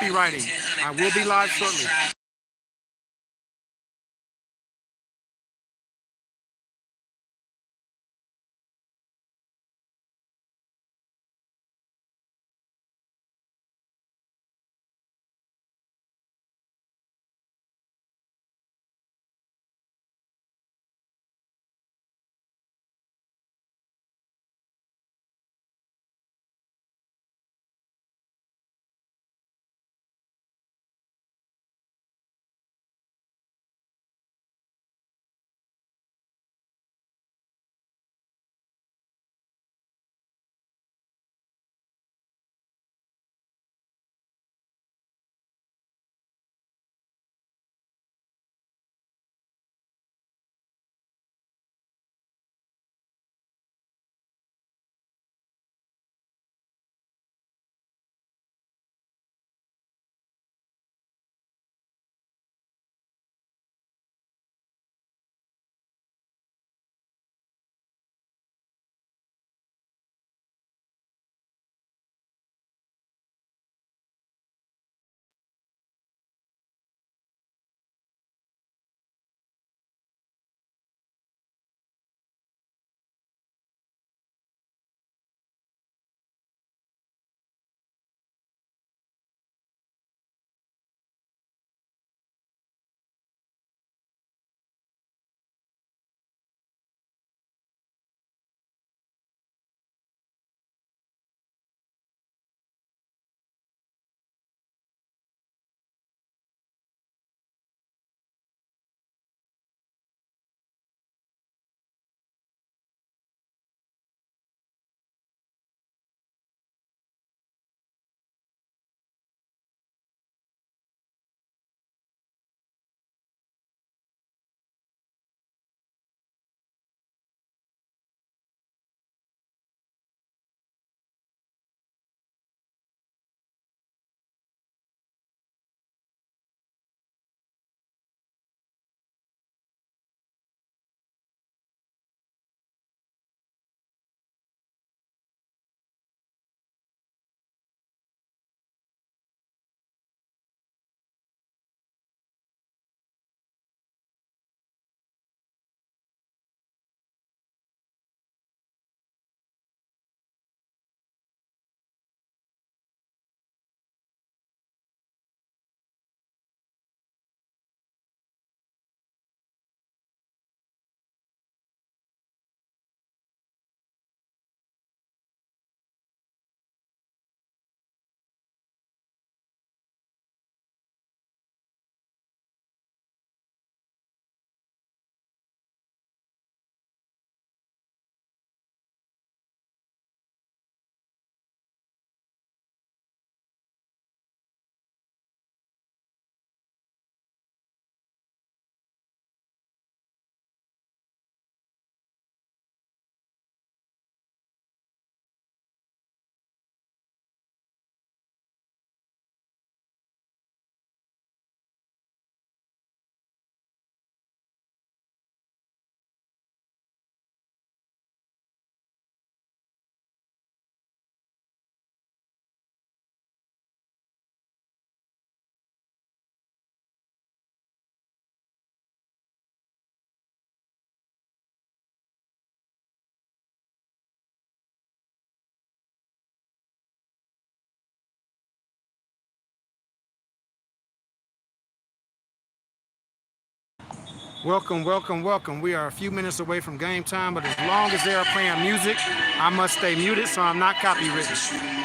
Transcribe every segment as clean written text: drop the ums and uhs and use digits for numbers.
Copywriting. I will be live shortly. Welcome, welcome, welcome. We are a few minutes away from game time, but as long as they are playing music, I must stay muted so I'm not copywritten.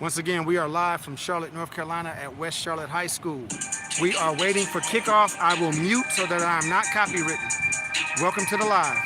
Once again, we are live from Charlotte, North Carolina at West Charlotte High School. We are waiting for kickoff. I will mute so that I am not copywritten. Welcome to the live.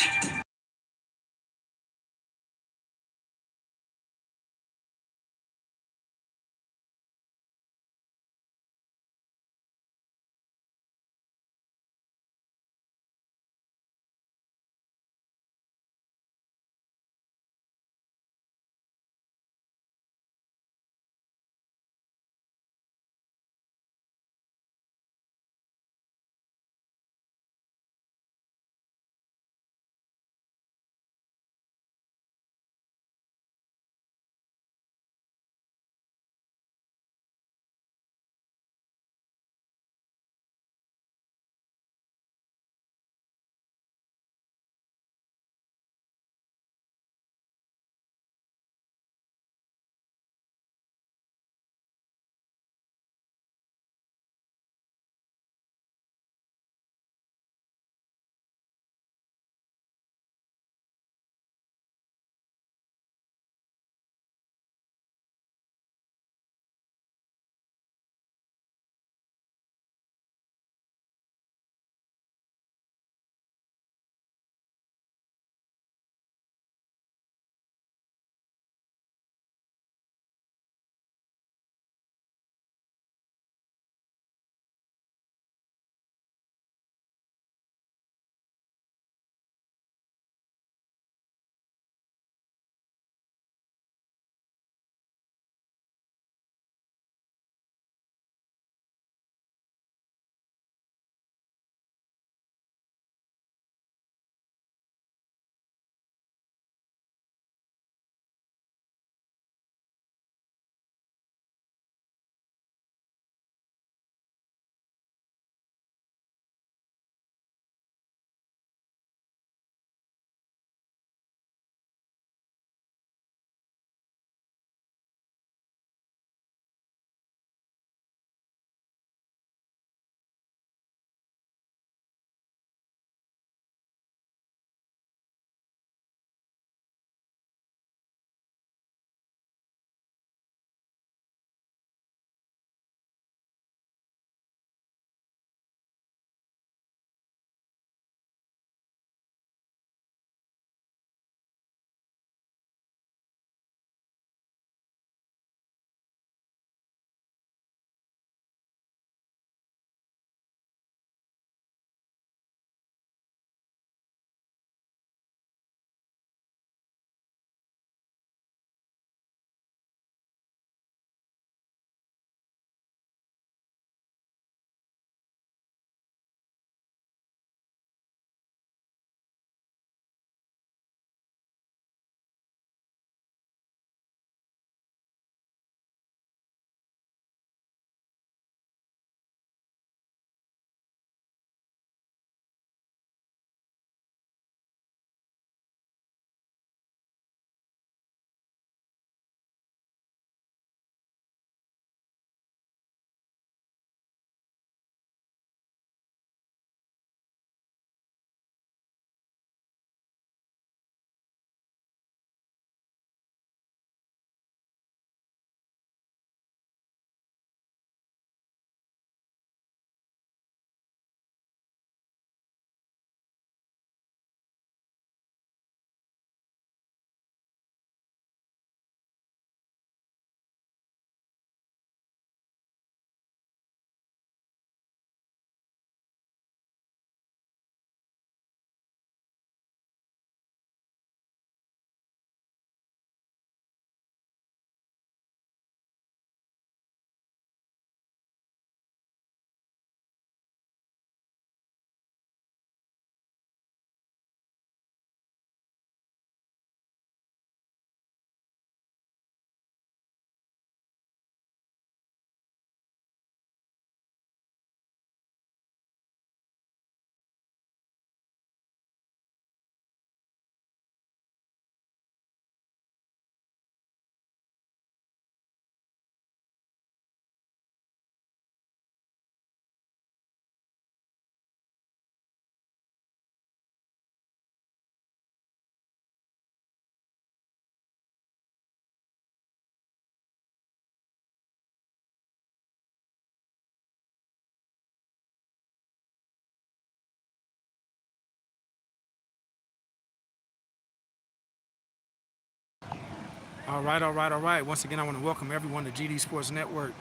All right, all right, all right. Once again, I want to welcome everyone to GD Sports Network.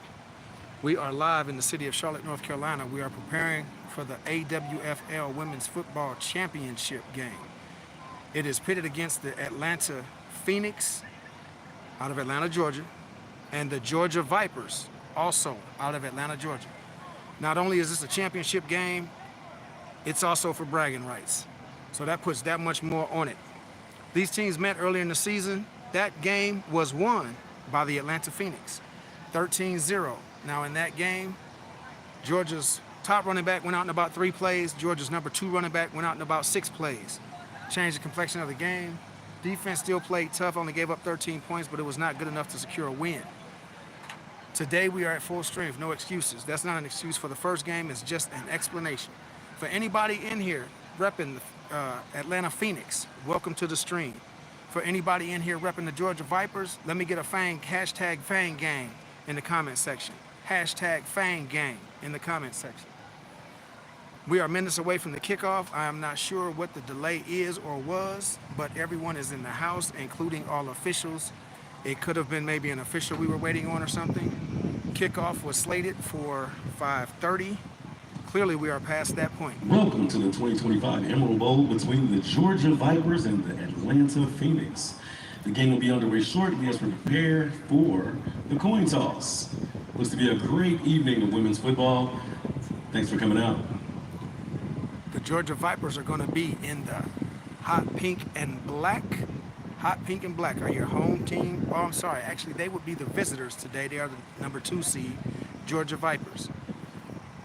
We are live in the city of Charlotte, North Carolina. We are preparing for the AWFL Women's Football Championship game. It is pitted against the Atlanta Phoenix out of Atlanta, Georgia, and the Georgia Vipers, also out of Atlanta, Georgia. Not only is this a championship game, it's also for bragging rights. So that puts that much more on it. These teams met earlier in the season. That game was won by the Atlanta Phoenix, 13-0. Now in that game, Georgia's top running back went out in about 3 plays. Georgia's number 2 running back went out in about 6 plays. Changed the complexion of the game. Defense still played tough, only gave up 13 points, but it was not good enough to secure a win. Today we are at full strength, no excuses. That's not an excuse for the first game, it's just an explanation. For anybody in here repping Atlanta Phoenix, welcome to the stream. For anybody in here repping the Georgia Vipers, let me get a hashtag Fang Gang in the comment section. Hashtag Fang Gang in the comment section. We are minutes away from the kickoff. I am not sure what the delay is or was, but everyone is in the house, including all officials. It could have been maybe an official we were waiting on or something. Kickoff was slated for 5:30. Clearly, we are past that point. Welcome to the 2025 Emerald Bowl between the Georgia Vipers and the Atlanta Phoenix. The game will be underway shortly as we prepare for the coin toss. Looks to be a great evening of women's football. Thanks for coming out. The Georgia Vipers are going to be in the hot pink and black. Hot pink and black are your home team. Oh, I'm sorry. Actually, they would be the visitors today. They are the number 2 seed, Georgia Vipers.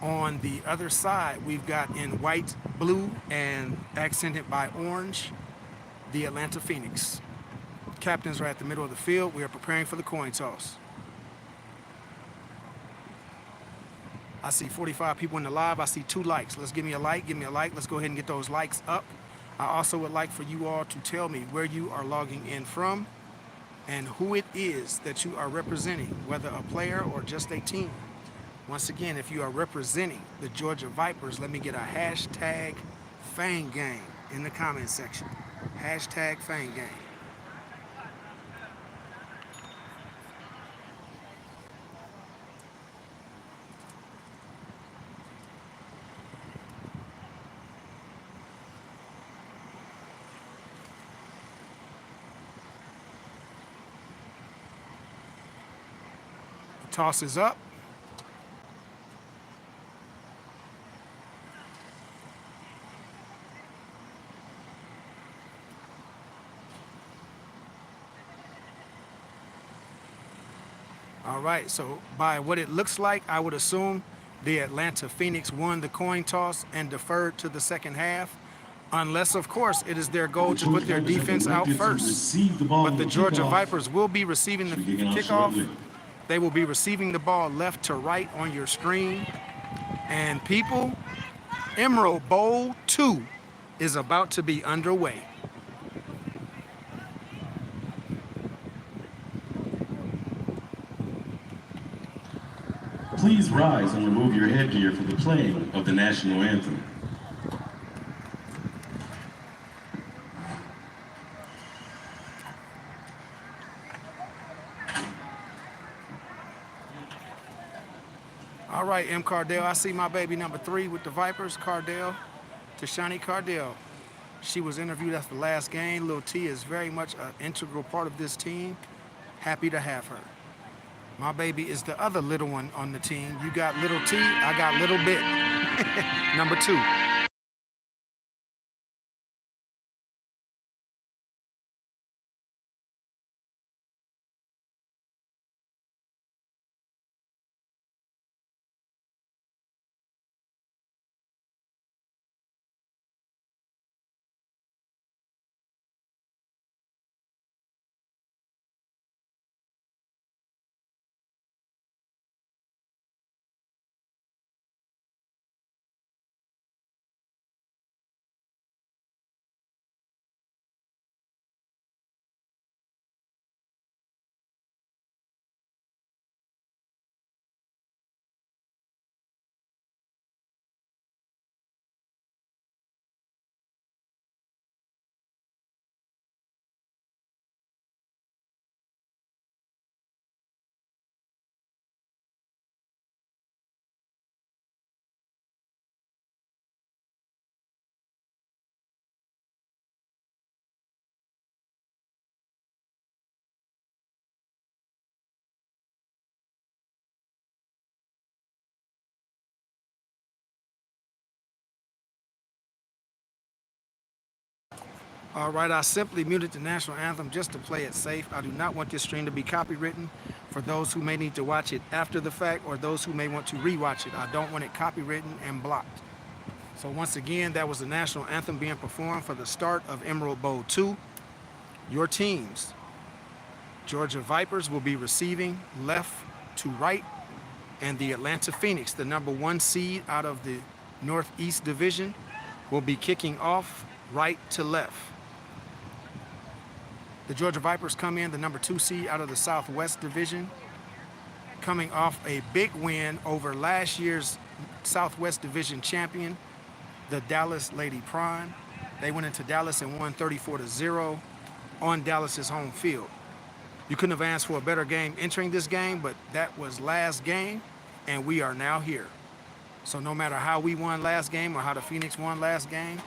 On the other side, we've got in white, blue, and accented by orange, the Atlanta Phoenix. Captains are at the middle of the field. We are preparing for the coin toss. I see 45 people in the live. I see 2 likes. Let's give me a like. Give me a like. Let's go ahead and get those likes up. I also would like for you all to tell me where you are logging in from and who it is that you are representing, whether a player or just a team. Once again, if you are representing the Georgia Vipers, let me get a hashtag Fang Gang in the comment section. Hashtag Fang Gang. The toss is up. All right, so by what it looks like, I would assume the Atlanta Phoenix won the coin toss and deferred to the second half, unless, of course, it is their goal to put their defense out first. But the Georgia Vipers will be receiving the kickoff. They will be receiving the ball left to right on your screen. And people, Emerald Bowl 2 is about to be underway. Please rise and remove your headgear for the playing of the national anthem. All right, M. Cardell, I see my baby number 3 with the Vipers, Cardell, Tashani Cardell. She was interviewed after the last game. Lil T is very much an integral part of this team. Happy to have her. My baby is the other little one on the team. You got little T, I got little bit. Number 2. All right, I simply muted the national anthem just to play it safe. I do not want this stream to be copywritten for those who may need to watch it after the fact or those who may want to rewatch it. I don't want it copywritten and blocked. So once again, that was the national anthem being performed for the start of Emerald Bowl 2. Your teams, Georgia Vipers will be receiving left to right, and the Atlanta Phoenix, the #1 seed out of the Northeast Division, will be kicking off right to left. The Georgia Vipers come in the #2 seed out of the Southwest Division, coming off a big win over last year's Southwest Division champion, the Dallas Lady Prime. They went into Dallas and won 34-0 on Dallas's home field. You couldn't have asked for a better game entering this game, but that was last game, and we are now here. So no matter how we won last game or how the Phoenix won last game,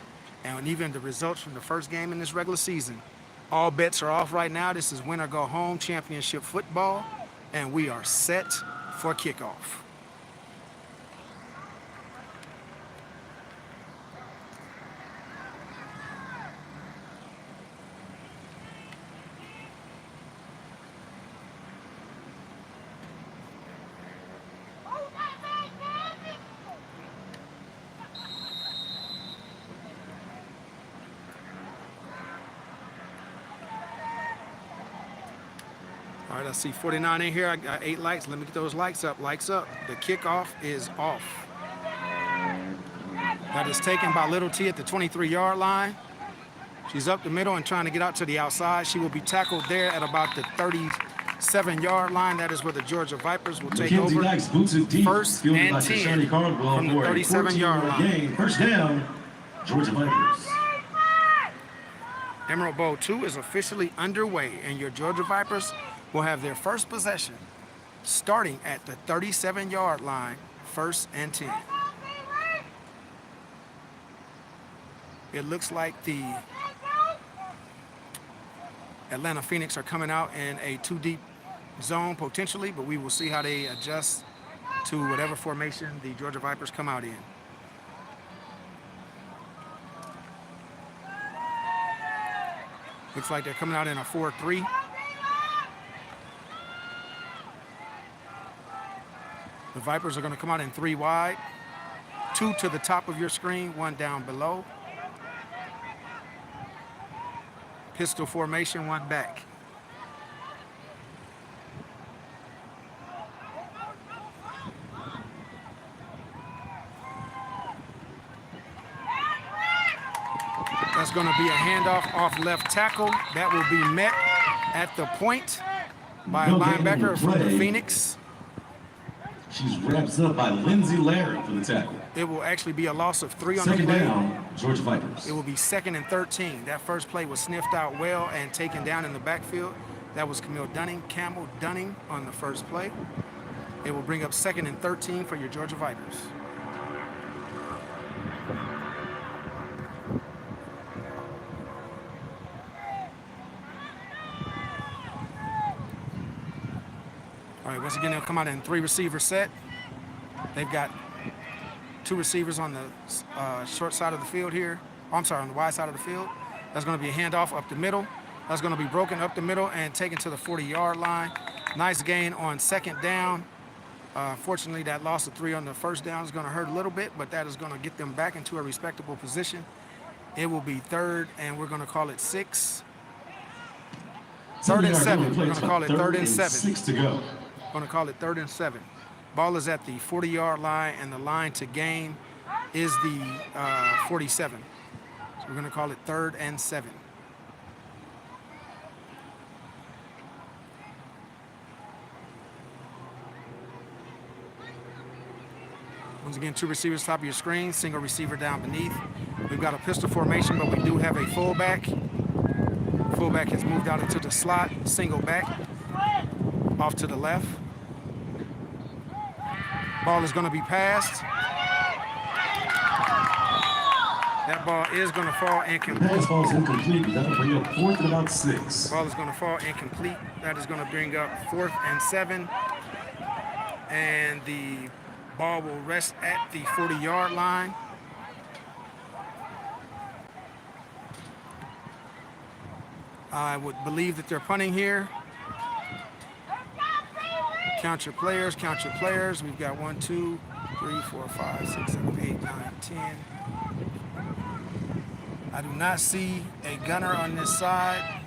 and even the results from the first game in this regular season, all bets are off right now. This is win or go home championship football, and we are set for kickoff. All right, I see 49 in here. I got 8 likes. Let me get those likes up. Likes up. The kickoff is off. That is taken by Little T at the 23-yard line. She's up the middle and trying to get out to the outside. She will be tackled there at about the 37-yard line. That is where the Georgia Vipers will take over. First and 10 from the 37-yard line. First down, Georgia Vipers. Emerald Bowl 2 is officially underway, and your Georgia Vipers will have their first possession starting at the 37-yard line, first and 10. It looks like the Atlanta Phoenix are coming out in a 2-deep zone potentially, but we will see how they adjust to whatever formation the Georgia Vipers come out in. Looks like they're coming out in a 4-3. The Vipers are going to come out in 3 wide, 2 to the top of your screen, 1 down below. Pistol formation, 1 back. That's going to be a handoff off left tackle. That will be met at the point by a linebacker from the Phoenix. She's wrapped up by Lindsay Larry for the tackle. It will actually be a loss of 3 on the play. Second down, Georgia Vipers. It will be 2nd and 13. That first play was sniffed out well and taken down in the backfield. That was Campbell Dunning on the first play. It will bring up 2nd and 13 for your Georgia Vipers. All right, once again, they'll come out in 3 receiver set. They've got 2 receivers on the short side of the field here. Oh, I'm sorry, on the wide side of the field. That's going to be a handoff up the middle. That's going to be broken up the middle and taken to the 40-yard line. Nice gain on 2nd down. Fortunately, that loss of 3 on the first down is going to hurt a little bit, but that is going to get them back into a respectable position. It will be 3rd, and we're going to call it 6. 3rd and 7. We're going to call it 3rd and 7. 6 to go. Going to call it 3rd and 7. Ball is at the 40-yard line, and the line to gain is the 47. So we're going to call it 3rd and 7. Once again, 2 receivers top of your screen, single receiver down beneath. We've got a pistol formation, but we do have a fullback. Fullback has moved out into the slot, single back, off to the left. Ball is going to be passed. That ball is going to fall incomplete. Pass ball is incomplete. That'll bring up 4th and about 6. Ball is going to fall incomplete. That is going to bring up 4th and 7. And the ball will rest at the 40-yard line. I would believe that they're punting here. Count your players, count your players. We've got 1, 2, 3, 4, 5, 6, 7, 8, 9, 10. I do not see a gunner on this side.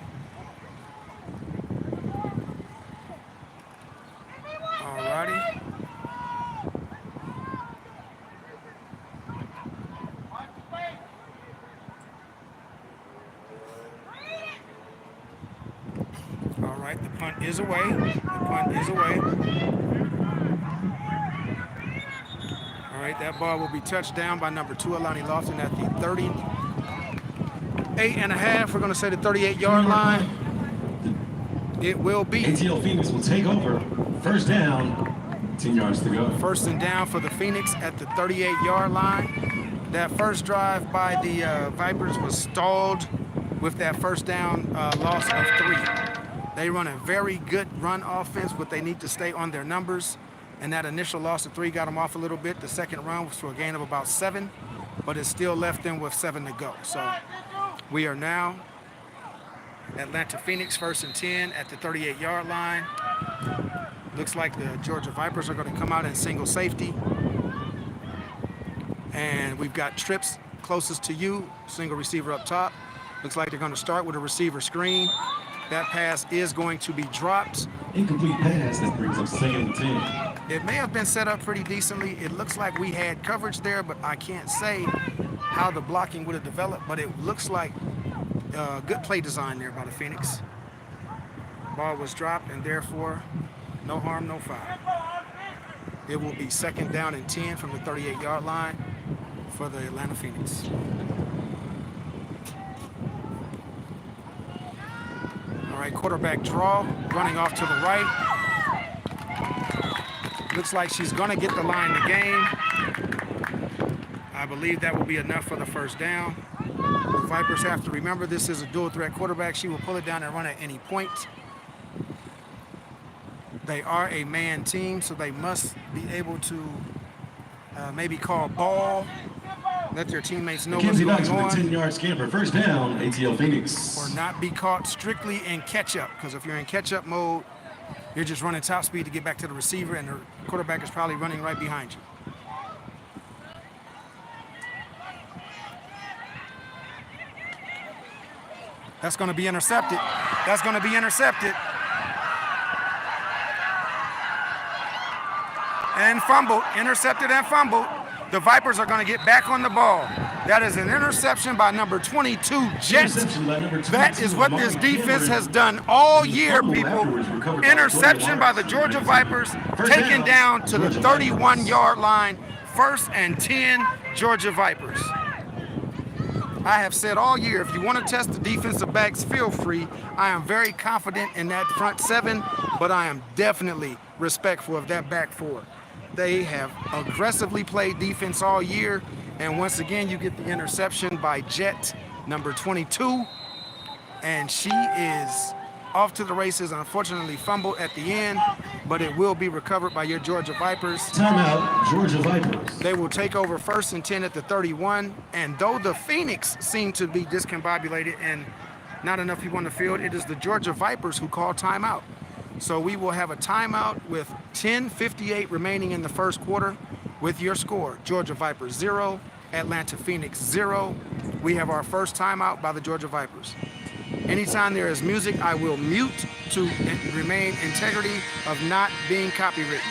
Alrighty. Alright, the punt is away. The punt is away. Alright, that ball will be touched down by number 2, Alani Lofton, at the 38.5. We're going to say the 38-yard line. It will be. ATL Phoenix will take over. First down, 10 yards to go. First and down for the Phoenix at the 38-yard line. That first drive by the Vipers was stalled with that first down loss of 3. They run a very good run offense, but they need to stay on their numbers. And that initial loss of 3 got them off a little bit. The second run was for a gain of about 7, but it still left them with 7 to go. So we are now Atlanta Phoenix, first and 10 at the 38-yard line. Looks like the Georgia Vipers are going to come out in single safety. And we've got trips closest to you, single receiver up top. Looks like they're going to start with a receiver screen. That pass is going to be dropped. Incomplete pass. That brings up second and 10. It may have been set up pretty decently. It looks like we had coverage there, but I can't say how the blocking would have developed. But it looks like good play design there by the Phoenix. Ball was dropped, and therefore, no harm, no foul. It will be second down and 10 from the 38-yard line for the Atlanta Phoenix. All right, quarterback draw, running off to the right. Looks like she's going to get the line to gain. I believe that will be enough for the first down. The Vipers have to remember this is a dual threat quarterback. She will pull it down and run at any point. They are a man team, so they must be able to maybe call ball, let their teammates know what's going on. 10-yard scamper, first down, ATL Phoenix. Or not be caught strictly in catch-up, because if you're in catch-up mode, you're just running top speed to get back to the receiver, and the quarterback is probably running right behind you. That's going to be intercepted. That's going to be intercepted. And fumbled, intercepted and fumbled. The Vipers are going to get back on the ball. That is an interception by number 22, Jet. That is what this defense has done all year, people. Interception by the Georgia Vipers, taken down to the 31-yard line. First and 10, Georgia Vipers. I have said all year, if you want to test the defensive backs, feel free. I am very confident in that front 7, but I am definitely respectful of that back 4. They have aggressively played defense all year, and once again, you get the interception by Jet, number 22, and she is off to the races. Unfortunately, fumbled at the end, but it will be recovered by your Georgia Vipers. Timeout, Georgia Vipers. They will take over first and 10 at the 31, and though the Phoenix seem to be discombobulated and not enough people on the field, it is the Georgia Vipers who call timeout. So we will have a timeout with 10:58 remaining in the first quarter with your score. Georgia Vipers 0, Atlanta Phoenix 0. We have our first timeout by the Georgia Vipers. Anytime there is music, I will mute to remain integrity of not being copywritten.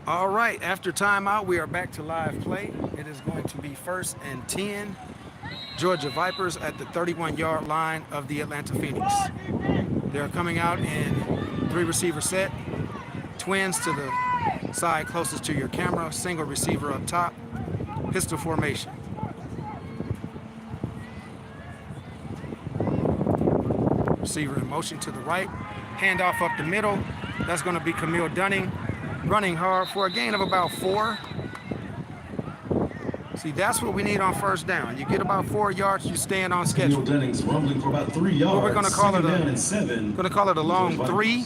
All right, after timeout, we are back to live play. It is going to be first and 10, Georgia Vipers at the 31-yard line of the Atlanta Phoenix. They're coming out in 3-receiver set, twins to the side closest to your camera, single receiver up top, pistol formation. Receiver in motion to the right. Handoff up the middle. That's going to be Camille Dunning running hard for a gain of about 4. See, that's what we need on first down. You get about 4 yards, you stand on schedule. Camille Dunning's rumbling for about 3 yards. Well, we're going to call it down and 7. Going to call it a long 3.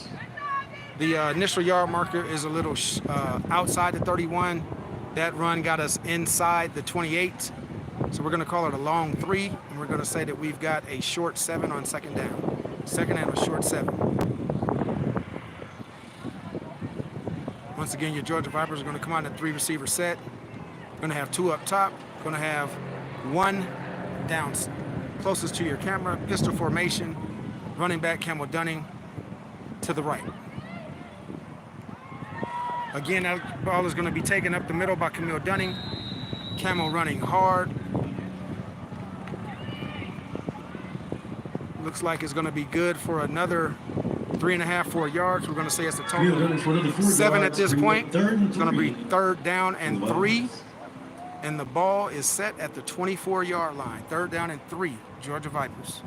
The initial yard marker is a little outside the 31. That run got us inside the 28. So we're going to call it a long 3, and we're going to say that we've got a short 7 on second down. Second and a short 7. Once again, your Georgia Vipers are going to come out in a 3 receiver set. Going to have 2 up top. Going to have 1 down closest to your camera. Pistol formation. Running back Camille Dunning to the right. Again, that ball is going to be taken up the middle by Camille Dunning. Camel running hard. Looks like it's going to be good for another 3.5, 4 yards. We're going to say it's a total of 7 at this point. It's going to be 3rd down and 3. And the ball is set at the 24-yard line. 3rd down and 3, Georgia Vipers.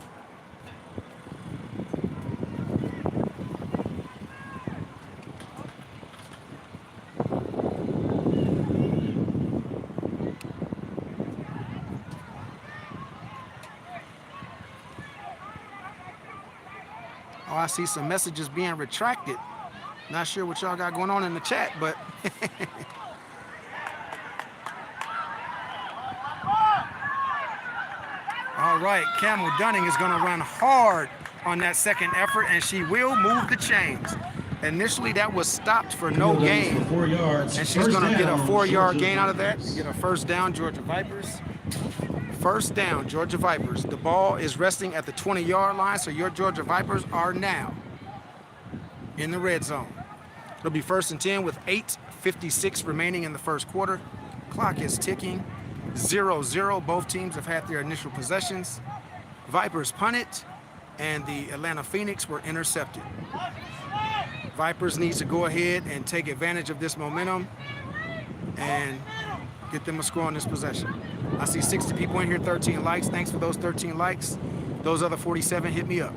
Oh, I see some messages being retracted. Not sure what y'all got going on in the chat, but all right, Camille Dunning is going to run hard on that second effort, and she will move the chains. Initially, that was stopped for no gain, 4 yards. and she's going to get a 4-yard gain out of that. Get a first down, Georgia Vipers. First down, Georgia Vipers. The ball is resting at the 20-yard line, so your Georgia Vipers are now in the red zone. It'll be 1st and 10 with 8:56 remaining in the first quarter. Clock is ticking. 0-0. Both teams have had their initial possessions. Vipers punted, and the Atlanta Phoenix were intercepted. Vipers needs to go ahead and take advantage of this momentum and get them a score on this possession. I see 60 people in here, 13 likes. Thanks for those 13 likes. Those other 47 hit me up.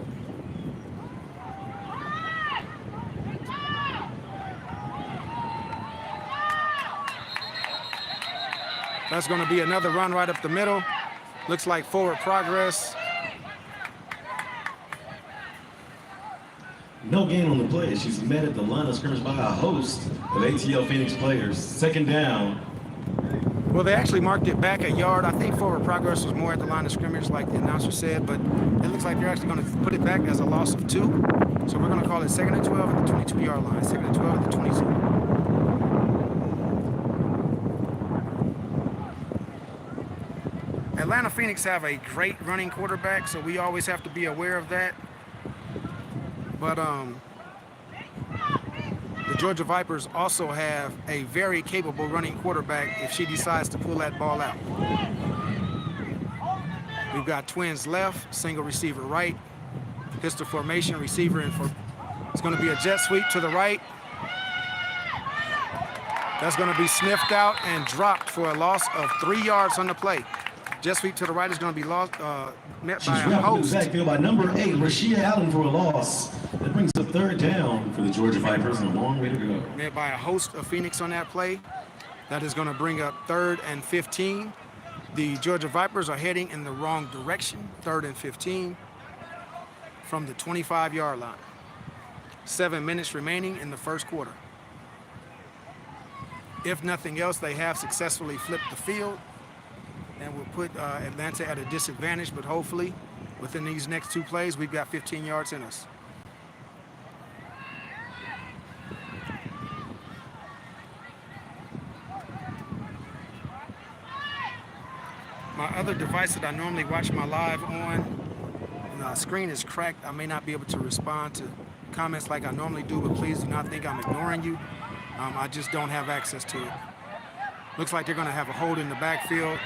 That's going to be another run right up the middle. Looks like forward progress. No gain on the play. She's met at the line of scrimmage by a host of ATL Phoenix players. 2nd down. Well, they actually marked it back a yard. I think forward progress was more at the line of scrimmage, like the announcer said, but it looks like they're actually going to put it back as a loss of 2. So we're going to call it 2nd and 12 at the 22-yard line. 2nd and 12 at the 22. Atlanta Phoenix have a great running quarterback, so we always have to be aware of that. But the Georgia Vipers also have a very capable running quarterback if she decides to pull that ball out. We've got twins left, single receiver right, pistol formation, receiver in for. It's going to be a jet sweep to the right. That's going to be sniffed out and dropped for a loss of 3 yards on the play. Jet sweep to the right is going to be lost, met by a host. Backfield by number 8, Rashia Allen, for a loss. That brings up 3rd down for the Georgia Vipers and a long way to go. Met by a host of Phoenix on that play. That is going to bring up 3rd and 15. The Georgia Vipers are heading in the wrong direction. 3rd and 15 from the 25-yard line. 7 minutes remaining in the first quarter. If nothing else, they have successfully flipped the field and will put Atlanta at a disadvantage, but hopefully within these next 2 plays, we've got 15 yards in us. My other device that I normally watch my live on, the screen is cracked. I may not be able to respond to comments like I normally do, but please do not think I'm ignoring you. I just don't have access to it. Looks like they're going to have a hold in the backfield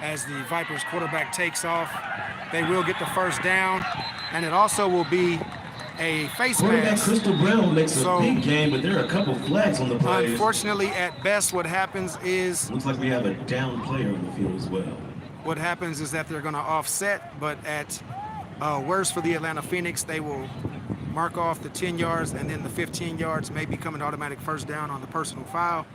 as the Vipers quarterback takes off. They will get the first down, and it also will be a face mask. Crystal Brown makes a big game, but there are a couple flags on the play. Unfortunately, at best, what happens is... Looks like we have a down player on the field as well. What happens is that they're going to offset, but at Worse for the Atlanta Phoenix, they will mark off the 10 yards, and then the 15 yards may become an automatic first down on the personal foul.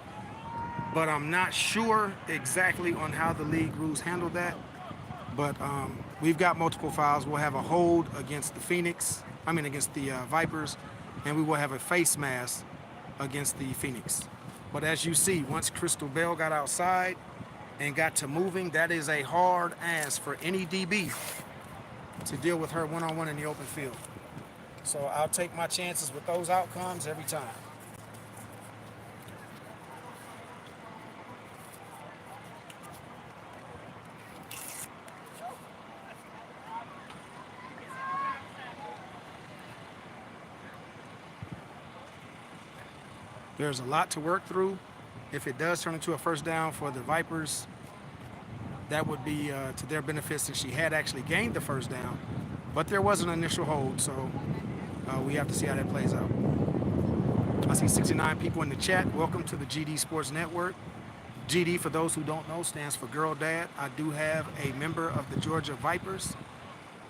But I'm not sure exactly on how the league rules handle that. But we've got multiple fouls. We'll have a hold against against the Vipers, and we will have a face mask against the Phoenix. But as you see, once Crystal Bell got outside and got to moving, that is a hard ass for any DB to deal with her one-on-one in the open field. So I'll take my chances with those outcomes every time. There's a lot to work through. If it does turn into a first down for the Vipers, that would be to their benefit since she had actually gained the first down. But there was an initial hold, so we have to see how that plays out. I see 69 people in the chat. Welcome to the GD Sports Network. GD, for those who don't know, stands for Girl Dad. I do have a member of the Georgia Vipers.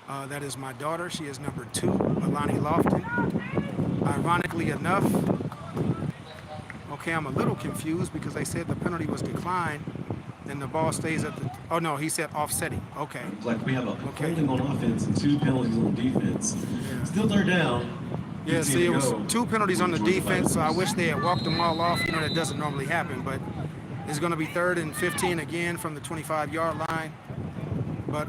That is my daughter. She is number 2, Alani Lofton. Ironically enough, okay, I'm a little confused because they said the penalty was declined and the ball stays at the, oh no, he said offsetting. Okay. Like we have a holding on offense and 2 penalties on defense. Yeah. Still third down. Yeah, see, it was 2 penalties on the defense, so I wish they had walked them all off. You know, that doesn't normally happen, but it's going to be 3rd and 15 again from the 25-yard line. But,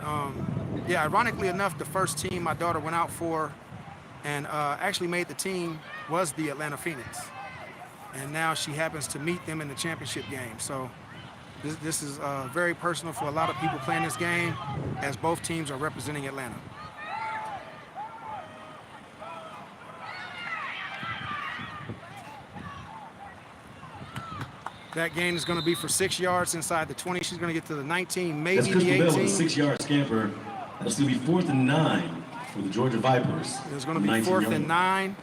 yeah, ironically enough, the first team my daughter went out for and actually made the team was the Atlanta Phoenix. And now she happens to meet them in the championship game. So this is very personal for a lot of people playing this game, as both teams are representing Atlanta. That gain is going to be for 6 yards inside the 20. She's going to get to the 19, maybe the 18. That's Crystal Bell with a 6-yard scamper. That's going to be 4th and 9 for the Georgia Vipers. It's going to be 4th and 9.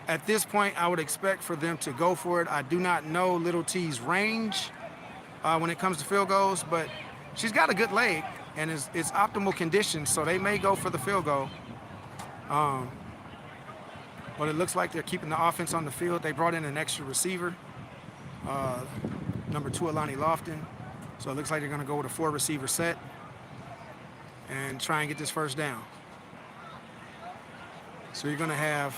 At this point, I would expect for them to go for it. I do not know Little T's range when it comes to field goals, but she's got a good leg and it's optimal conditions, so they may go for the field goal. But it looks like they're keeping the offense on the field. They brought in an extra receiver, number 2, Alani Lofton. So it looks like they're going to go with a 4-receiver set and try and get this first down. So you're going to have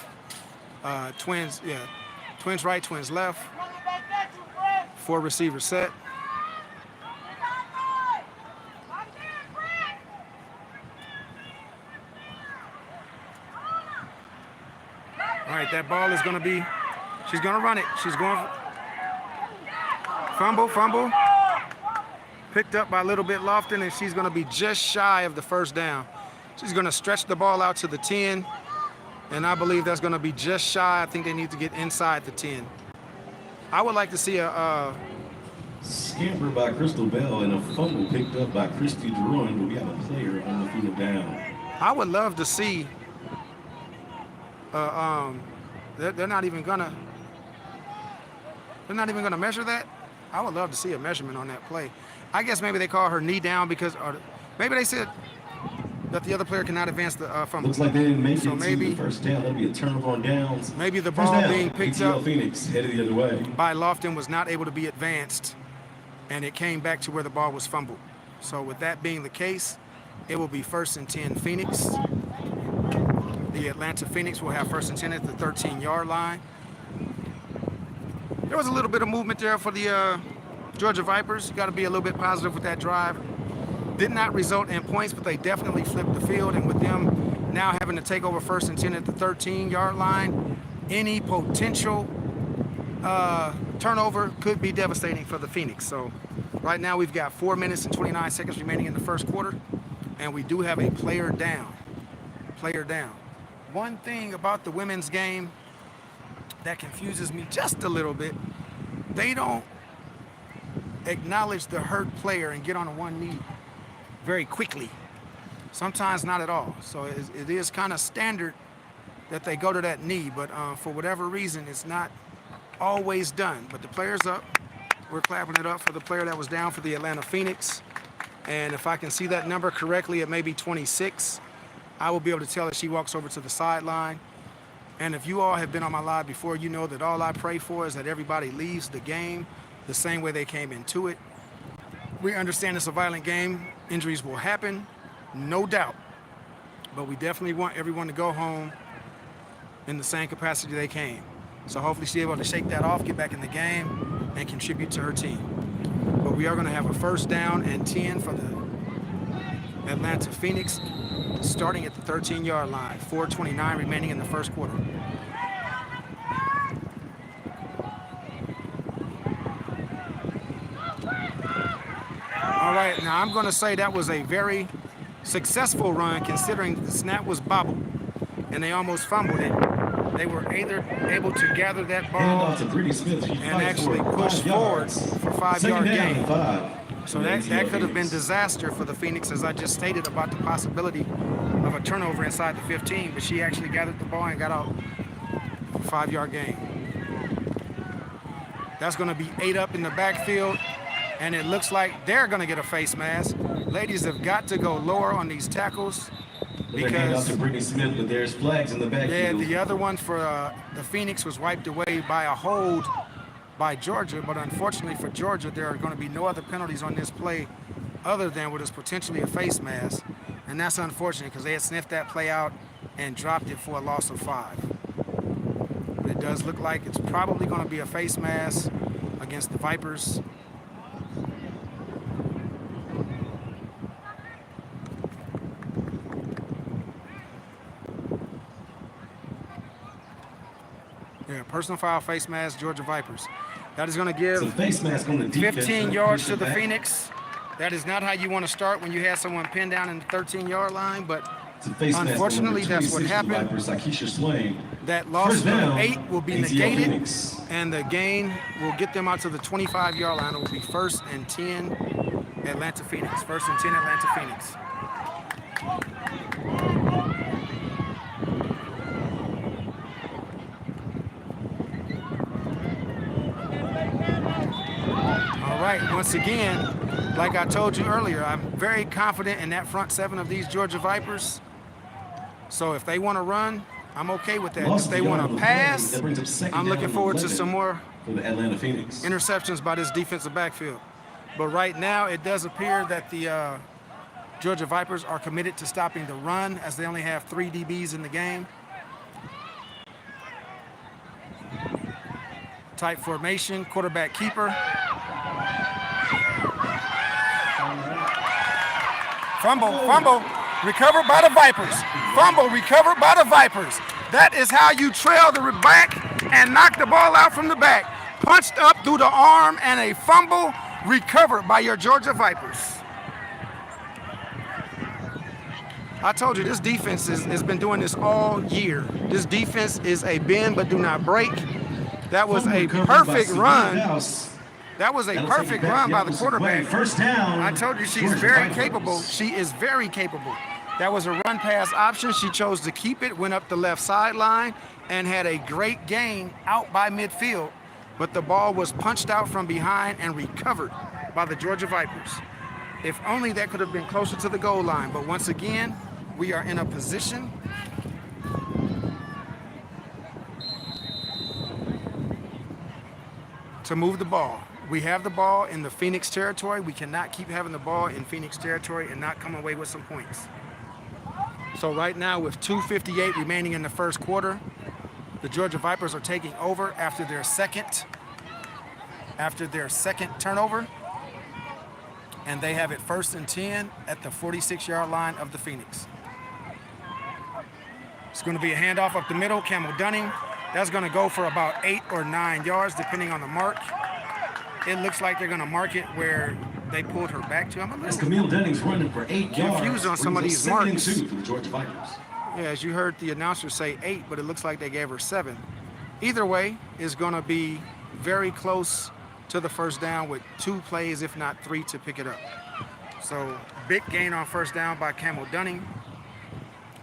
twins right, twins left, 4-receiver set. All right, that ball is going to be, she's going to run it. She's going, fumble. Picked up by a little bit Lofton, and she's going to be just shy of the first down. She's going to stretch the ball out to the 10, and I believe that's going to be just shy. I think they need to get inside the 10. I would like to see a scamper by Crystal Bell and a fumble picked up by Christy Drouin, but we have a player on the field down. I would love to see. They're not even gonna measure that. I would love to see a measurement on that play. I guess maybe they call her knee down because, or maybe they said that the other player cannot advance the fumble. Looks like they didn't make it to the first down. That'll be a turnover on downs. Maybe the ball being picked up Phoenix headed the other way by Lofton was not able to be advanced, and it came back to where the ball was fumbled. So with that being the case, it will be 1st and 10 Phoenix. The Atlanta Phoenix will have 1st and 10 at the 13-yard line. There was a little bit of movement there for the Georgia Vipers. You got to be a little bit positive with that drive. Did not result in points, but they definitely flipped the field. And with them now having to take over 1st and 10 at the 13-yard line, any potential turnover could be devastating for the Phoenix. So right now we've got 4 minutes and 29 seconds remaining in the first quarter, and we do have a player down. One thing about the women's game that confuses me just a little bit, they don't acknowledge the hurt player and get on one knee very quickly. Sometimes not at all. So it is kind of standard that they go to that knee, but for whatever reason, it's not always done. But the player's up. We're clapping it up for the player that was down for the Atlanta Phoenix. And if I can see that number correctly, it may be 26. I will be able to tell as she walks over to the sideline. And if you all have been on my live before, you know that all I pray for is that everybody leaves the game the same way they came into it. We understand it's a violent game. Injuries will happen, no doubt. But we definitely want everyone to go home in the same capacity they came. So hopefully she's able to shake that off, get back in the game, and contribute to her team. But we are going to have a 1st down and 10 for the Atlanta Phoenix, starting at the 13-yard line. 4:29 remaining in the first quarter. All right, now I'm going to say that was a very successful run considering the snap was bobbled and they almost fumbled it. They were either able to gather that ball and actually push forward for 5-yard gain. So that could have been disaster for the Phoenix, as I just stated about the possibility of a turnover inside the 15, but she actually gathered the ball and got out for 5-yard gain. That's going to be 8 up in the backfield, and it looks like they're going to get a face mask. Ladies have got to go lower on these tackles. Because Smith, but there's flags in the backfield. Yeah, the other one for the Phoenix was wiped away by a hold by Georgia, but unfortunately for Georgia, there are going to be no other penalties on this play other than what is potentially a face mask, and that's unfortunate because they had sniffed that play out and dropped it for a loss of 5. But it does look like it's probably going to be a face mask against the Vipers. Yeah, personal foul, face mask, Georgia Vipers. That is going to give face mask on the defense, 15 yards to the Phoenix. That is not how you want to start when you have someone pinned down in the 13-yard line, but unfortunately that's what happened. That loss of 8 will be negated, and the gain will get them out to the 25-yard line. It will be 1st and 10 Atlanta Phoenix. 1st and 10 Atlanta Phoenix. Once again, like I told you earlier, I'm very confident in that front 7 of these Georgia Vipers. So if they want to run, I'm okay with that. If they want to pass, I'm looking forward to some more interceptions by this defensive backfield. But right now, it does appear that the Georgia Vipers are committed to stopping the run, as they only have 3 DBs in the game. Tight formation, quarterback keeper. Fumble, recovered by the Vipers. Fumble, recovered by the Vipers. That is how you trail the back and knock the ball out from the back. Punched up through the arm and a fumble recovered by your Georgia Vipers. I told you, this defense has been doing this all year. This defense is a bend but do not break. That was a perfect run. That was a perfect run by the quarterback. 1st down. I told you she's very capable. She is very capable. That was a run pass option. She chose to keep it, went up the left sideline, and had a great gain out by midfield. But the ball was punched out from behind and recovered by the Georgia Vipers. If only that could have been closer to the goal line. But once again, we are in a position to move the ball. We have the ball in the Phoenix territory. We cannot keep having the ball in Phoenix territory and not come away with some points. So right now, with 2:58 remaining in the first quarter, the Georgia Vipers are taking over after their second turnover. And they have it 1st and 10 at the 46-yard line of the Phoenix. It's going to be a handoff up the middle. Camel Dunning. That's going to go for about 8 or 9 yards, depending on the mark. It looks like they're going to mark it where they pulled her back to. I'm a little Camille Dunning's running for 8 yards. Confused on some of these marks. 2 for the Georgia Vipers. Yeah, as you heard the announcer say 8, but it looks like they gave her 7. Either way, is going to be very close to the 1st down with 2 plays, if not 3, to pick it up. So big gain on 1st down by Camel Dunning.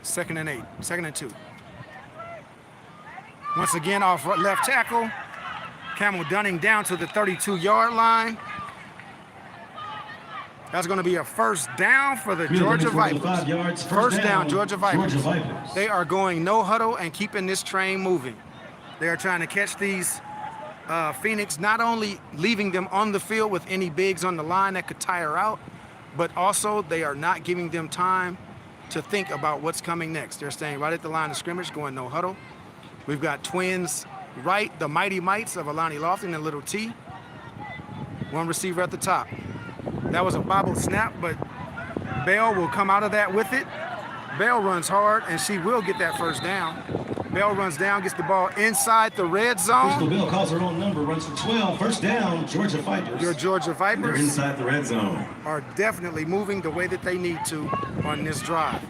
2nd and 8, 2nd and 2. Once again, off left tackle. Camel Dunning down to the 32-yard line. That's going to be a first down for the Georgia Vipers. 5 yards, First down, Georgia Vipers. Georgia Vipers. They are going no huddle and keeping this train moving. They are trying to catch these Phoenix, not only leaving them on the field with any bigs on the line that could tire out, but also they are not giving them time to think about what's coming next. They're staying right at the line of scrimmage, going no huddle. We've got twins right, the mighty mites of Alani Lofton and Little T. One receiver at the top. That was a bobbled snap, but Bell will come out of that with it. Bell runs hard, and she will get that first down. Bell runs down, gets the ball inside the red zone. Crystal Bell calls her own number, runs for 12. First down, Georgia Vipers. Your Georgia Vipers They're inside the red zone. are definitely moving the way that they need to on this drive.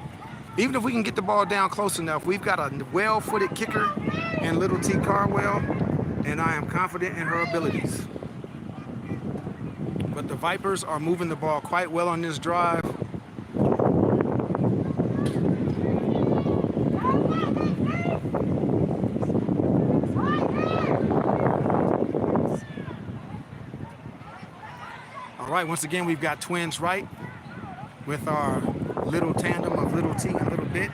Even if we can get the ball down close enough, we've got a well-footed kicker in Little T. Carwell, and I am confident in her abilities. But the Vipers are moving the ball quite well on this drive. All right, once again, we've got twins right with our little tandem of Little T and Little Bit.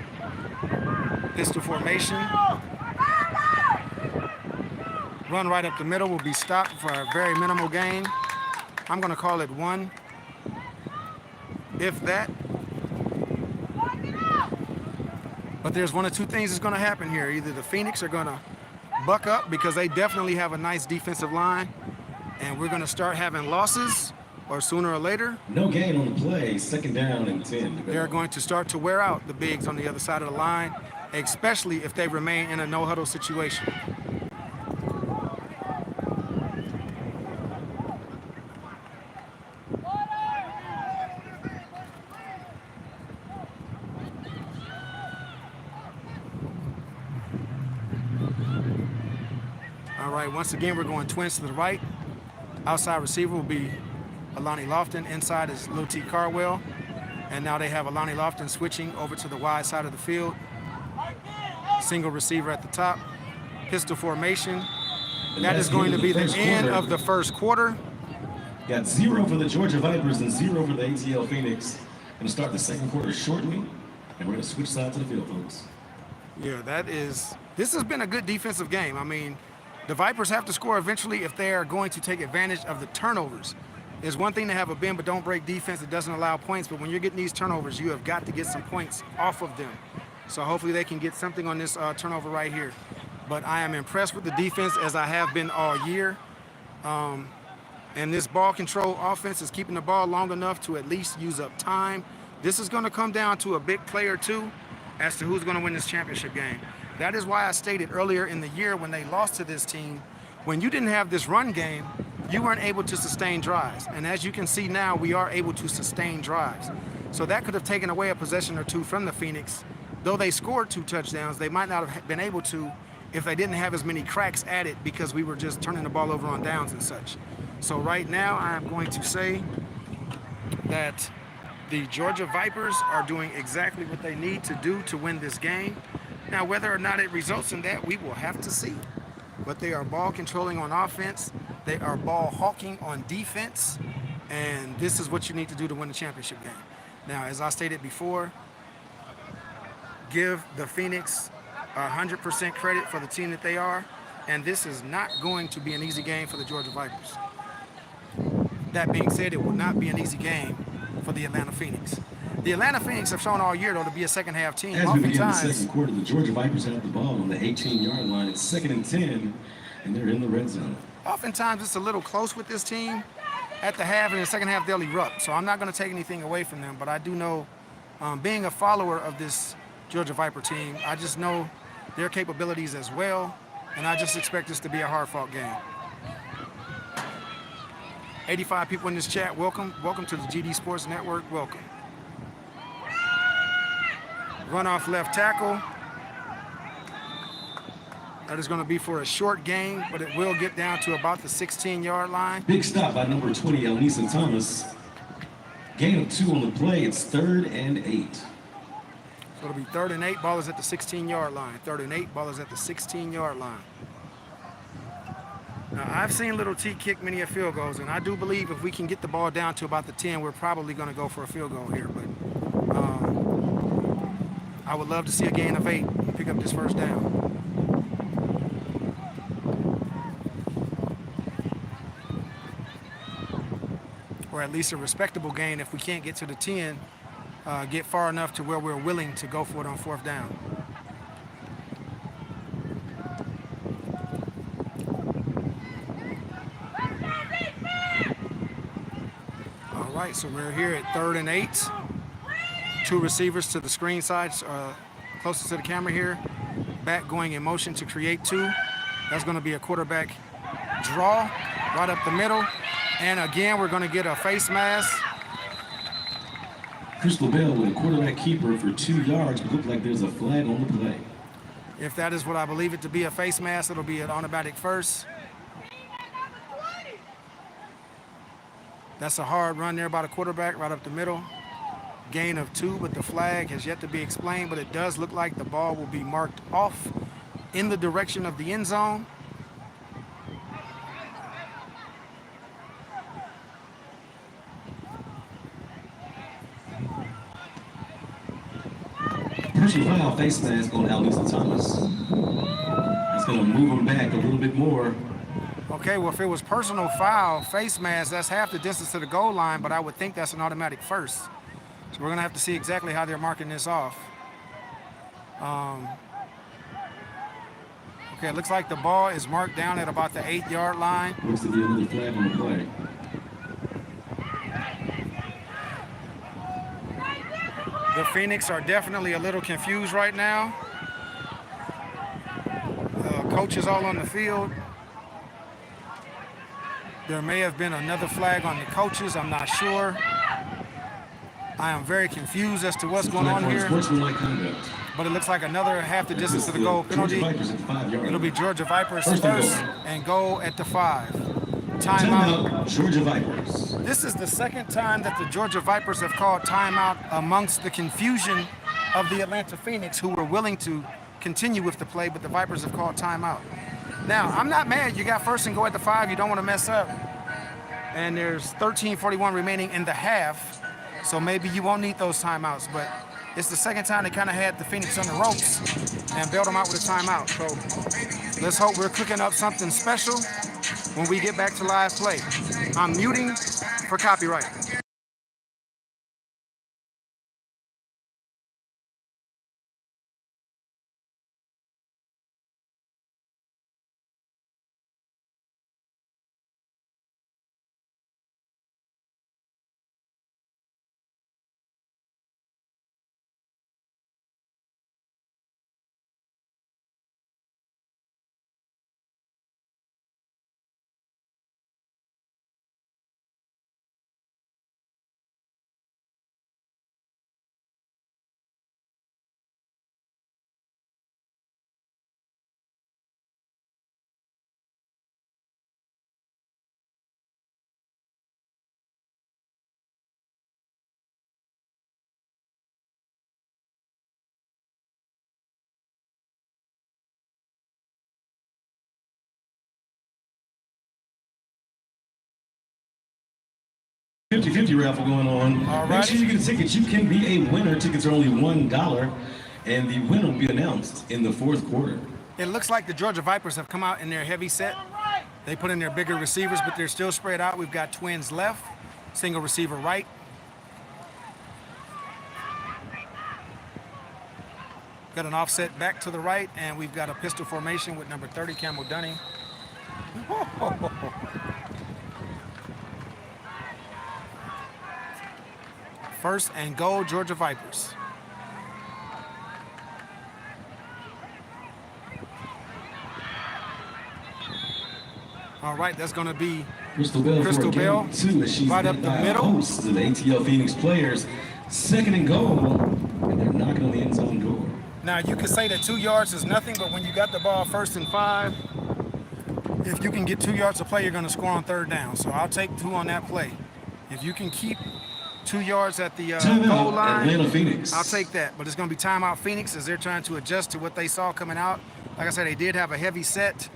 Pistol formation. Run right up the middle will be stopped for a very minimal gain. I'm going to call it 1, if that. But there's one of two things that's going to happen here. Either the Phoenix are going to buck up because they definitely have a nice defensive line, and we're going to start having losses, or sooner or later, no gain on the play, second down and 10. They're going to start to wear out the bigs on the other side of the line, especially if they remain in a no-huddle situation. All right, once again, we're going twins to the right. Outside receiver will be Alani Lofton. Inside is Lil T. Carwell. And now they have Alani Lofton switching over to the wide side of the field. Single receiver at the top. Pistol formation. That is going to be the end of the first quarter. Got 0 for the Georgia Vipers and 0 for the ATL Phoenix. Going to start the second quarter shortly, and we're going to switch sides of the field, folks. Yeah, this has been a good defensive game. I mean, the Vipers have to score eventually if they are going to take advantage of the turnovers. It's one thing to have a bend but don't break defense that doesn't allow points, but when you're getting these turnovers, you have got to get some points off of them. So hopefully they can get something on this turnover right here. But I am impressed with the defense, as I have been all year. And this ball control offense is keeping the ball long enough to at least use up time. This is going to come down to a big play or two as to who's going to win this championship game. That is why I stated earlier in the year when they lost to this team, when you didn't have this run game, you weren't able to sustain drives. And as you can see now, we are able to sustain drives. So that could have taken away a possession or two from the Phoenix. Though they scored 2 touchdowns, they might not have been able to if they didn't have as many cracks at it because we were just turning the ball over on downs and such. So right now, I am going to say that the Georgia Vipers are doing exactly what they need to do to win this game. Now, whether or not it results in that, we will have to see. But they are ball controlling on offense. They are ball hawking on defense. And this is what you need to do to win the championship game. Now, as I stated before, give the Phoenix 100% credit for the team that they are. And this is not going to be an easy game for the Georgia Vipers. That being said, it will not be an easy game for the Atlanta Phoenix. The Atlanta Phoenix have shown all year, though, to be a second-half team. As we begin the second quarter, the Georgia Vipers have the ball on the 18-yard line. It's 2nd and 10, and they're in the red zone. Oftentimes, it's a little close with this team. At the half and the second half, they'll erupt. So I'm not going to take anything away from them, but I do know, being a follower of this Georgia Viper team, I just know their capabilities as well, and I just expect this to be a hard-fought game. 85 people in this chat, welcome. Welcome to the GD Sports Network, welcome. Run off left tackle. That is going to be for a short gain, but it will get down to about the 16-yard line. Big stop by number 20, Elnisa Thomas. Gain of 2 on the play. It's 3rd and 8. So it'll be 3rd and 8. Ball is at the 16-yard line. 3rd and 8. Ball is at the 16-yard line. Now, I've seen Little T kick many a field goals, and I do believe if we can get the ball down to about the 10, we're probably going to go for a field goal here. But I would love to see a gain of 8 and pick up this first down. Or at least a respectable gain if we can't get to the 10, get far enough to where we're willing to go for it on 4th down. All right, so we're here at 3rd and 8. 2 receivers to the screen side, closest to the camera here. Back going in motion to create 2. That's going to be a quarterback draw right up the middle. And again, we're going to get a face mask. Crystal Bell with a quarterback keeper for 2 yards, but look like there's a flag on the play. If that is what I believe it to be, a face mask, it'll be an automatic first. That's a hard run there by the quarterback right up the middle. Gain of 2, but the flag has yet to be explained, but it does look like the ball will be marked off in the direction of the end zone. Prevail face mask on Alisa Thomas. That's going to move him back a little bit more. Okay, well, if it was personal foul, face mask, that's half the distance to the goal line, but I would think that's an automatic first. So we're going to have to see exactly how they're marking this off. Okay, it looks like the ball is marked down at about the 8-yard line. Looks to be another flag on the play. The Phoenix are definitely a little confused right now. Coaches all on the field. There may have been another flag on the coaches, I'm not sure. I am very confused as to what's going on here. But it looks like another half the distance to the goal penalty. It'll be Georgia Vipers first and goal at the 5. Timeout. Georgia Vipers. This is the second time that the Georgia Vipers have called timeout amongst the confusion of the Atlanta Phoenix, who were willing to continue with the play, but the Vipers have called timeout. Now, I'm not mad. You got first and go at the 5. You don't want to mess up. And there's 13:41 remaining in the half, so maybe you won't need those timeouts, but it's the second time they kind of had the Phoenix on the ropes and bailed them out with a timeout. So let's hope we're cooking up something special when we get back to live play. I'm muting for copyright. $50-50 raffle going on. Alrighty. Make sure you get a ticket. You can be a winner. Tickets are only $1, and the winner will be announced in the 4th quarter. It looks like the Georgia Vipers have come out in their heavy set. They put in their bigger receivers, but they're still spread out. We've got twins left, single receiver right. Got an offset back to the right, and we've got a pistol formation with number 30, Camel Dunning. First and goal, Georgia Vipers. All right, that's going to be Crystal Bell right up the middle. Hosts of the ATL Phoenix players. 2nd and goal, and they're knocking on the end zone door. Now, you could say that 2 yards is nothing, but when you got the ball 1st and 5, if you can get 2 yards of play, you're going to score on 3rd down. So I'll take 2 on that play. If you can keep 2 yards at the goal line, Atlanta Phoenix. I'll take that. But it's going to be timeout Phoenix as they're trying to adjust to what they saw coming out. Like I said, they did have a heavy set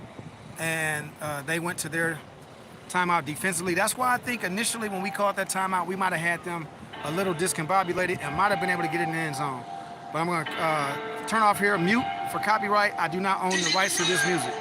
and they went to their timeout defensively. That's why I think initially when we called that timeout, we might have had them a little discombobulated and might have been able to get in the end zone. But I'm going to turn off here, mute for copyright. I do not own the rights to this music.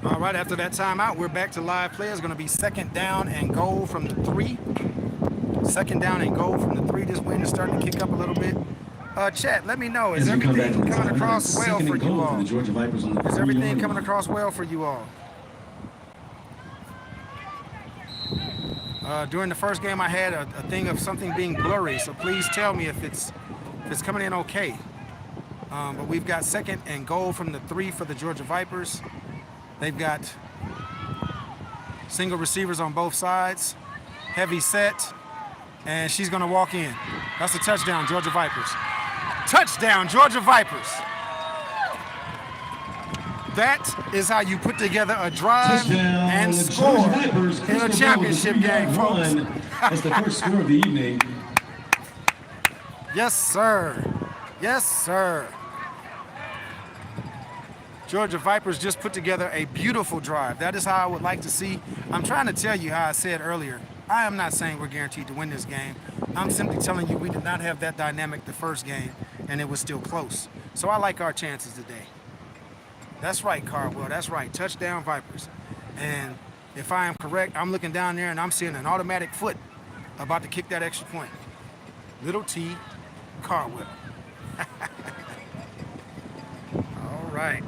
All right, after that timeout, we're back to live play. It's going to be second down and goal from the 3. Second down and goal from the 3. This wind is starting to kick up a little bit. Chat, let me know. Is everything coming across well for you all? Is everything coming across well for you all? During the first game, I had a thing of something being blurry, so please tell me if it's coming in okay. But we've got second and goal from the 3 for the Georgia Vipers. They've got single receivers on both sides, heavy set, and she's going to walk in. That's a touchdown, Georgia Vipers. Touchdown, Georgia Vipers. That is how you put together a drive Touchdown, and score in a championship game, folks. That's the first score of the evening. Yes, sir. Yes, sir. Georgia Vipers just put together a beautiful drive. That is how I would like to see. I'm trying to tell you how I said earlier. I am not saying we're guaranteed to win this game. I'm simply telling you we did not have that dynamic the first game, and it was still close. So I like our chances today. That's right, Cardwell. That's right. Touchdown Vipers. And if I am correct, I'm looking down there and I'm seeing an automatic foot about to kick that extra point. Little T, Cardwell. All right.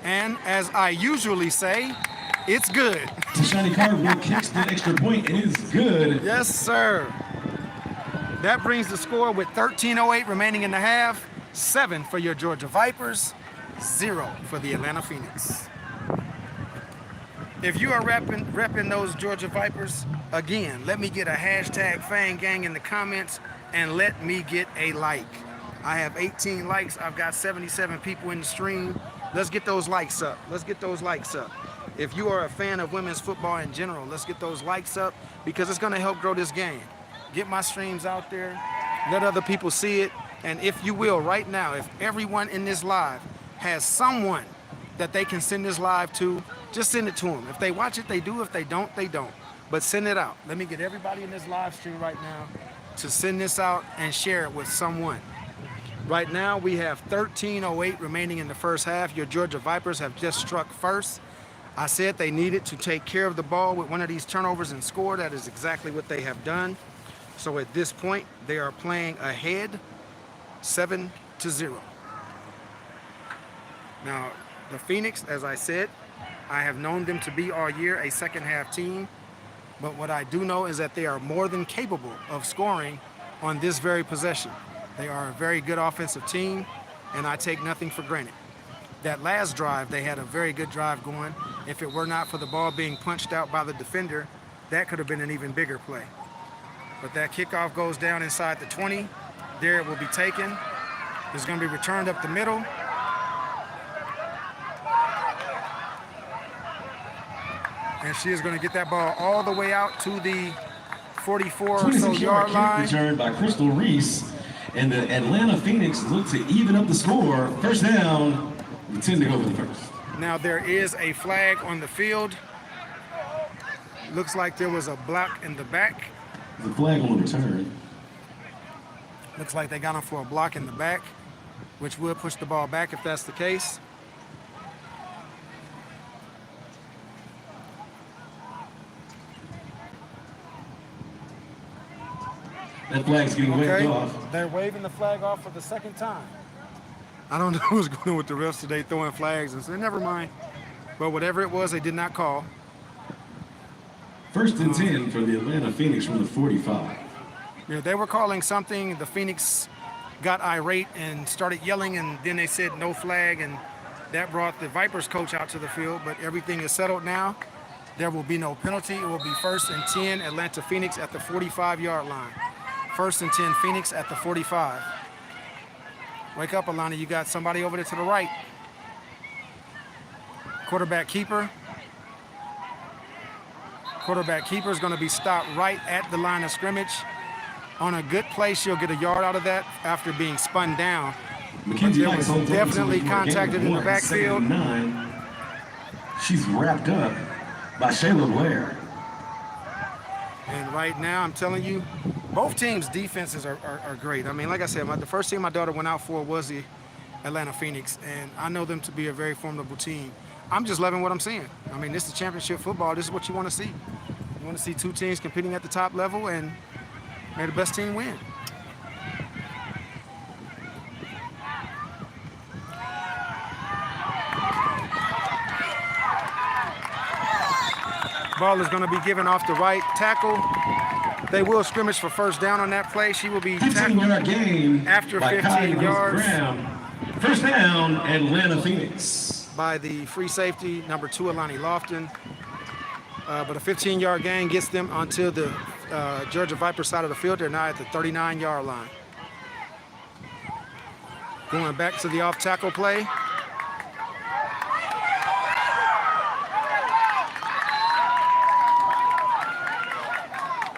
And as I usually say, it's good. Tashani Cardwell kicks the extra point, and it is good. Yes, sir. That brings the score with 13:08 remaining in the half. 7 for your Georgia Vipers, 0 for the Atlanta Phoenix. If you are repping those Georgia Vipers, again, let me get a hashtag Fang Gang in the comments and let me get a like. I have 18 likes. I've got 77 people in the stream. Let's get those likes up. Let's get those likes up. If you are a fan of women's football in general, let's get those likes up because it's going to help grow this game. Get my streams out there. Let other people see it. And if you will, right now, if everyone in this live has someone that they can send this live to, just send it to them. If they watch it, they do. If they don't, they don't. But send it out. Let me get everybody in this live stream right now to send this out and share it with someone. Right now, we have 13:08 remaining in the first half. Your Georgia Vipers have just struck first. I said they needed to take care of the ball with one of these turnovers and score. That is exactly what they have done. So at this point, they are playing ahead 7-0. Now, the Phoenix, as I said, I have known them to be all year a second half team. But what I do know is that they are more than capable of scoring on this very possession. They are a very good offensive team, and I take nothing for granted. That last drive, they had a very good drive going. If it were not for the ball being punched out by the defender, that could have been an even bigger play. But that kickoff goes down inside the 20. There it will be taken. It's going to be returned up the middle. And she is going to get that ball all the way out to the 44 or so yard line. Returned by Crystal Reese. And the Atlanta Phoenix look to even up the score. First down, we tend to go for the first. Now there is a flag on the field. Looks like there was a block in the back. The flag on the return. Looks like they got him for a block in the back, which will push the ball back if that's the case. That flag's getting waved off. They're waving the flag off for the second time. I don't know what's going on with the refs today throwing flags and saying, never mind. But whatever it was, they did not call. 1st and 10 for the Atlanta Phoenix from the 45. Yeah, they were calling something. The Phoenix got irate and started yelling, and then they said no flag, and that brought the Vipers coach out to the field. But everything is settled now. There will be no penalty. It will be 1st and 10, Atlanta Phoenix at the 45-yard line. 1st and 10, Phoenix at the 45. Wake up, Alana. You got somebody over there to the right. Quarterback keeper. Quarterback keeper is going to be stopped right at the line of scrimmage. On a good play, she'll get a yard out of that after being spun down. Mackenzie was definitely contacted in the backfield. 9. She's wrapped up by Shayla Blair. And right now, I'm telling you, both teams' defenses are great. I mean, like I said, the first team my daughter went out for was the Atlanta Phoenix, and I know them to be a very formidable team. I'm just loving what I'm seeing. I mean, this is championship football. This is what you want to see. You want to see two teams competing at the top level, and may the best team win. Ball is going to be given off the right tackle. They will scrimmage for 1st down on that play. She will be tackled after 15 yards. 1st down, Atlanta Phoenix. By the free safety, number 2, Alani Lofton. But a 15-yard gain gets them onto the Georgia Vipers side of the field. They're now at the 39-yard line. Going back to the off-tackle play.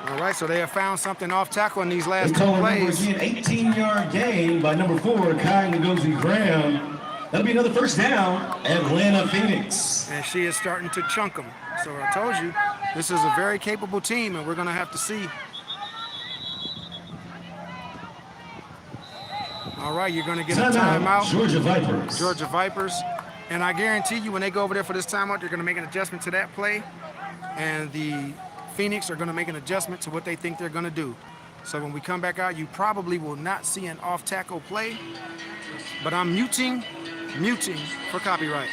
All right, so they have found something off tackle in these last 2 plays. 18-yard gain by number 4, Kai Ngozi Graham. That'll be another 1st down, Atlanta Phoenix. And she is starting to chunk them. So I told you, this is a very capable team, and we're going to have to see. All right, you're going to get a timeout. Georgia Vipers. Georgia Vipers. And I guarantee you, when they go over there for this timeout, they're going to make an adjustment to that play. And the Phoenix are going to make an adjustment to what they think they're going to do. So when we come back out, you probably will not see an off-tackle play. But I'm muting for copyright.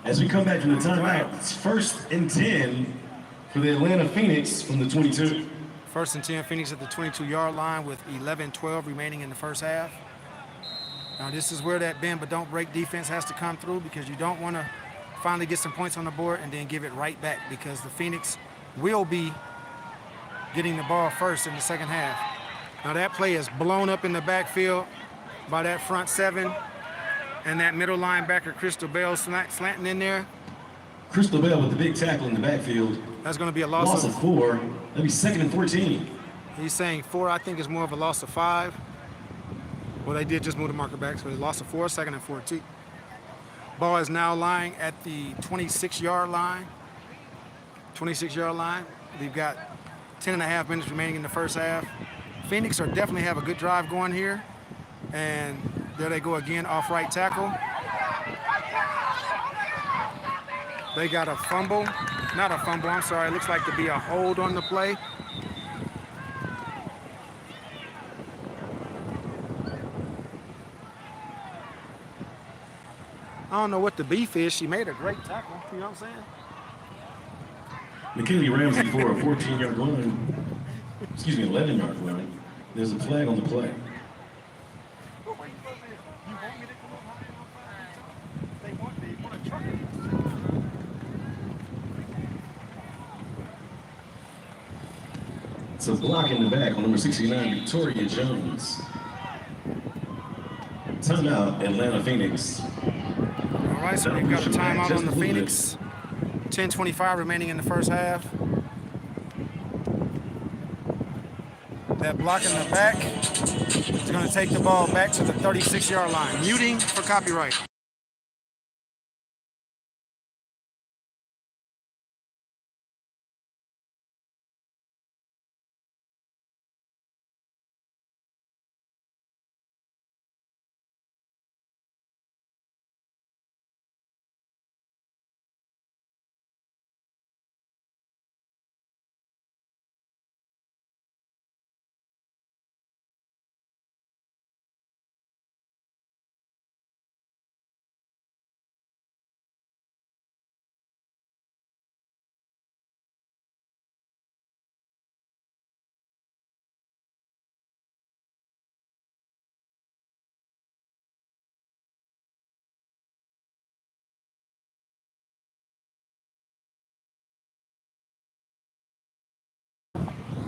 As we come back from the timeout, it's 1st and 10 for the Atlanta Phoenix from the 22. 1st and 10, Phoenix at the 22-yard line with 11-12 remaining in the 1st half. Now this is where that bend but don't break defense has to come through, because you don't want to finally get some points on the board and then give it right back, because the Phoenix will be getting the ball first in the 2nd half. Now that play is blown up in the backfield by that front 7. And that middle linebacker, Crystal Bell, slanting in there. Crystal Bell with the big tackle in the backfield. That's going to be a loss of 4. That'll be 2nd and 14. He's saying 4, I think, is more of a loss of 5. Well, they did just move the marker back, so a loss of 4, 2nd and 14. Ball is now lying at the 26-yard line. 26-yard line. We've got 10.5 minutes remaining in the 1st half. Phoenix are definitely have a good drive going here. And there they go again, off right tackle. They got a fumble. Not a fumble, I'm sorry. It looks like to be a hold on the play. I don't know what the beef is. She made a great tackle. You know what I'm saying? McKinney Ramsey for a 14-yard run. Excuse me, 11-yard run. There's a flag on the play. It's a block in the back on number 69, Victoria Jones. Timeout, Atlanta Phoenix. All right, so we've got a timeout on the Phoenix. 10:25 remaining in the first half. That block in the back is going to take the ball back to the 36-yard line. Muting for copyright.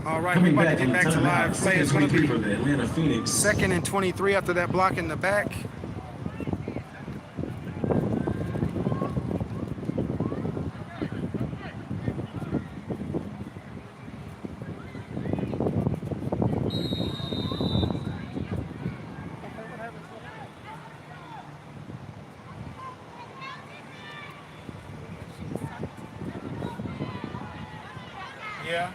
All right, we're about to get back to live play. It's going to be for the Atlanta Phoenix. 2nd and 23 after that block in the back. Yeah.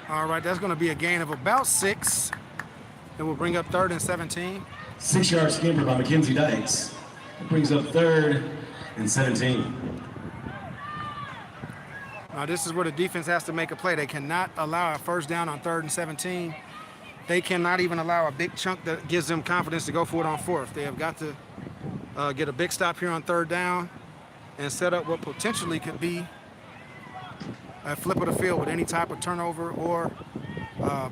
All right, that's going to be a gain of about 6. It will bring up 3rd and 17. 6-yard scamper by Mackenzie Dykes. It brings up 3rd and 17. Now, this is where the defense has to make a play. They cannot allow a first down on 3rd and 17. They cannot even allow a big chunk that gives them confidence to go for it on 4th. They have got to get a big stop here on 3rd down and set up what potentially could be a flip of the field with any type of turnover or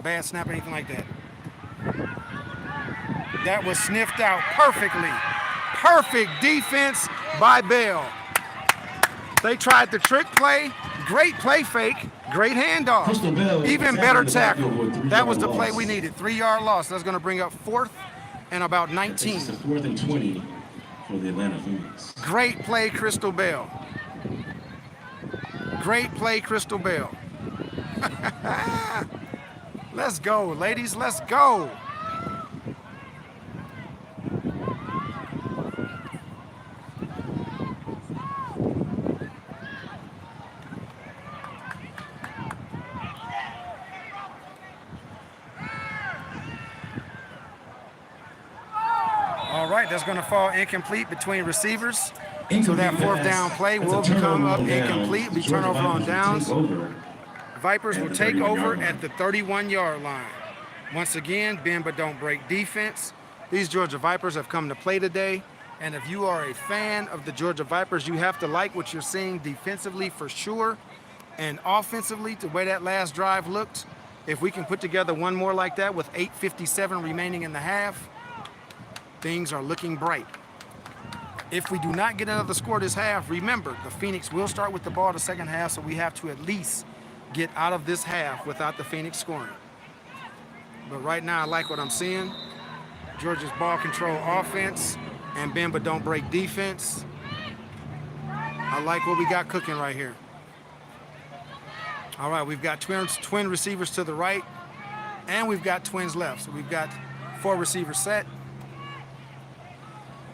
bad snap or anything like that. That was sniffed out perfectly. Perfect defense by Bell. They tried the trick play. Great play fake. Great handoff. Even better tackle. That was the play we needed. 3-yard loss. That's going to bring up 4th and about 19. It's 4th and 20 for the Atlanta Phoenix. Great play, Crystal Bell. Great play, Crystal Bell. Let's go, ladies. Let's go. All right, that's going to fall incomplete between receivers. So that 4th down play will become up incomplete, be turnover on downs. Vipers will take over at the 31-yard line. Once again, bend but don't break defense. These Georgia Vipers have come to play today. And if you are a fan of the Georgia Vipers, you have to like what you're seeing defensively for sure. And offensively, the way that last drive looked, if we can put together one more like that with 8:57 remaining in the half, things are looking bright. If we do not get another score this half, remember, the Phoenix will start with the ball the second half, so we have to at least get out of this half without the Phoenix scoring. But right now, I like what I'm seeing. Georgia's ball control offense and bend but don't break defense. I like what we got cooking right here. All right, we've got twin receivers to the right, and we've got twins left. So we've got 4 receivers set.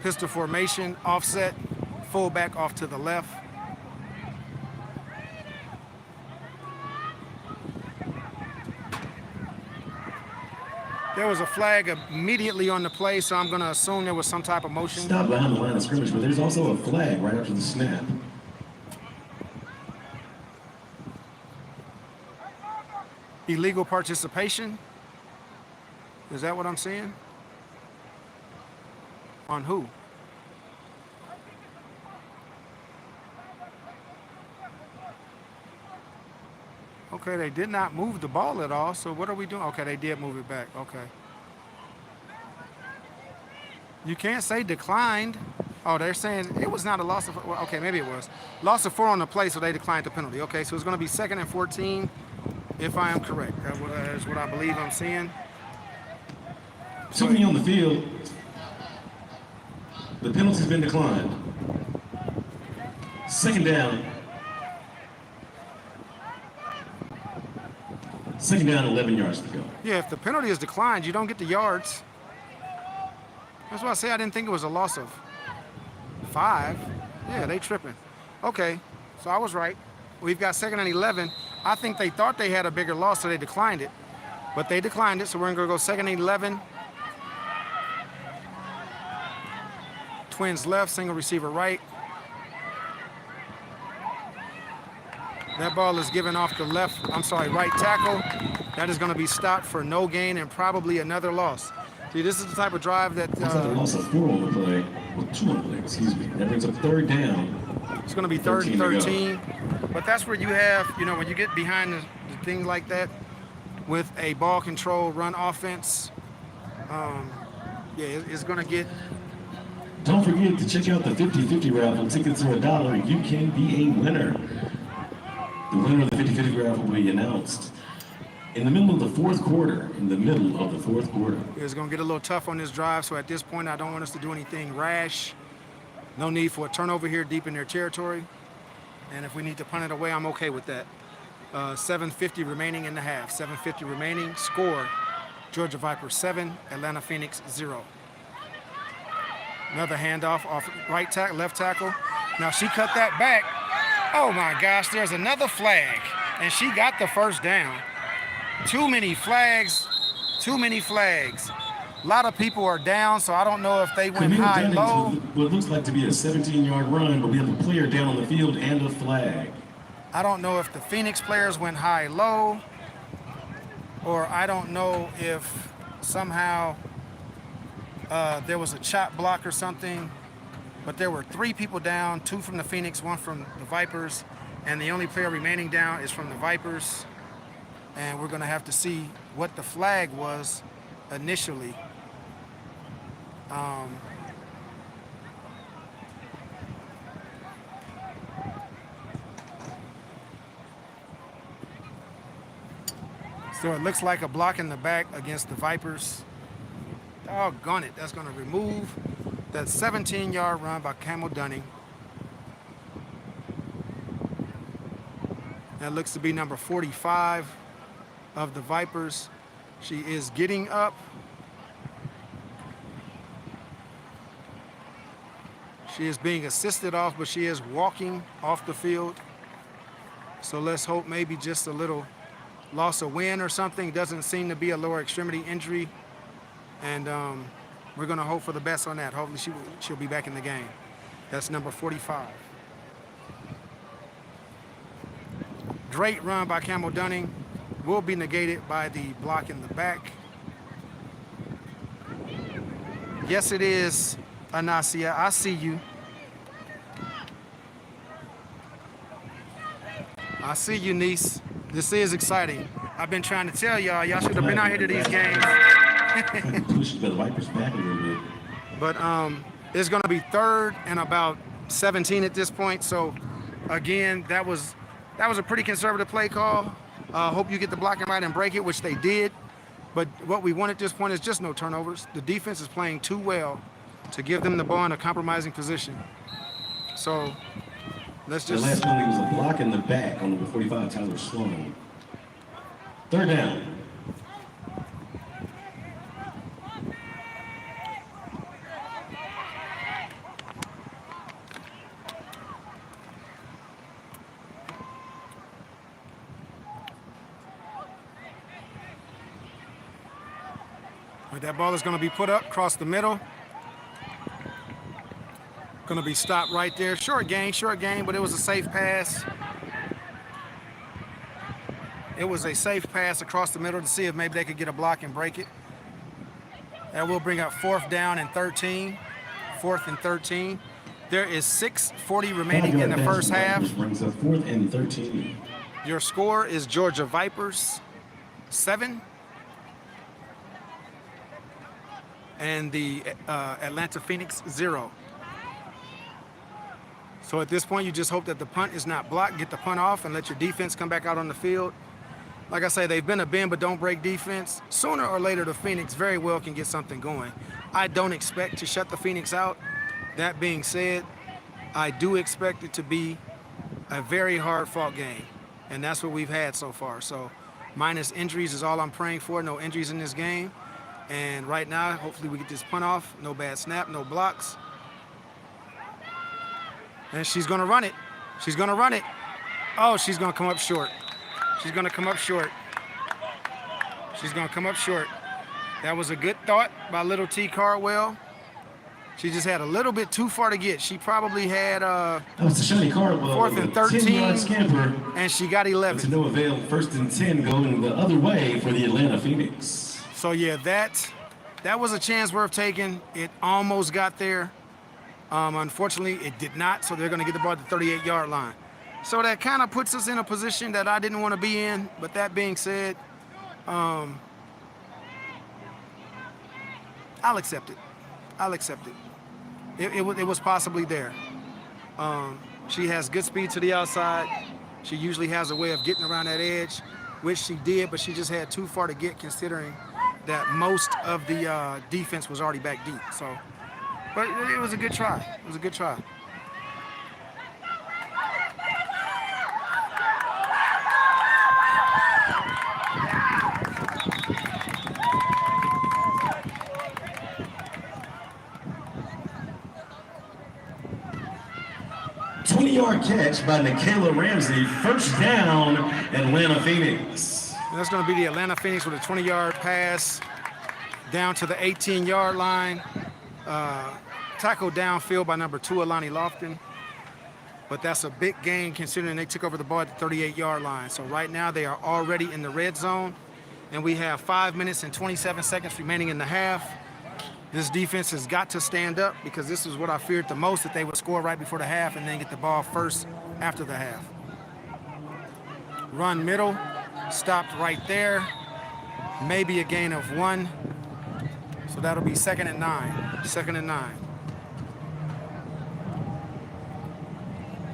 Pistol formation, offset, fullback off to the left. There was a flag immediately on the play, so I'm going to assume there was some type of motion. Stop behind the line of scrimmage, but there's also a flag right after the snap. Illegal participation. Is that what I'm seeing? On who? Okay, they did not move the ball at all, so what are we doing? Okay, they did move it back. Okay. You can't say declined. Oh, they're saying it was not a loss of, well, okay, maybe it was. Loss of 4 on the play, so they declined the penalty. Okay, so it's going to be 2nd and 14, if I am correct. That is what I believe I'm seeing. Too many on the field. The penalty's been declined. 2nd down. 2nd down, 11 yards to go. Yeah, if the penalty is declined, you don't get the yards. That's why I say I didn't think it was a loss of 5. Yeah, they tripping. Okay, so I was right. We've got 2nd and 11. I think they thought they had a bigger loss, so they declined it. But they declined it, so we're going to go 2nd and 11. Twins left, single receiver right. That ball is given off the right tackle. That is going to be stopped for no gain and probably another loss. See, this is the type of drive that... Looks like a loss of 4 on the play. Well, 2 on the play, excuse me. That brings up 3rd down. It's going to be 3rd and 13. But that's where you have, when you get behind the thing like that with a ball control run offense, it's going to get... Don't forget to check out the 50-50 raffle. Tickets are $1. You can be a winner. The winner of the 50-50 raffle will be announced in the middle of the 4th quarter. It's going to get a little tough on this drive, so at this point, I don't want us to do anything rash. No need for a turnover here deep in their territory. And if we need to punt it away, I'm okay with that. 7:50 remaining in the half. 7:50 remaining. Score, Georgia Vipers 7, Atlanta Phoenix 0. Another handoff off left tackle. Now she cut that back. Oh my gosh, there's another flag. And she got the 1st down. Too many flags. A lot of people are down, so I don't know if they went high, low. What looks like to be a 17-yard run, but we have a player down on the field and a flag. I don't know if the Phoenix players went high, low, or I don't know if somehow there was a chop block or something, but there were 3 people down, 2 from the Phoenix, 1 from the Vipers, and the only player remaining down is from the Vipers. And we're going to have to see what the flag was initially. So it looks like a block in the back against the Vipers. Doggone it. That's going to remove that 17-yard run by Camel Dunning. That looks to be number 45 of the Vipers. She is getting up. She is being assisted off, but she is walking off the field. So let's hope maybe just a little loss of wind or something. Doesn't seem to be a lower extremity injury. And we're going to hope for the best on that. Hopefully she'll be back in the game. That's number 45. Great run by Camel Dunning. Will be negated by the block in the back. Yes, it is, Anasia. I see you. I see you, niece. This is exciting. I've been trying to tell y'all. Y'all should have been out here to these games. Pushed the Vipers back a little bit. But it's going to be 3rd and about 17 at this point. So, again, that was a pretty conservative play call. Hope you get the blocking right and break it, which they did. But what we want at this point is just no turnovers. The defense is playing too well to give them the ball in a compromising position. So let's just... The last penalty was a block in the back on number 45, Tyler Sloan. 3rd down. That ball is going to be put up across the middle. Going to be stopped right there. Short gain, but it was a safe pass. It was a safe pass across the middle to see if maybe they could get a block and break it. That will bring up 4th down and 13. 4th and 13. There is 6:40 remaining in the first half. Brings up 4th and 13. Your score is Georgia Vipers 7 and the Atlanta Phoenix 0. So at this point, you just hope that the punt is not blocked, get the punt off, and let your defense come back out on the field. Like I say, they've been a bend but don't break defense. Sooner or later, the Phoenix very well can get something going. I don't expect to shut the Phoenix out. That being said, I do expect it to be a very hard-fought game, and that's what we've had so far. So minus injuries is all I'm praying for. No injuries in this game. And right now, hopefully we get this punt off. No bad snap, no blocks. And she's going to run it. She's going to run it. Oh, she's going to come up short. She's going to come up short. She's going to come up short. That was a good thought by little T. Cardwell. She just had a little bit too far to get. She probably had that was Tashani Cardwell, 4th and 13, 10-yard scamper, and she got 11. To no avail. 1st and 10 going the other way for the Atlanta Phoenix. So yeah, that was a chance worth taking. It almost got there. Unfortunately, it did not, so they're going to get the ball at the 38-yard line. So that kind of puts us in a position that I didn't want to be in. But that being said, I'll accept it. I'll accept it. It was possibly there. She has good speed to the outside. She usually has a way of getting around that edge, which she did, but she just had too far to get considering that most of the defense was already back deep. So, but it was a good try. It was a good try. Yard catch by Nicaila Ramsey. 1st down, Atlanta Phoenix. And that's going to be the Atlanta Phoenix with a 20-yard pass down to the 18-yard line. Tackled downfield by number 2, Alani Lofton. But that's a big gain considering they took over the ball at the 38-yard line. So right now they are already in the red zone. And we have 5 minutes and 27 seconds remaining in the half. This defense has got to stand up because this is what I feared the most, that they would score right before the half and then get the ball first after the half. Run middle, stopped right there. Maybe a gain of 1. So that'll be 2nd and 9. 2nd and 9.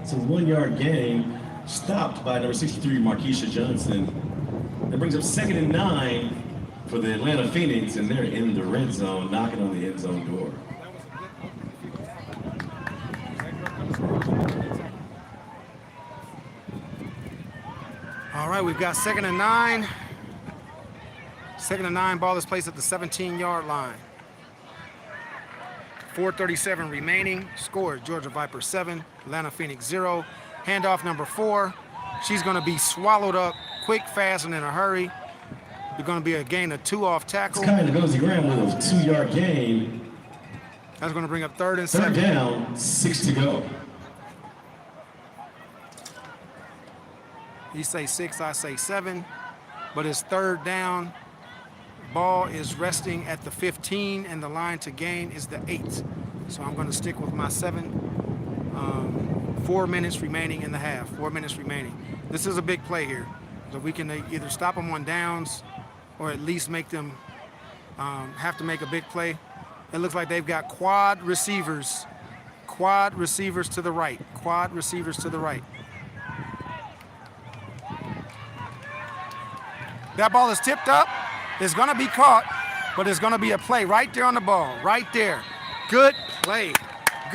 It's a 1-yard gain, stopped by number 63, Markeisha Johnson. That brings up 2nd and 9. For the Atlanta Phoenix, and they're in the red zone, knocking on the end zone door. All right, we've got 2nd and 9. 2nd and 9, ball is placed at the 17-yard line. 4:37 remaining. Score, Georgia Vipers 7, Atlanta Phoenix 0. Handoff number 4. She's going to be swallowed up quick, fast, and in a hurry. There's going to be a gain of 2 off tackle. Sky Ngozi Graham with a 2-yard gain. That's going to bring up 3rd and 7. 3rd down, 6 to go. He say 6, I say 7. But it's 3rd down. Ball is resting at the 15, and the line to gain is the 8. So I'm going to stick with my 7. 4 minutes remaining in the half. 4 minutes remaining. This is a big play here. So we can either stop them on downs or at least make them have to make a big play. It looks like they've got quad receivers to the right, quad receivers to the right. That ball is tipped up. It's going to be caught, but it's going to be a play right there on the ball, right there. Good play,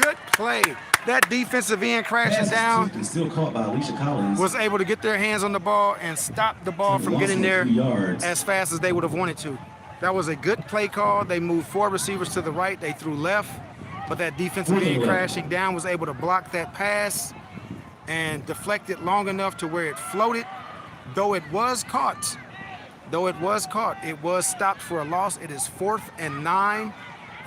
good play. That defensive end crashing down still caught by Alicia Collins. Was able to get their hands on the ball and stop the ball from getting there as fast as they would have wanted to. That was a good play call. They moved 4 receivers to the right. They threw left, but that defensive end crashing down was able to block that pass and deflect it long enough to where it floated. Though it was caught, it was stopped for a loss. It is 4th and 9.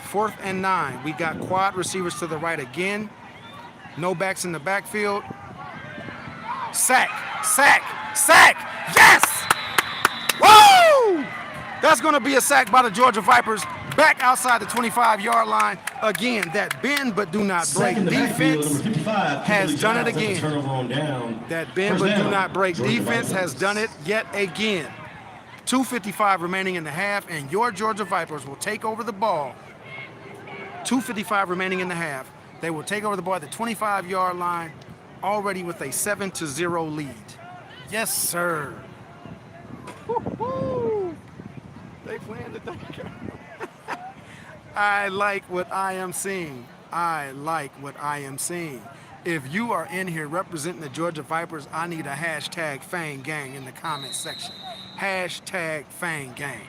4th and 9. We got quad receivers to the right again. No backs in the backfield. Sack, sack, sack. Yes! Woo! That's going to be a sack by the Georgia Vipers. back outside the 25-yard line. Again, that bend but do not break Second, the backfield, defense number 55, has Kimberly done it Giles, again. Turnover on down. That bend First but do down, not break Georgia defense has Vipers. done it yet again. 2:55 remaining in the half, and your Georgia Vipers will take over the ball. 2:55 remaining in the half. They will take over the ball at the 25-yard line, already with a 7-0 lead. Yes, sir. Woo-hoo. They playing the thing. I like what I am seeing. I like what I am seeing. If you are in here representing the Georgia Vipers, I need a hashtag Fang Gang in the comment section. Hashtag Fang Gang.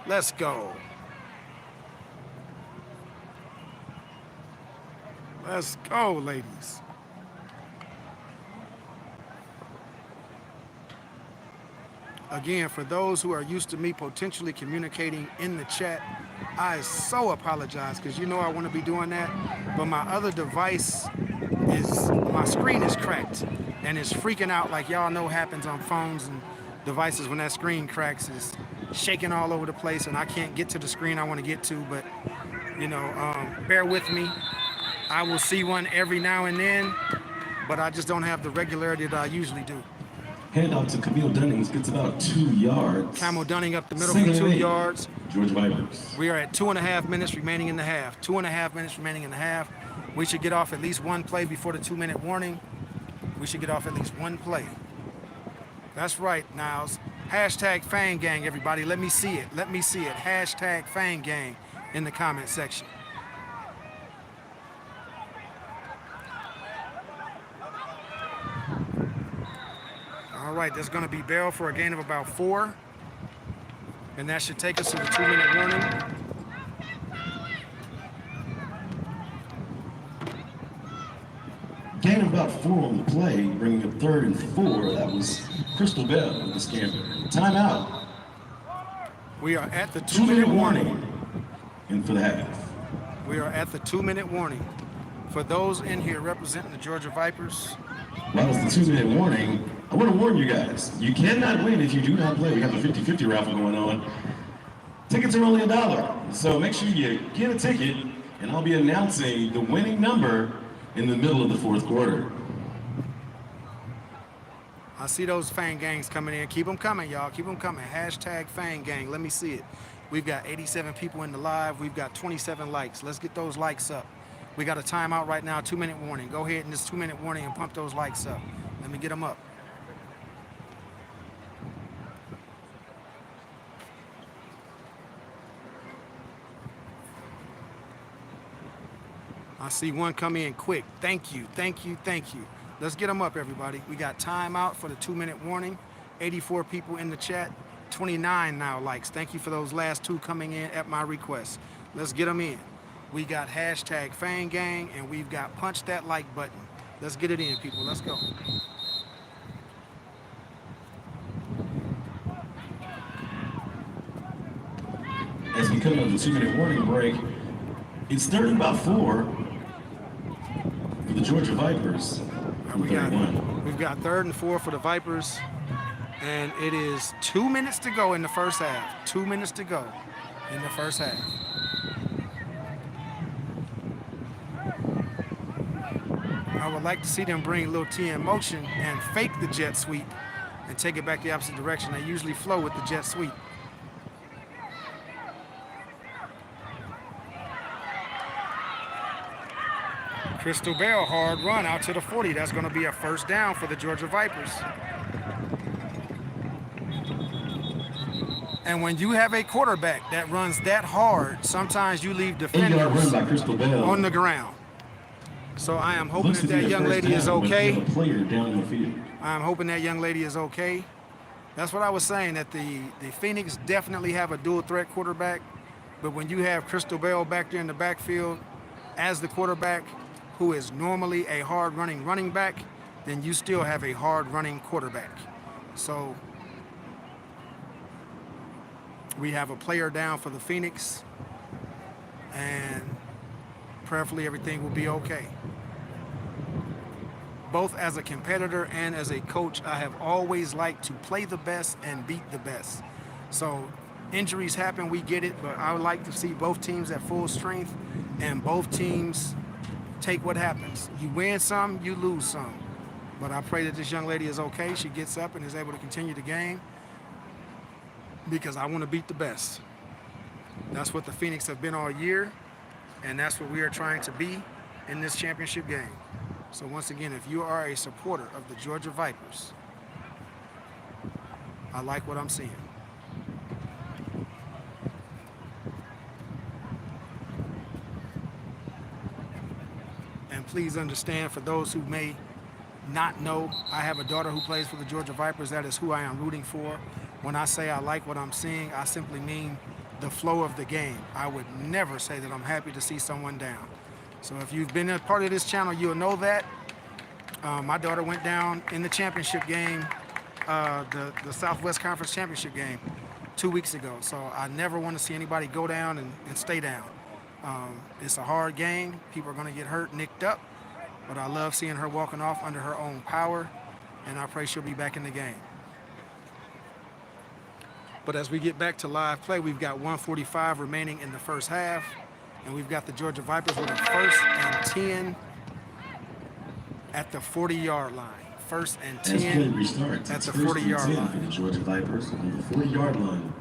Let's go. Let's go, ladies. Again, for those who are used to me potentially communicating in the chat, I so apologize because you know I want to be doing that, but my other device my screen is cracked and it's freaking out like y'all know happens on phones and devices when that screen cracks. Is shaking all over the place and I can't get to the screen I want to get to, but you know, bear with me. I will see one every now and then, but I just don't have the regularity that I usually do. Handoff to Camille Dunnings gets about 2 yards. Camille Dunning up the middle Second for 2 and 8. yards. Georgia Vipers. We are at 2.5 minutes remaining in the half. 2.5 minutes remaining in the half. We should get off at least one play before the 2-minute warning. We should get off at least one play. That's right, Niles. Hashtag Fang Gang, everybody. Let me see it. Let me see it. Hashtag Fang Gang in the comment section. All right, there's going to be bail for a gain of about 4. And that should take us to the 2-minute warning. Gain of about 4 on the play, bringing up 3rd and 4. That was Crystal Bell with the scamper. Timeout. We are at the 2-minute 2-minute warning. And for the half. We are at the 2-minute warning. For those in here representing the Georgia Vipers. While it's the 2-minute warning, I want to warn you guys. You cannot win if you do not play. We have a 50-50 raffle going on. Tickets are only $1. So make sure you get a ticket, and I'll be announcing the winning number in the middle of the 4th quarter. I see those Fang Gangs coming in. Keep them coming, y'all. Keep them coming. Hashtag Fang Gang. Let me see it. We've got 87 people in the live. We've got 27 likes. Let's get those likes up. We got a timeout right now, 2-minute warning. Go ahead in this 2-minute warning and pump those likes up. Let me get them up. I see one come in quick. Thank you, thank you, thank you. Let's get them up, everybody. We got timeout for the 2-minute warning. 84 people in the chat. 29 now likes. Thank you for those last 2 coming in at my request. Let's get them in. We got hashtag Fang Gang, and we've got punch that like button. Let's get it in, people. Let's go. As we come out of the 2-minute warning break, it's 3rd and about 4 for the Georgia Vipers. We've got 3rd and 4 for the Vipers, and it is 2 minutes to go in the first half. 2 minutes to go in the first half. I would like to see them bring Lil T in motion and fake the jet sweep and take it back the opposite direction. They usually flow with the jet sweep. Crystal Bell, hard run out to the 40. That's going to be a first down for the Georgia Vipers. And when you have a quarterback that runs that hard, sometimes you leave defenders run by Crystal Bell on the ground. So I am hoping that young lady is okay. I am hoping that young lady is okay. That's what I was saying, that the Phoenix definitely have a dual threat quarterback. But when you have Crystal Bell back there in the backfield as the quarterback, who is normally a hard-running running back, then you still have a hard-running quarterback. So we have a player down for the Phoenix, and prayerfully everything will be okay. Both as a competitor and as a coach, I have always liked to play the best and beat the best. So Injuries happen, we get it, but I would like to see both teams at full strength and both teams take what happens. You win some, you lose some. But I pray that this young lady is okay. She gets up and is able to continue the game because I want to beat the best. That's what the Phoenix have been all year, and that's what we are trying to be in this championship game. So once again, if you are a supporter of the Georgia Vipers, I like what I'm seeing. And please understand, for those who may not know, I have a daughter who plays for the Georgia Vipers. That is who I am rooting for. When I say I like what I'm seeing, I simply mean the flow of the game. I would never say that I'm happy to see someone down. So if you've been a part of this channel, you'll know that. My daughter went down in the championship game, the Southwest Conference Championship game 2 weeks ago. So I never want to see anybody go down and stay down. It's a hard game. People are going to get hurt, nicked up. But I love seeing her walking off under her own power, and I pray she'll be back in the game. But as we get back to live play, we've got 1:45 remaining in the first half, and we've got the Georgia Vipers with a 1st and 10 at the 40-yard line. 1st and 10 at the 40-yard line. For the Georgia Vipers on the 40-yard line.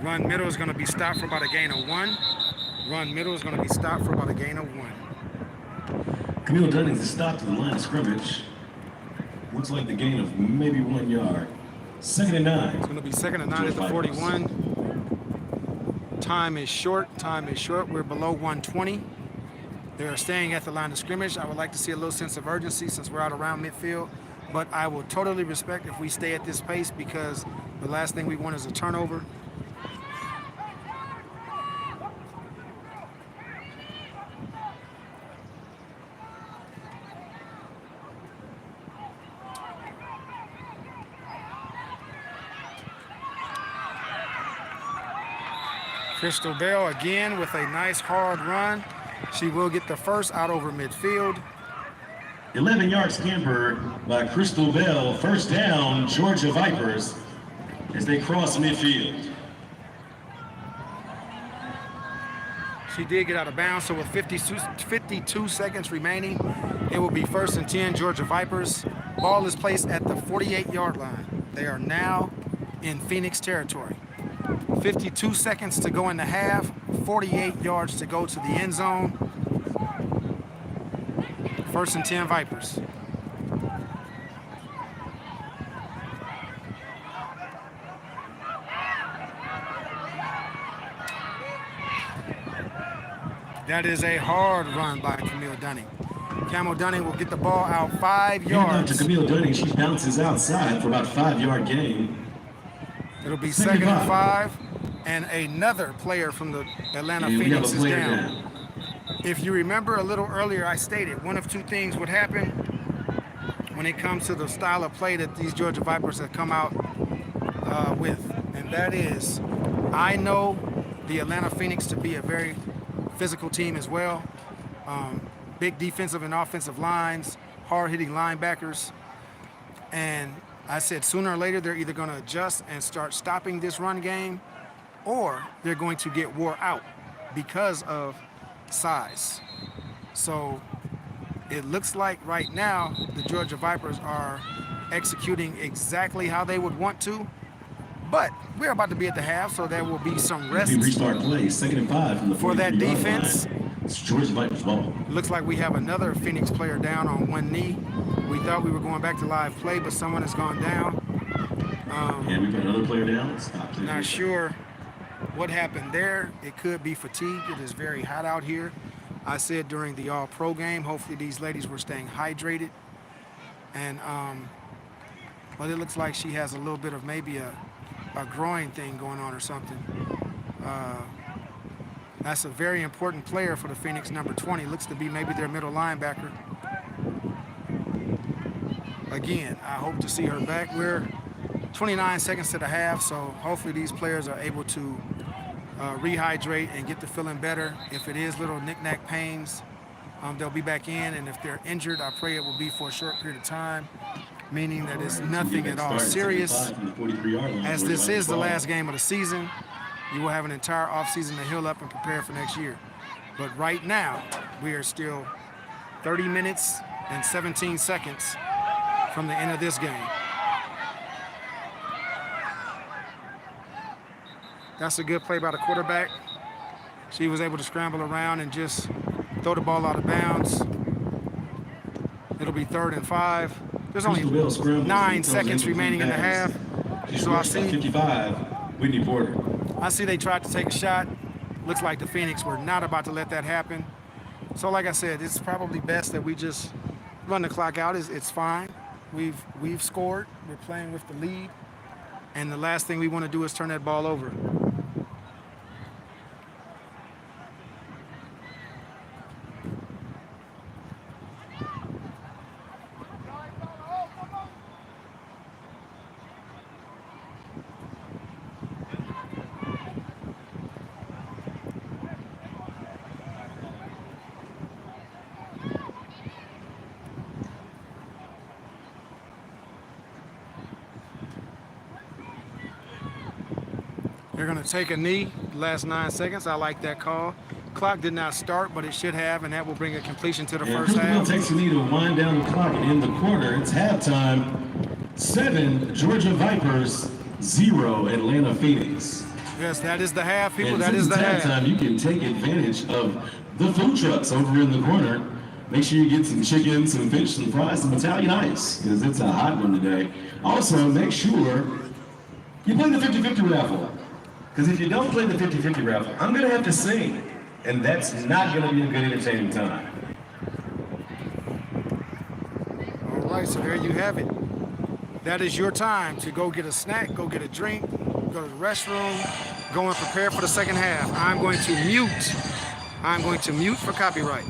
Run middle is going to be stopped for about a gain of 1. Run middle is going to be stopped for about a gain of 1. Camille Dunning's stopped to the line of scrimmage. Looks like the gain of maybe 1 yard. 2nd and 9. It's going to be 2nd and 9 at the 41. Time is short. Time is short. We're below 120. They're staying at the line of scrimmage. I would like to see a little sense of urgency since we're out around midfield. But I will totally respect if we stay at this pace because the last thing we want is a turnover. Crystal Bell again with a nice hard run. She will get the first out over midfield. 11-yard scamper by Crystal Bell. 1st down, Georgia Vipers as they cross midfield. She did get out of bounds, so with 52 seconds remaining, it will be 1st and 10, Georgia Vipers. Ball is placed at the 48-yard line. They are now in Phoenix territory. 52 seconds to go in the half, 48 yards to go to the end zone. 1st and 10 Vipers. That is a hard run by Camille Dunning. Camille Dunning will get the ball out 5 yards. To Camille Dunning, she bounces outside for about 5-yard gain. It'll be 2nd and 5, and another player from the Atlanta Phoenix is down. If you remember a little earlier, I stated one of 2 things would happen when it comes to the style of play that these Georgia Vipers have come out with. And that is, I know the Atlanta Phoenix to be a very physical team as well. Big defensive and offensive lines, hard-hitting linebackers. And I said sooner or later they're either going to adjust and start stopping this run game, or they're going to get wore out because of size. So it looks like right now the Georgia Vipers are executing exactly how they would want to, but we're about to be at the half, so there will be some rest. Restart play, 2nd and 5 from the for that defense. It's Georgia Vipers ball. Looks like we have another Phoenix player down on one knee. We thought we were going back to live play, but someone has gone down. And we've got another player down. Not sure what happened there. It could be fatigue. It is very hot out here. I said during the All-Pro game, hopefully these ladies were staying hydrated. And but it looks like she has a little bit of maybe a groin thing going on or something. That's a very important player for the Phoenix, number 20. Looks to be maybe their middle linebacker. Again, I hope to see her back. We're 29 seconds to the half, so hopefully these players are able to rehydrate and get to feeling better. If it is little knick-knack pains, They'll be back in, and if they're injured, I pray it will be for a short period of time, meaning that it's All right, so we nothing get at that all start, serious. 75 from the 43-yard line. As Georgia this Vipers is the ball. last game of the season, you will have an entire offseason to heal up and prepare for next year. But right now, we are still 30 minutes and 17 seconds from the end of this game. That's a good play by the quarterback. She was able to scramble around and just throw the ball out of bounds. It'll be 3rd and 5. There's only Crystal Bell scrambles 9 and throws seconds incomplete remaining in the pass. half. She's So I rushed by see 55, Whitney Porter. they tried to take a shot. Looks like the Phoenix were not about to let that happen. So like I said, it's probably best that we just run the clock out. It's fine. We've scored. We're playing with the lead. And the last thing we want to do is turn that ball over. They're going to take a knee last 9 seconds. I like that call. Clock did not start, but it should have, and that will bring a completion to the first Crystal Bell half. takes a knee to wind down the clock and end the quarter. It's halftime. 7 Georgia Vipers, 0 Atlanta Phoenix. Yes, that is the half, people. And That is since the it's half. halftime, you can take advantage of the food trucks over in the corner. Make sure you get some chicken, some fish, some fries, some Italian ice, because it's a hot one today. Also, make sure you play the 50-50 raffle. Because if you don't play the 50-50 raffle, I'm going to have to sing. And that's not going to be a good entertaining time. All right, so there you have it. That is your time to go get a snack, go get a drink, go to the restroom, go and prepare for the second half. I'm going to mute. I'm going to mute for copyright.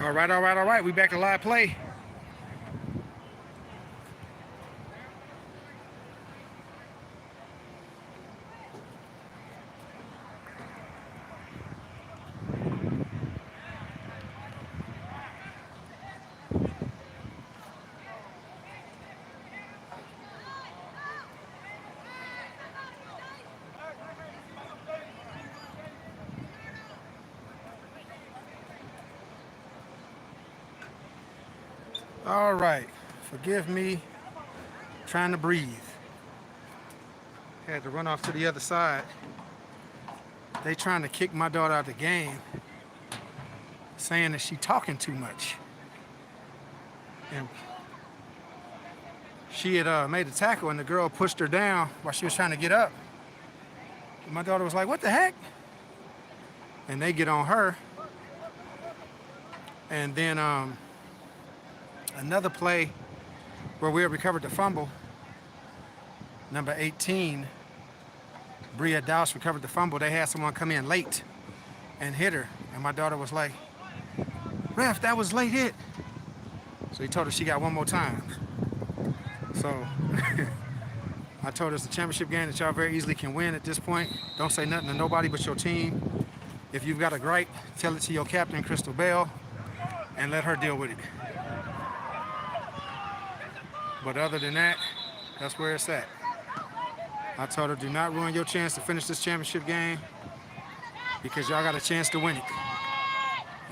All right, all right, all right. We back to live play. All right. Forgive me trying to breathe. Had to run off to the other side. They trying to kick my daughter out of the game, saying that she talking too much. And she had made a tackle and the girl pushed her down while she was trying to get up. And my daughter was like, what the heck? And they get on her. And then another play where we had recovered the fumble. Number 18, Bria Dowse recovered the fumble. They had someone come in late and hit her. And my daughter was like, ref, that was late hit. So he told her she got one more time. So I told her it's a championship game that y'all very easily can win at this point. Don't say nothing to nobody but your team. If you've got a gripe, tell it to your captain, Crystal Bell, and let her deal with it. But other than that, that's where it's at. I told her, do not ruin your chance to finish this championship game because y'all got a chance to win it.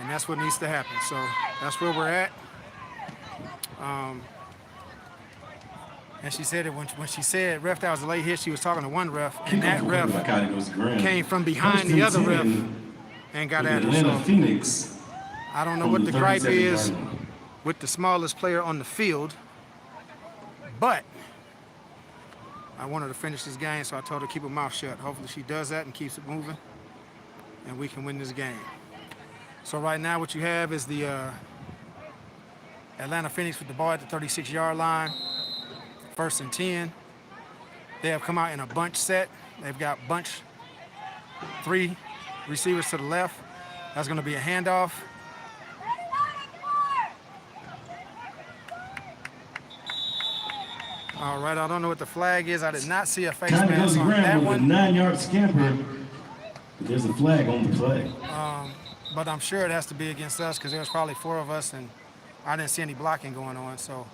And that's what needs to happen. So that's where we're at. And she said it when she said, ref, that was a late hit, she was talking to one ref, and that ref came from behind the other ref and got at her. So I don't know what the gripe is with the smallest player on the field, but I want her to finish this game, so I told her to keep her mouth shut. Hopefully she does that and keeps it moving, and we can win this game. So right now what you have is the Atlanta Phoenix with the ball at the 36-yard line, 1st and 10. They have come out in a bunch set. They've got bunch 3 receivers to the left. That's going to be a handoff. All right, I don't know what the flag is. I did not see a face mask on that one. 9-yard scamper. But there's a flag on the play. But I'm sure it has to be against us because there's probably 4 of us, and I didn't see any blocking going on. So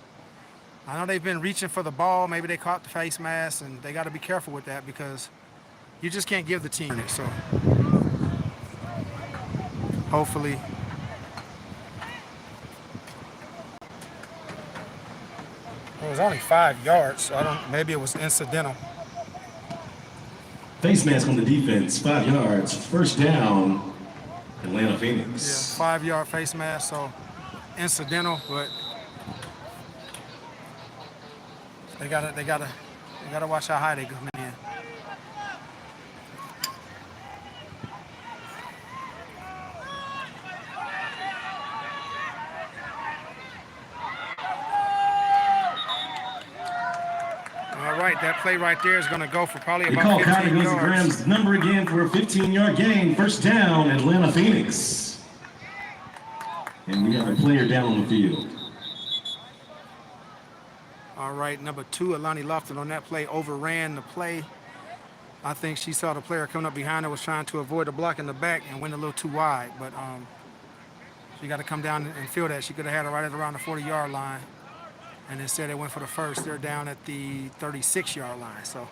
I know they've been reaching for the ball. Maybe they caught the face mask, and they got to be careful with that because you just can't give the team it. So hopefully it was only 5 yards, so maybe it was incidental. Face mask on the defense, 5 yards. 1st down, Atlanta Phoenix. Yeah, 5-yard face mask, so incidental, but they gotta watch how high they come in. All right, that play right there is going to go for probably about 15 yards. Graham's number again for a 15-yard gain. 1st down, Atlanta Phoenix. And we have a player down on the field. All right, number 2, Alani Lofton on that play overran the play. I think she saw the player coming up behind her, was trying to avoid a block in the back and went a little too wide. But she got to come down and feel that. She could have had her right at around the 40-yard line. And instead they went for the first. They're down at the 36-yard line. So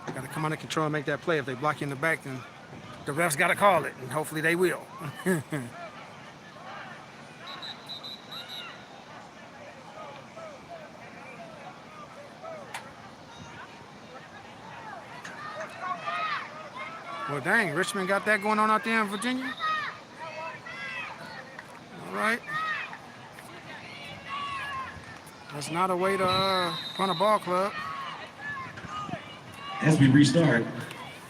they got to come under control and make that play. If they block you in the back, then the refs got to call it, and hopefully they will. Well, dang, Richmond got that going on out there in Virginia. All right. That's not a way to run a ball club. As we restart,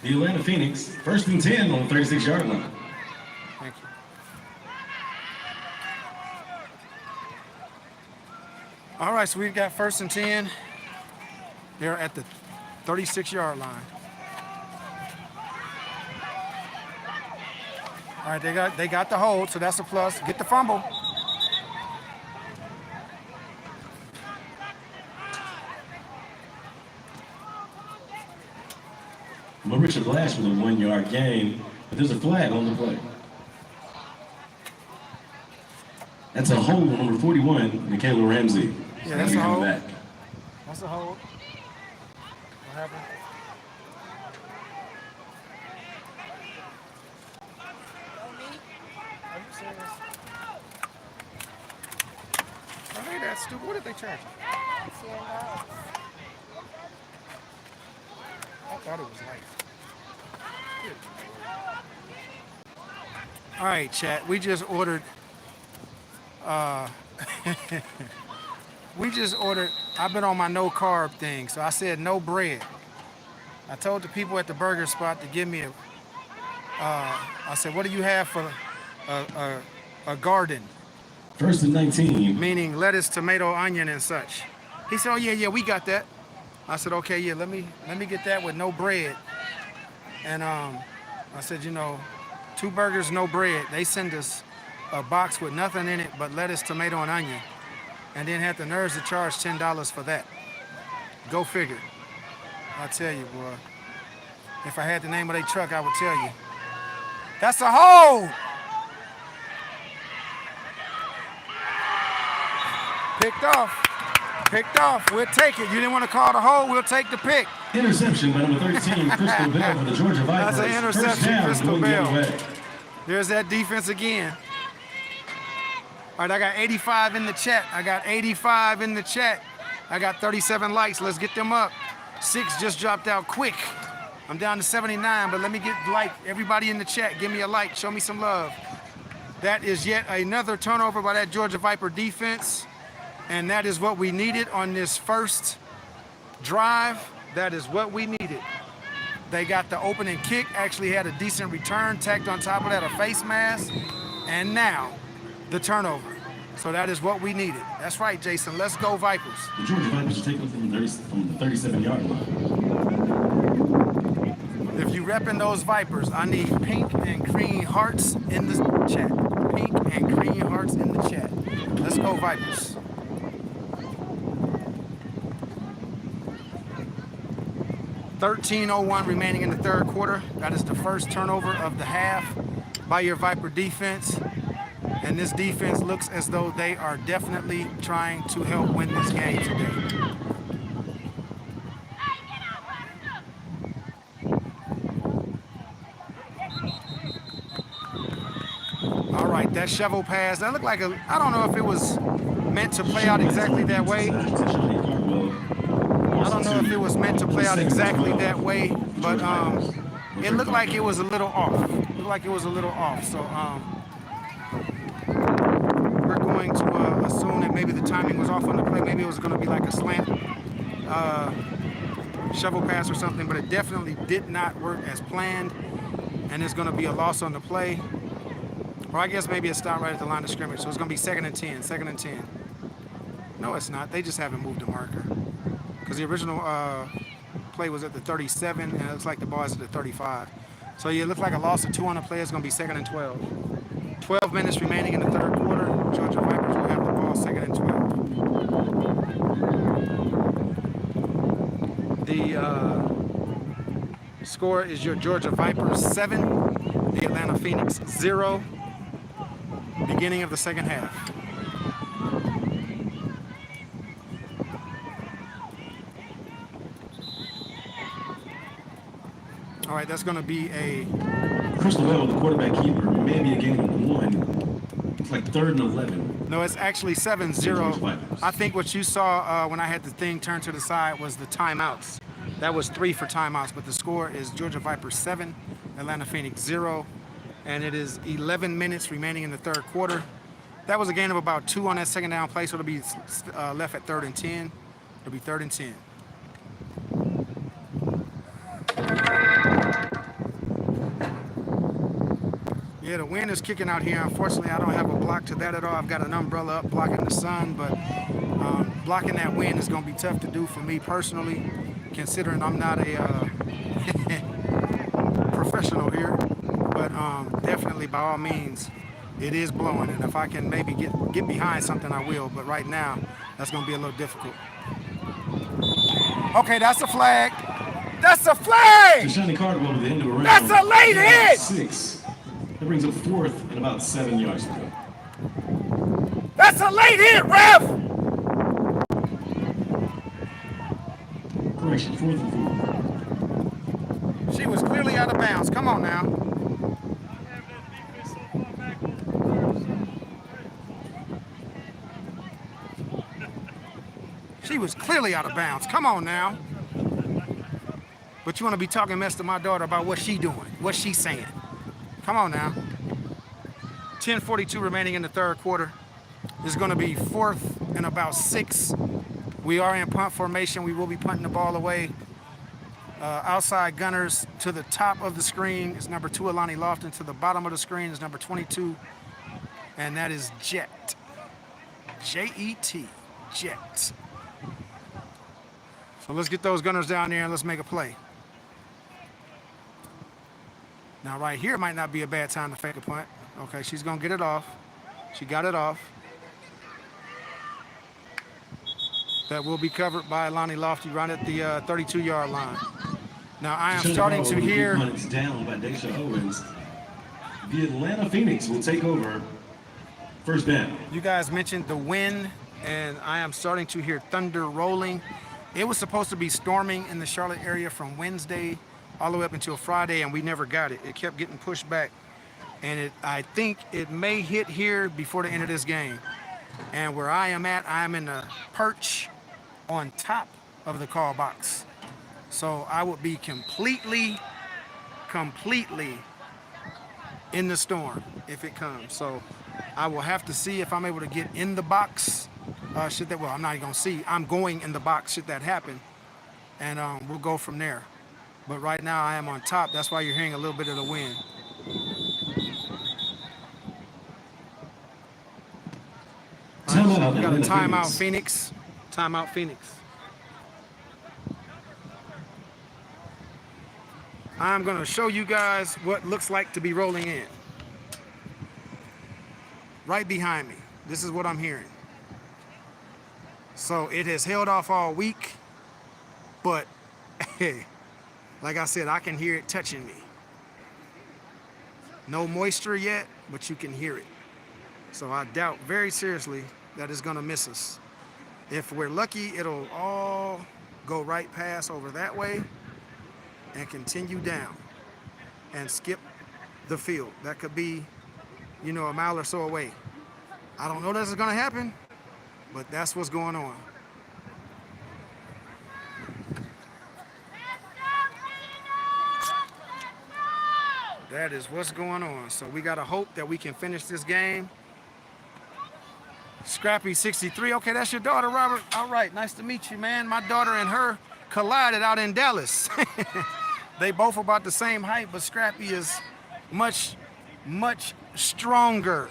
the Atlanta Phoenix, 1st and 10 on the 36-yard line. Thank you. All right, so we've got 1st and 10. They're at the 36-yard line. All right, they got the hold, so that's a plus. Get the fumble. Marisha Blash with a 1-yard gain, but there's a flag on the play. That's a hold on number 41, Michaela Ramsey. Yeah, that's a hold. Back. That's a hold. What happened? Are you serious? Are they that stupid? What did they charge you? I thought it was life. All right, chat. We just ordered. I've been on my no carb thing, so I said no bread. I told the people at the burger spot to give me I said, what do you have for a garden? 1st and 19. Meaning lettuce, tomato, onion, and such. He said, oh yeah, we got that. I said, okay, yeah, let me get that with no bread. And I said, 2 burgers, no bread. They send us a box with nothing in it but lettuce, tomato, and onion, and then had the nerves to charge $10 for that. Go figure. I tell you, boy. If I had the name of their truck, I would tell you. That's a hold. Picked off. We'll take it. You didn't want to call the hold. We'll take the pick. Interception by number 13, Crystal Bell for the Georgia Vipers. That's an interception, Crystal Bell. There's that defense again. All right, I got 85 in the chat. I got 37 likes. Let's get them up. 6 just dropped out quick. I'm down to 79, but let me get everybody in the chat. Give me a like. Show me some love. That is yet another turnover by that Georgia Viper defense, and that is what we needed on this first drive. That is what we needed. They got the opening kick, actually had a decent return, tacked on top of that a face mask, and now the turnover. So that is what we needed. That's right, Jason. Let's go, Vipers. The Georgia Vipers are taking from the 37-yard line. If you repping those Vipers, I need pink and green hearts in the chat. Pink and green hearts in the chat. Let's go, Vipers. .13:01 remaining in the third quarter. That is the first turnover of the half by your Viper defense. And this defense looks as though they are definitely trying to help win this game today. All right, that shovel pass, that looked like I don't know if it was meant to play out exactly that way. I don't know if it was meant to play out exactly that way, but it looked like it was a little off. So we're going to assume that maybe the timing was off on the play. Maybe it was going to be like a slant shovel pass or something, but it definitely did not work as planned, and it's going to be a loss on the play. Or I guess maybe it stopped right at the line of scrimmage, so it's going to be 2nd and 10. No, it's not. They just haven't moved the marker. Because the original play was at the 37, and it looks like the ball is at the 35. So yeah, it looks like a loss of 2 on the play. It's going to be 2nd and 12. 12 minutes remaining in the third quarter. Georgia Vipers will have the ball 2nd and 12. The score is your Georgia Vipers 7, the Atlanta Phoenix 0. Beginning of the second half. All right, that's going to be a... Crystal Bell, the quarterback keeper, maybe a game of 1. It's like 3rd and 11. No, it's actually 7-0. I think what you saw when I had the thing turned to the side was the timeouts. That was 3 for timeouts, but the score is Georgia Vipers 7, Atlanta Phoenix 0, and it is 11 minutes remaining in the third quarter. That was a gain of about 2 on that second down play, so it'll be left at 3rd and 10. It'll be 3rd and 10. Yeah, the wind is kicking out here. Unfortunately, I don't have a block to that at all. I've got an umbrella up blocking the sun, but blocking that wind is going to be tough to do for me personally, considering I'm not a professional here. But definitely, by all means, it is blowing. And if I can maybe get behind something, I will. But right now, that's going to be a little difficult. Okay, that's a flag. That's a flag! Shiny Cardwell to the end of a round. That's a late hit! 6. That brings up 4th and about 7 yards to go. That's a late hit, ref! Correction, 4th and 4. She was clearly out of bounds. Come on now. She was clearly out of bounds. Come on now. But you want to be talking mess to my daughter about what she doing, what she's saying. Come on now. 10:42 remaining in the third quarter. This is going to be 4th and about 6. We are in punt formation. We will be punting the ball away. Outside gunners to the top of the screen is number 2, Alani Lofton. To the bottom of the screen is number 22, and that is Jet. J-E-T, Jet. So let's get those gunners down there and let's make a play. Now right here might not be a bad time to fake a punt. Okay, she's gonna get it off. She got it off. That will be covered by Alani Lofty right at the 32-yard line. Now I am starting to hear. Punts down by Daisha Owens. The Atlanta Phoenix will take over first down. You guys mentioned the wind, and I am starting to hear thunder rolling. It was supposed to be storming in the Charlotte area from Wednesday all the way up until Friday, and we never got it. It kept getting pushed back, and I think it may hit here before the end of this game. And where I am at, I am in the perch on top of the call box. So I would be completely in the storm if it comes. So I will have to see if I'm able to get in the box. Well, I'm not even gonna see. I'm going in the box should that happen, and we'll go from there. But right now I am on top. That's why you're hearing a little bit of the wind. Timeout. We got a timeout, Phoenix. Timeout, Phoenix. I'm gonna show you guys what looks like to be rolling in. Right behind me. This is what I'm hearing. So it has held off all week, but like I said, I can hear it touching me. No moisture yet, but you can hear it. So I doubt very seriously that it's gonna miss us. If we're lucky, it'll all go right past over that way and continue down and skip the field. That could be, a mile or so away. I don't know this is gonna happen, but that's what's going on. That is what's going on. So we gotta hope that we can finish this game. Scrappy 63. Okay, that's your daughter, Robert. All right, nice to meet you, man. My daughter and her collided out in Dallas. They both about the same height, but Scrappy is much stronger.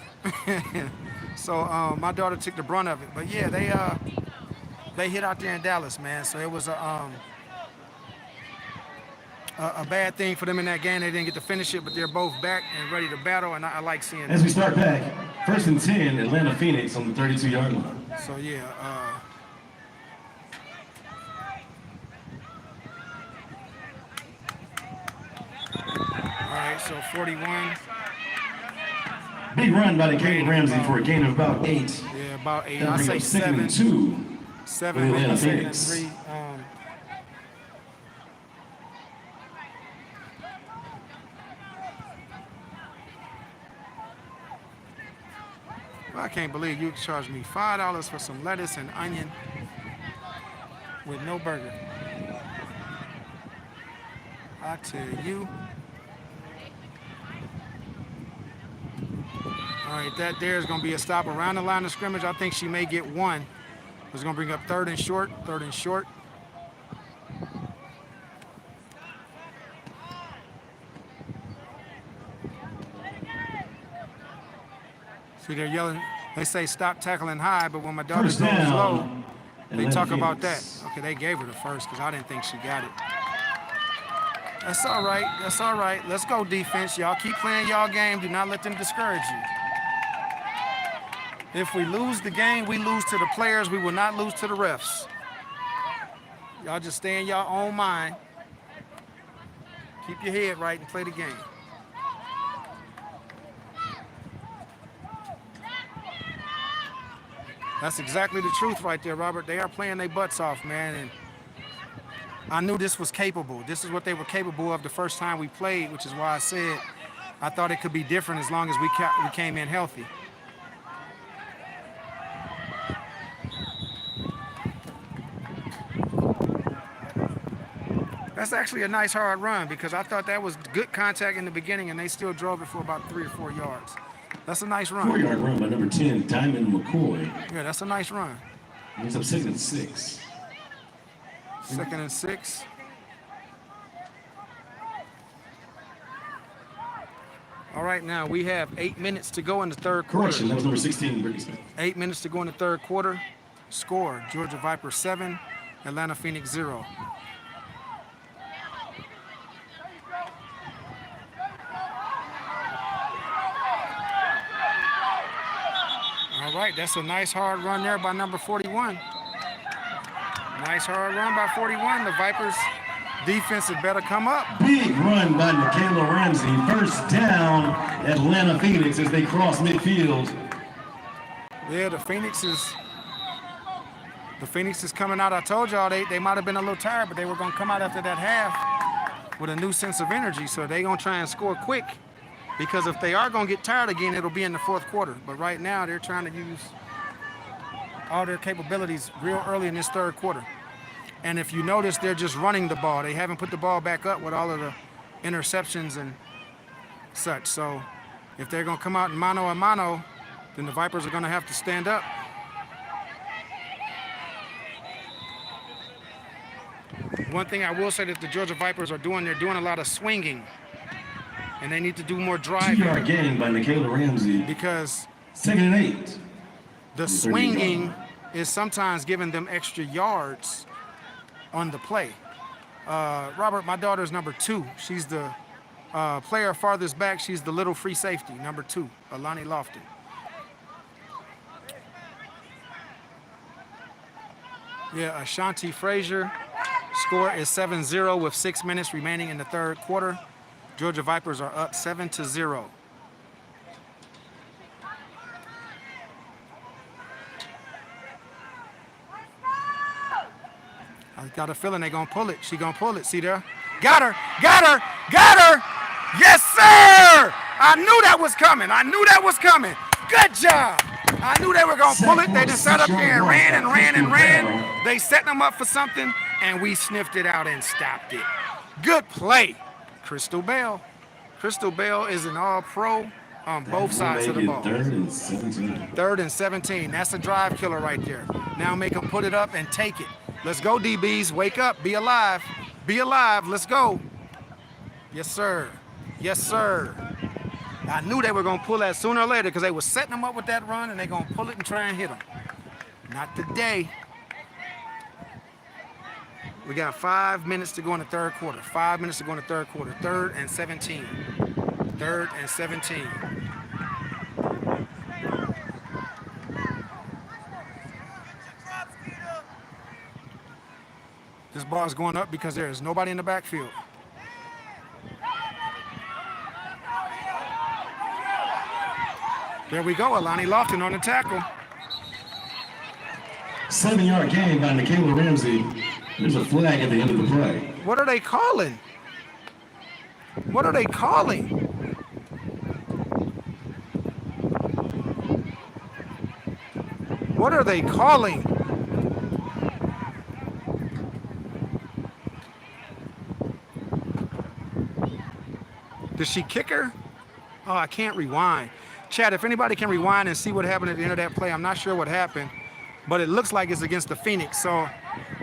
So my daughter took the brunt of it. But yeah, they hit out there in Dallas, man. So it was a bad thing for them in that game. They didn't get to finish it, but they're both back and ready to battle, and I like seeing that. As we start back, 1st and 10, Atlanta Phoenix on the 32-yard line. So yeah, all right, so 41. Big run by the Kane Ramsey for a gain of about 8. Yeah, about 8. That'll I bring say up 7. 2. 7, Atlanta maybe 7 and Phoenix. 3. I can't believe you charged me $5 for some lettuce and onion with no burger. I tell you. All right, that there is going to be a stop around the line of scrimmage. I think she may get one. It's going to bring up 3rd and short. 3rd and short. See, they're yelling. They say stop tackling high, but when my daughter goes low, they talk about that. Okay, they gave her the first because I didn't think she got it. That's all right. That's all right. Let's go, defense. Y'all keep playing y'all game. Do not let them discourage you. If we lose the game, we lose to the players. We will not lose to the refs. Y'all just stay in your own mind. Keep your head right and play the game. That's exactly the truth right there, Robert. They are playing their butts off, man. And I knew this was capable. This is what they were capable of the first time we played, which is why I said I thought it could be different as long as we came in healthy. That's actually a nice hard run because I thought that was good contact in the beginning and they still drove it for about 3 or 4 yards. That's a nice run. 4-yard run by number 10, Diamond McCoy. Yeah, that's a nice run. He's up 2nd and 6. 2nd and 6. All right, now we have 8 minutes to go in the third quarter. Correction, that was number 16, Brittany Smith. 8 minutes to go in the third quarter. Score, Georgia Vipers 7, Atlanta Phoenix 0. All right, that's a nice hard run there by number 41. Nice hard run by 41. The Vipers defense had better come up. Big run by Michaela Ramsey. First down, Atlanta Phoenix as they cross midfield. Yeah, the Phoenix is coming out. I told y'all they might have been a little tired, but they were going to come out after that half with a new sense of energy. So they're going to try and score quick. Because if they are going to get tired again, it'll be in the fourth quarter. But right now, they're trying to use all their capabilities real early in this third quarter. And if you notice, they're just running the ball. They haven't put the ball back up with all of the interceptions and such. So if they're going to come out in mano a mano, then the Vipers are going to have to stand up. One thing I will say that the Georgia Vipers are doing, they're doing a lot of swinging. And they need to do more driving. 2-yard gain by Michaela Ramsey. Because 2nd and 8. The swinging is sometimes giving them extra yards on the play. Robert, my daughter's number 2. She's the player farthest back. She's the little free safety, number 2, Alani Lofton. Yeah, Ashanti Frazier. Score is 7-0 with 6 minutes remaining in the third quarter. Georgia Vipers are up 7-0. I got a feeling they're going to pull it. She going to pull it. See there? Got her. Got her. Got her. Yes, sir. I knew that was coming. I knew that was coming. Good job. I knew they were going to pull it. They just sat up there and ran and ran and ran. They set them up for something, and we sniffed it out and stopped it. Good play. Crystal Bell. Crystal Bell is an all-pro on both sides of the ball. 3rd and 17. 3rd and 17. That's a drive killer right there. Now make them put it up and take it. Let's go, DBs. Wake up. Be alive. Be alive. Let's go. Yes, sir. Yes, sir. I knew they were going to pull that sooner or later because they were setting them up with that run, and they're going to pull it and try and hit them. Not today. We got 5 minutes to go in the third quarter. 5 minutes to go in the third quarter. 3rd and 17. 3rd and 17. This ball is going up because there is nobody in the backfield. There we go. Alani Lofton on the tackle. 7-yard gain by Michaela Ramsey. There's a flag at the end of the play. What are they calling? What are they calling? What are they calling? Did she kick her? Oh, I can't rewind. Chad, if anybody can rewind and see what happened at the end of that play, I'm not sure what happened, but it looks like it's against the Phoenix. So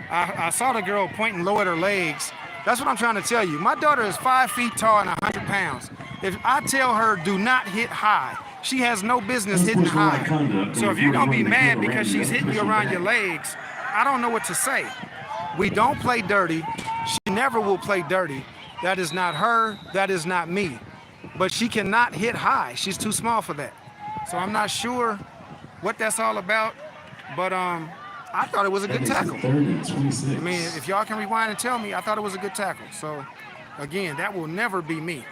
I saw the girl pointing low at her legs. That's what I'm trying to tell you. My daughter is 5 feet tall and 100 pounds. If I tell her do not hit high, she has no business hitting high. So if you're going to be mad because she's hitting you around your legs, I don't know what to say. We don't play dirty. She never will play dirty. That is not her. That is not me. But she cannot hit high. She's too small for that. So I'm not sure what that's all about. But I thought it was a That good makes it tackle. 3rd and 26. I mean, if y'all can rewind and tell me, I thought it was a good tackle. So, again, that will never be me.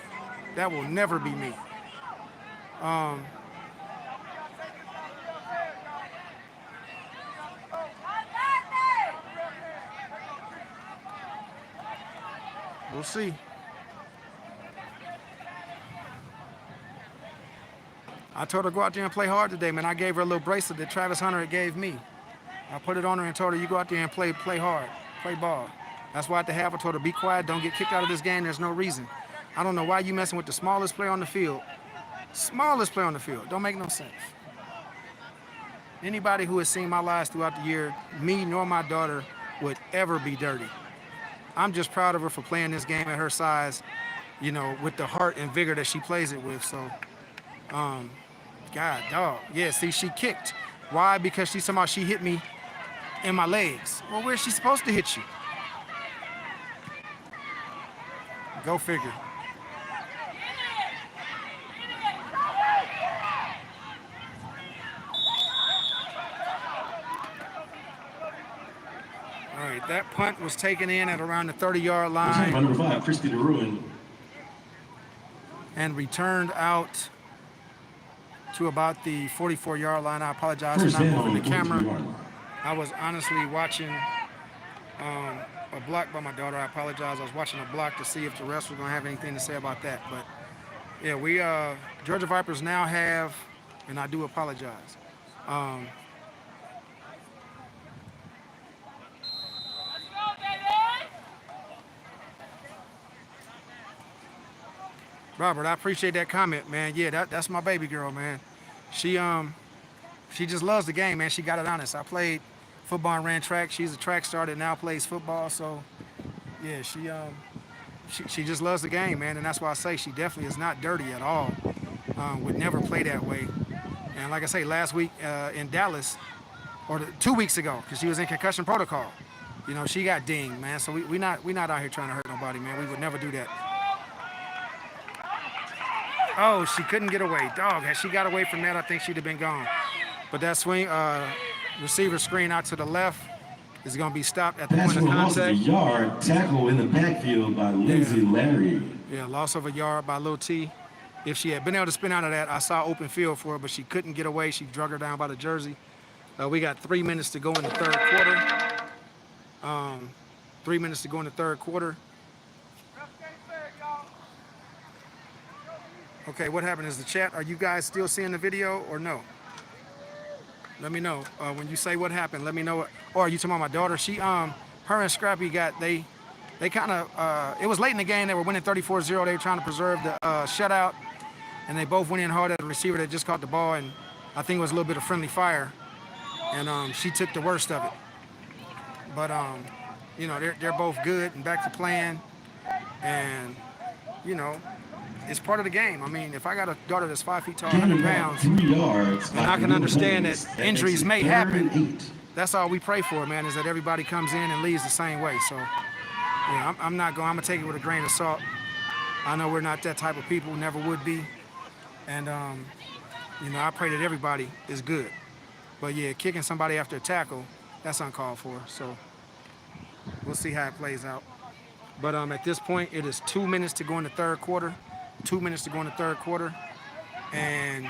That will never be me. We'll see. I told her go out there and play hard today, man. I gave her a little bracelet that Travis Hunter had gave me. I put it on her and told her, you go out there and play hard, play ball. That's why at the half I told her, be quiet, don't get kicked out of this game. There's no reason. I don't know why you messing with the smallest player on the field. Smallest player on the field. Don't make no sense. Anybody who has seen my lives throughout the year, me nor my daughter, would ever be dirty. I'm just proud of her for playing this game at her size, you know, with the heart and vigor that she plays it with. So, God, dog. Yeah, see, she kicked. Why? Because somehow she hit me in my legs. Well, where's she supposed to hit you? Go figure. All right, that punt was taken in at around the 30-yard line. Number 5, Christy DeRuin. And returned out to about the 44-yard line. I apologize for First not down moving the on the 42-yard camera. line. I was honestly watching a block by my daughter. I apologize. I was watching a block to see if the refs were going to have anything to say about that. But, yeah, we Georgia Vipers now have, and I do apologize, Robert, I appreciate that comment, man. Yeah, that's my baby girl, man. She just loves the game, man. She got it honest. I played football and ran track. She's a track star that now plays football. So, yeah, she just loves the game, man. And that's why I say she definitely is not dirty at all. Would never play that way. And like I say, last week in Dallas, or 2 weeks ago, because she was in concussion protocol, you know, she got dinged, man. So we not out here trying to hurt nobody, man. We would never do that. Oh, she couldn't get away. Dog, had she got away from that, I think she'd have been gone. But that swing, receiver screen out to the left is going to be stopped at the Pass point of for a loss of a contact. yard. Tackle in the backfield by Lindsay Larry. Yeah, loss of a yard by Lil T. If she had been able to spin out of that, I saw open field for her, but she couldn't get away. She drug her down by the jersey. We got 3 minutes to go in the third quarter. 3 minutes to go in the third quarter. Okay, what happened is the chat. Are you guys still seeing the video or no? Let me know. When you say what happened, let me know. Or are you talking about my daughter? She, her and Scrappy they kind of, it was late in the game. They were winning 34-0. They were trying to preserve the shutout. And they both went in hard at the receiver that just caught the ball. And I think it was a little bit of friendly fire. And she took the worst of it. But, you know, they're both good and back to playing. And, you know, it's part of the game. I mean, if I got a daughter that's 5 feet tall, 100 pounds, 3 yards. and I can understand that injuries may Third happen, and 8. that's all we pray for, man, is that everybody comes in and leaves the same way. So, yeah, I'm going to take it with a grain of salt. I know we're not that type of people, never would be. And, you know, I pray that everybody is good. But, yeah, kicking somebody after a tackle, that's uncalled for. So, we'll see how it plays out. But at this point, it is 2 minutes to go in the third quarter. 2 minutes to go in the third quarter. And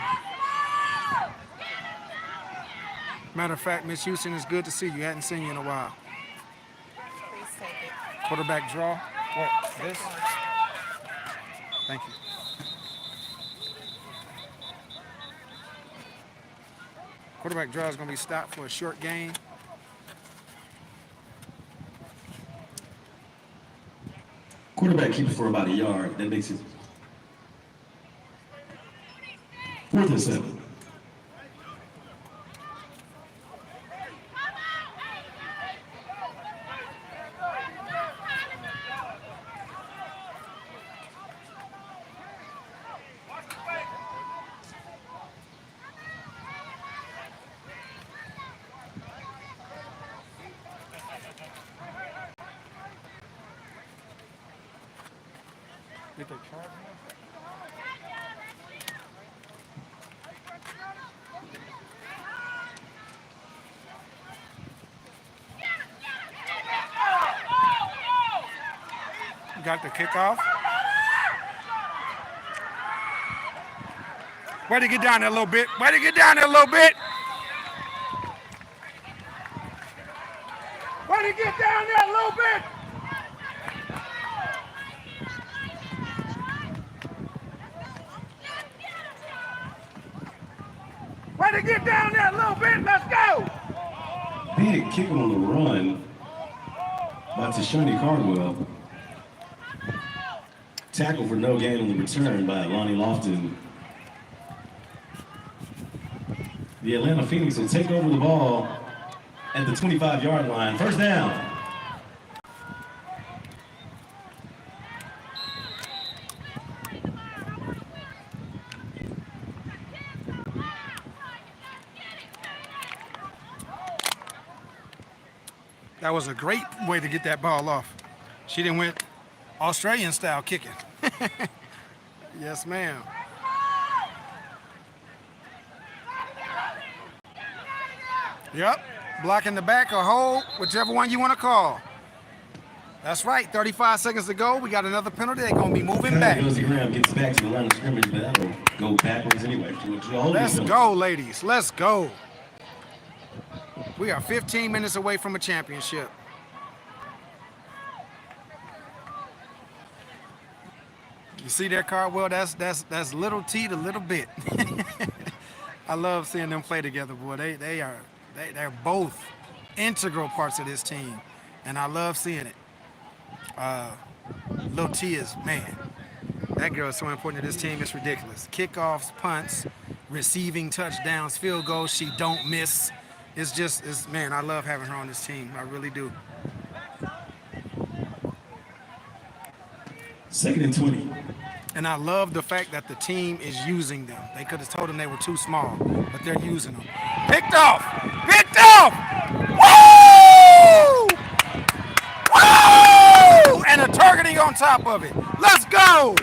matter of fact, Miss Houston, it's good to see you. Hadn't seen you in a while. Please take it. Quarterback draw. What? This? Thank you. Quarterback draw is going to be stopped for a short gain. Quarterback keeps for about a yard. That makes it 4th and 7. Get that charge. Got the kickoff. Way to get down there a little bit. Way to get down there a little bit. Way to get down there a little bit. Way to get down there a little bit. Let's go. Big kick on the run by Tashani Cardwell. Tackle for no gain on the return by Lonnie Lofton. The Atlanta Phoenix will take over the ball at the 25-yard line. First down. That was a great way to get that ball off. She didn't went Australian style kicking. Yes, ma'am. Yep. Block in the back or hold, whichever one you want to call. That's right. 35 seconds to go. We got another penalty. They're going to be moving back. Goes to Graham, gets back to the line of scrimmage, but that'll go backwards anyway. Let's go, ladies. Let's go. We are 15 minutes away from a championship. You see that, Cardwell? That's little T to little bit. I love seeing them play together, boy. They're both integral parts of this team, and I love seeing it. Little T is, man, that girl is so important to this team. It's ridiculous. Kickoffs, punts, receiving touchdowns, field goals. She don't miss. Man, I love having her on this team. I really do. 2nd and 20. And I love the fact that the team is using them. They could have told them they were too small, but they're using them. Picked off! Picked off! Woo! Woo! And a targeting on top of it. Let's go!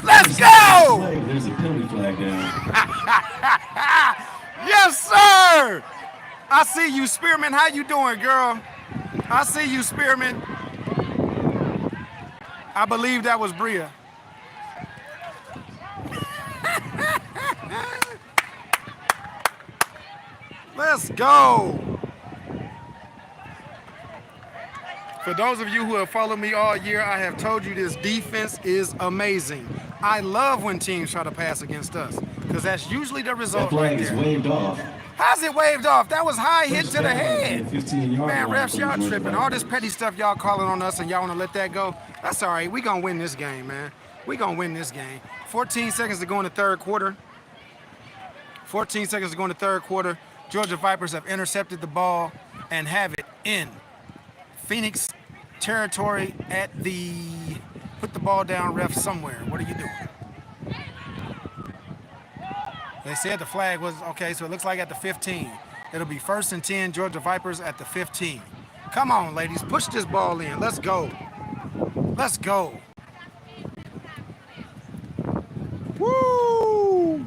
Let's go! There's a penalty flag down. Yes, sir! I see you, Spearman. How you doing, girl? I see you, Spearman. I believe that was Bria. Let's go. For those of you who have followed me all year, I have told you this defense is amazing. I love when teams try to pass against us because that's usually the result right there. Flag is waved off. How's it waved off? That was high hit to the head. 15-yard Man, line refs, y'all tripping. All this petty stuff y'all calling on us and y'all want to let that go? That's all right. We going to win this game, man. We going to win this game. 14 seconds to go in the third quarter. 14 seconds to go in the third quarter. Georgia Vipers have intercepted the ball and have it in Phoenix territory at the... Put the ball down, ref, somewhere. What are you doing? They said the flag was, okay, so it looks like at the 15. It'll be 1st and 10, Georgia Vipers at the 15. Come on, ladies, push this ball in. Let's go. Let's go. Woo!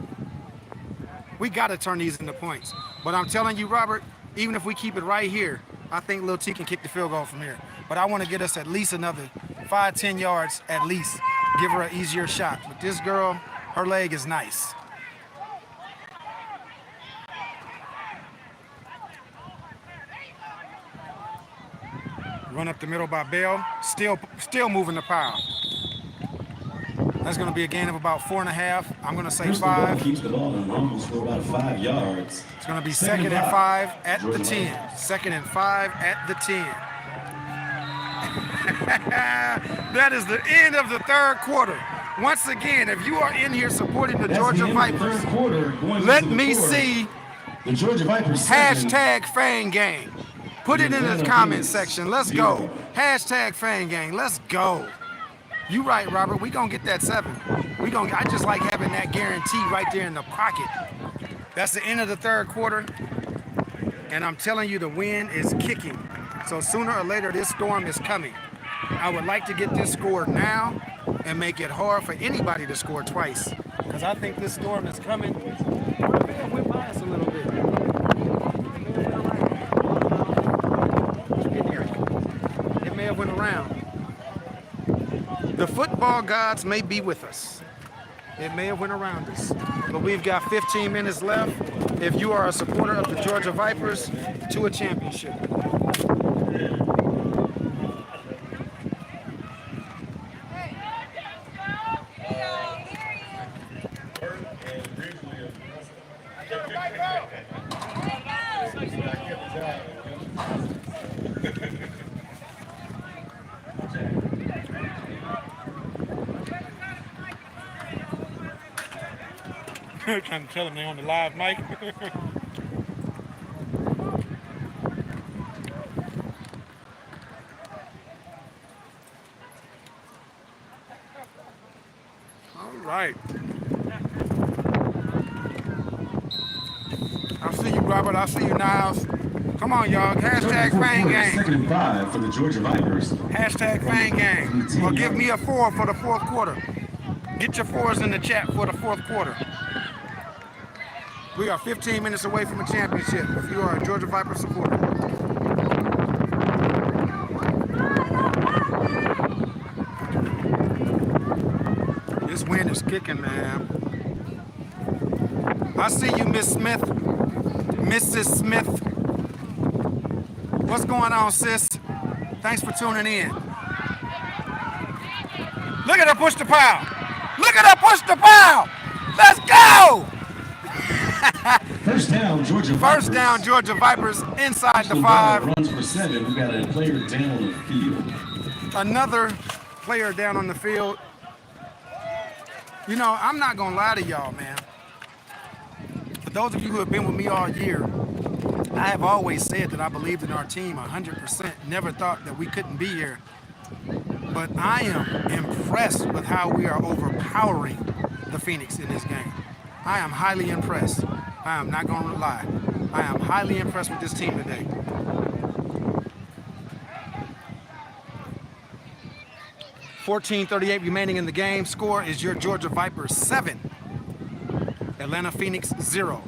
We got to turn these into points. But I'm telling you, Robert, even if we keep it right here, I think Lil T can kick the field goal from here. But I want to get us at least another 5-10 yards at least. Give her an easier shot. But this girl, her leg is nice. Run up the middle by Bell. Still moving the pile. That's going to be a gain of about 4.5. I'm going to say 5. Keeps the ball and rumbles for about 5 yards. It's going to be 2nd and 5 at the 10. 2nd and 5 at the 10. That is the end of the third quarter. Once again, if you are in here supporting the Georgia Vipers, let me see the Georgia Vipers hashtag Fan Gang. Put it in the comment section. Let's go. Hashtag Fan Gang. Let's go. You right, Robert. We gonna get that 7. I just like having that guarantee right there in the pocket. That's the end of the third quarter. And I'm telling you, the wind is kicking. So sooner or later, this storm is coming. I would like to get this score now. and make it hard for anybody to score twice. Because I think this storm is coming. It went by us a little bit. It may have went around. The football gods may be with us. It may have went around us. But we've got 15 minutes left. If you are a supporter of the Georgia Vipers, to a championship. Trying to tell them they're on the live mic. All right. I'll see you, Robert. I'll see you, Niles. Come on, y'all. Hashtag Fang Game. 2nd and 5 for the Georgia Vipers. Hashtag Fang Game. Or give me a 4 for the fourth quarter. Get your 4s in the chat for the fourth quarter. We are 15 minutes away from a championship if you are a Georgia Viper supporter. This wind is kicking, man. I see you, Miss Smith. Mrs. Smith. What's going on, sis? Thanks for tuning in. Look at her push the pile. Look at her push the pile. Let's go! First down, Georgia Vipers. First down, Georgia Vipers inside the 5. Runs for 7. We got a player down on the field. Another player down on the field. You know, I'm not going to lie to y'all, man. For those of you who have been with me all year, I have always said that I believed in our team 100%. Never thought that we couldn't be here. But I am impressed with how we are overpowering the Phoenix in this game. I am highly impressed. I am not going to lie. I am highly impressed with this team today. .38 remaining in the game. Score is your Georgia Vipers 7. Atlanta Phoenix 0.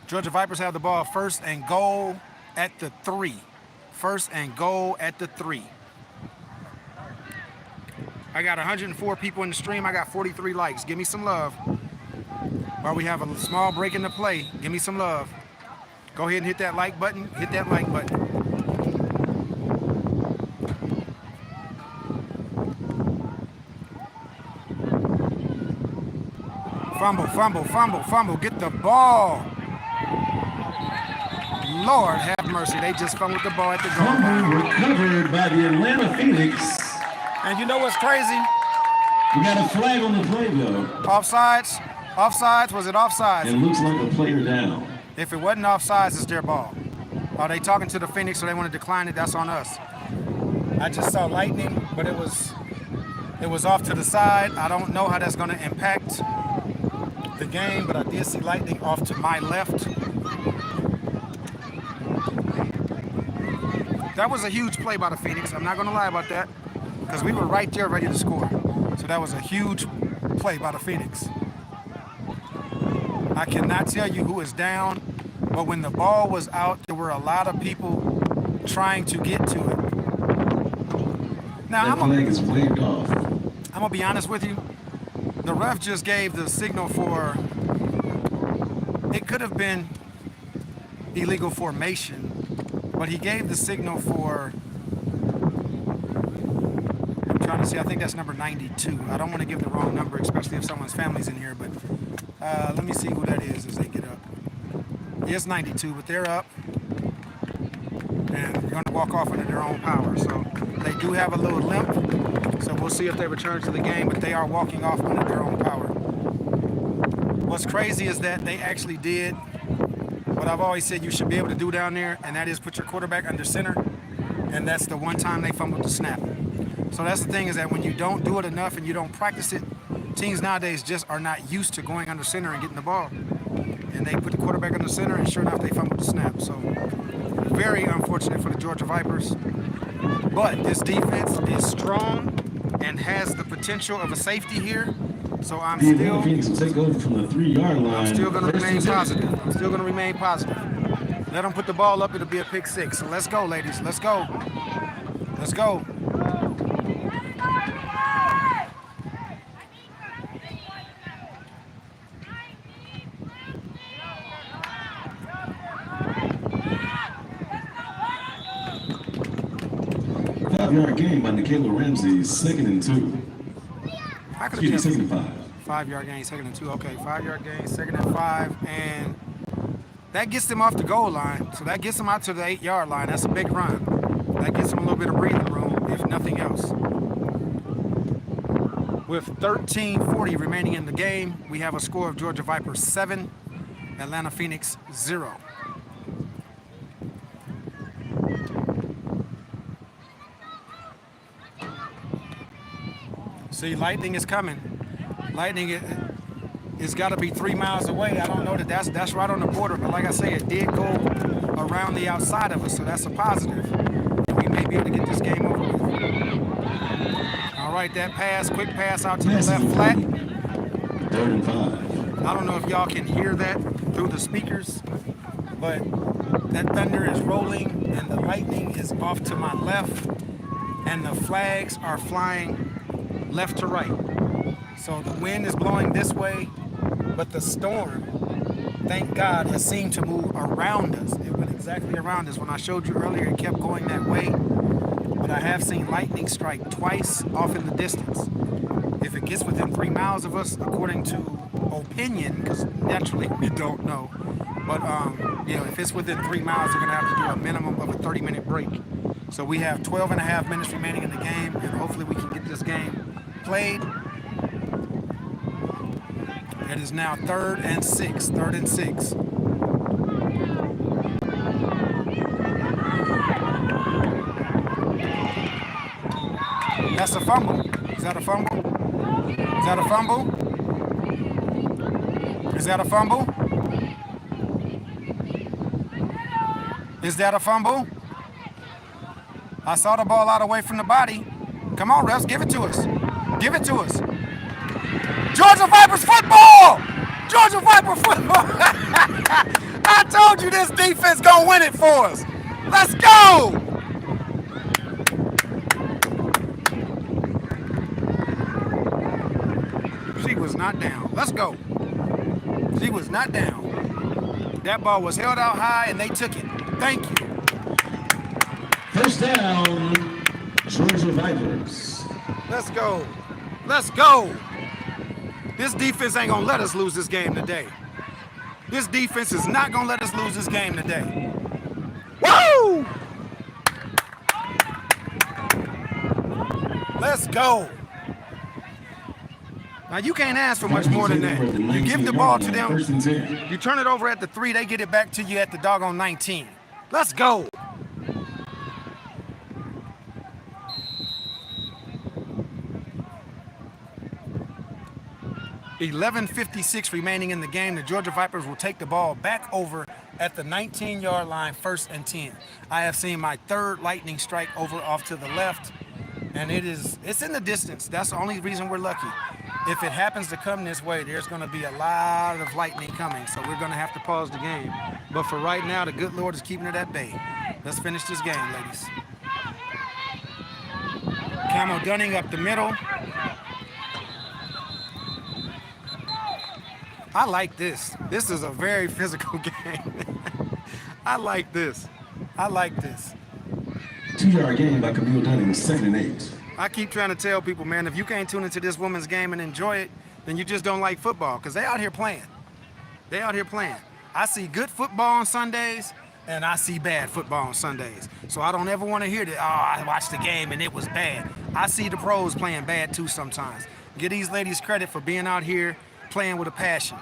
Georgia Vipers have the ball first and goal at the 3. First and goal at the 3. I got 104 people in the stream. I got 43 likes. Give me some love. While we have a small break in the play, give me some love. Go ahead and hit that like button. Hit that like button. Fumble, fumble, fumble, fumble. Get the ball. Lord have mercy. They just fumbled the ball at the goal line. Recovered by the Atlanta Phoenix. And you know what's crazy? We got a flag on the play, though. Offsides? Offsides? Was it offsides? It looks like a player down. If it wasn't offsides, it's their ball. Are they talking to the Phoenix so they want to decline it? That's on us. I just saw lightning, but it was off to the side. I don't know how that's going to impact the game, but I did see lightning off to my left. That was a huge play by the Phoenix. I'm not going to lie about that because we were right there ready to score. So that was a huge play by the Phoenix. I cannot tell you who is down, but when the ball was out, there were a lot of people trying to get to it. Now, that flag is waved off. I'm going to be honest with you. The ref just gave the signal for, it could have been illegal formation, but he gave the signal for, I'm trying to see, I think that's number 92. I don't want to give the wrong number, especially if someone's family's in here, but let me see who that is as they get up. It's 92, but they're up, and they're going to walk off under their own power. So they do have a little limp, so we'll see if they return to the game, but they are walking off under their own power. What's crazy is that they actually did what I've always said you should be able to do down there, and that is put your quarterback under center, and that's the one time they fumbled the snap. So that's the thing, is that when you don't do it enough and you don't practice it, teams nowadays just are not used to going under center and getting the ball. And they put the quarterback under center, and sure enough, they fumbled the snap. So very unfortunate for the Georgia Vipers. But this defense is strong. and has the potential of a safety here. So I'm The still Atlanta Phoenix will take over from the 3-yard line. I'm still going to First remain and 10. positive. I'm still going to remain positive. Let them put the ball up. It'll be a pick six. So let's go, ladies. Let's go. Let's go. Five-yard gain by Nikhila Ramsey, 2nd and 2. I could Excuse me, have 2nd and 5. 5-yard gain, 2nd and 2. Okay, 5-yard gain, 2nd and 5. And that gets them off the goal line. So that gets them out to the 8-yard line. That's a big run. That gives them a little bit of breathing room, if nothing else. With 13:40 remaining in the game, we have a score of Georgia Vipers 7, Atlanta Phoenix 0. See, lightning is coming. Lightning it's got to be 3 miles away. I don't know that's right on the border, but like I say, it did go around the outside of us, so that's a positive. We may be able to get this game over with. All right, that pass, quick pass out to the left flat. 3rd and 5. I don't know if y'all can hear that through the speakers, but that thunder is rolling and the lightning is off to my left and the flags are flying left to right. So the wind is blowing this way, but the storm, thank God, has seemed to move around us. It went exactly around us. When I showed you earlier, it kept going that way, but I have seen lightning strike twice off in the distance. If it gets within 3 miles of us, according to opinion, because naturally we don't know, but if it's within 3 miles, they're going to have to do a minimum of a 30-minute break. So we have 12 and a half minutes remaining in the game, and hopefully we can get this game played. It is now 3rd and 6. 3rd and 6. That's a fumble. Is that a fumble? Is that a fumble? Is that a fumble? Is that a fumble? I saw the ball out away from the body. Come on, refs, give it to us. Give it to us. Georgia Vipers football! Georgia Viper football! I told you this defense gonna win it for us. Let's go! She was not down. Let's go. She was not down. That ball was held out high and they took it. Thank you. First down, Georgia Vipers. Let's go. Let's go. This defense ain't gonna let us lose this game today. This defense is not gonna let us lose this game today. Woo! Let's go. Now you can't ask for much more than that. You give the ball to them, you turn it over at the 3, they get it back to you at the doggone 19. Let's go. .11:56 remaining in the game. The Georgia Vipers will take the ball back over at the 19-yard line, 1st and 10. I have seen my 3rd lightning strike over off to the left, and it's in the distance. That's the only reason we're lucky. If it happens to come this way, there's going to be a lot of lightning coming, so we're going to have to pause the game. But for right now, the good Lord is keeping it at bay. Let's finish this game, ladies. Camo Dunning up the middle. I like this. This is a very physical game. I like this. I like this. 2-yard gain by Camille Dunning, 2nd and 8. I keep trying to tell people, man, if you can't tune into this women's game and enjoy it, then you just don't like football, because they out here playing. They out here playing. I see good football on Sundays, and I see bad football on Sundays. So I don't ever want to hear that, I watched the game and it was bad. I see the pros playing bad too sometimes. Give these ladies credit for being out here playing with a passion.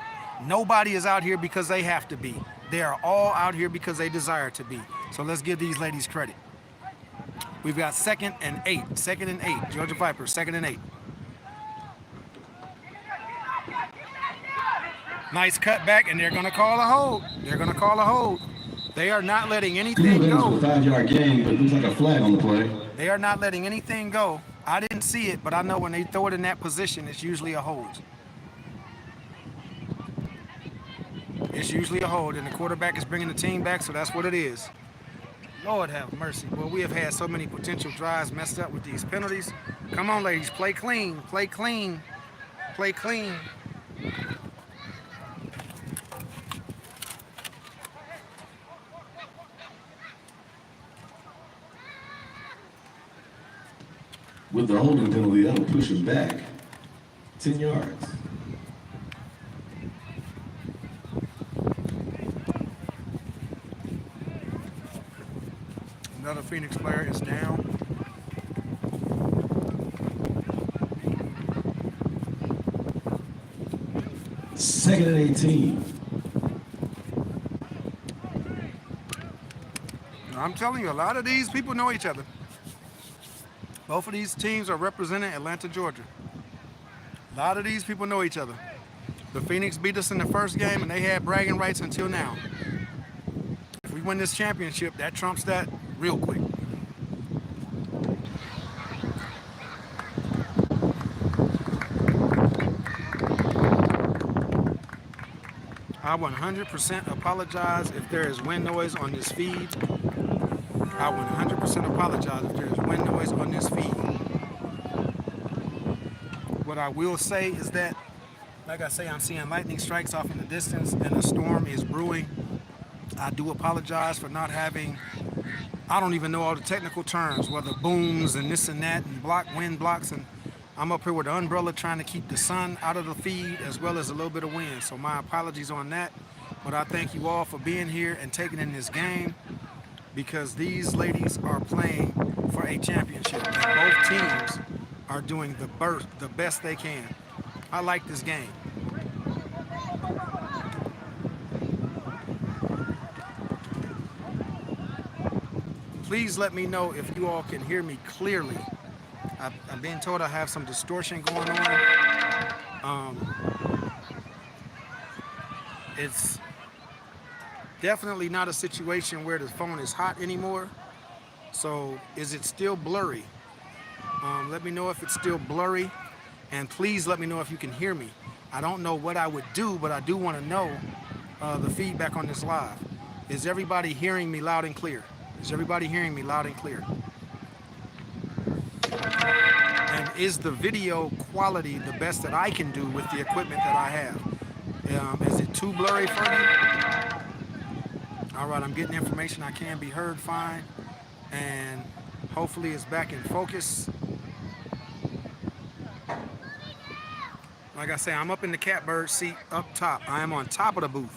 Nobody is out here because they have to be. They are all out here because they desire to be. So let's give these ladies credit. We've got 2nd and 8. 2nd and 8. Georgia Vipers, 2nd and 8. Nice cutback, and they're going to call a hold. They're going to call a hold. They are not letting anything go. 5-yard gain, but it looks like a flag on the play. They are not letting anything go I didn't see it, but I know when they throw it in that position, it's usually a hold. It's usually a hold, and the quarterback is bringing the team back, so that's what it is. Lord have mercy. Well, we have had so many potential drives messed up with these penalties. Come on, ladies. Play clean. Play clean. Play clean. With the holding penalty, that'll push him back 10 yards. Another Phoenix player is down. Second and 18. I'm telling you, a lot of these people know each other. Both of these teams are representing Atlanta, Georgia. A lot of these people know each other. The Phoenix beat us in the first game, and they had bragging rights until now. If we win this championship, that trumps that real quick. I 100% apologize if there is wind noise on this feed. I 100% apologize if there is wind noise on this feed. What I will say is that, like I say, I'm seeing lightning strikes off in the distance and a storm is brewing. I do apologize for not having, I don't even know all the technical terms, whether booms and this and that and wind blocks, and I'm up here with an umbrella trying to keep the sun out of the feed as well as a little bit of wind. So my apologies on that, but I thank you all for being here and taking in this game, because these ladies are playing for a championship and both teams are doing the best they can. I like this game. Please let me know if you all can hear me clearly. I'm being told I have some distortion going on. It's definitely not a situation where the phone is hot anymore. So is it still blurry? Let me know if it's still blurry, and please let me know if you can hear me. I don't know what I would do, but I do want to know the feedback on this live. Is everybody hearing me loud and clear? Is everybody hearing me loud and clear? And is the video quality the best that I can do with the equipment that I have? Is it too blurry for you? All right, I'm getting information. I can be heard fine, and hopefully it's back in focus. Like I say, I'm up in the catbird seat up top. I am on top of the booth.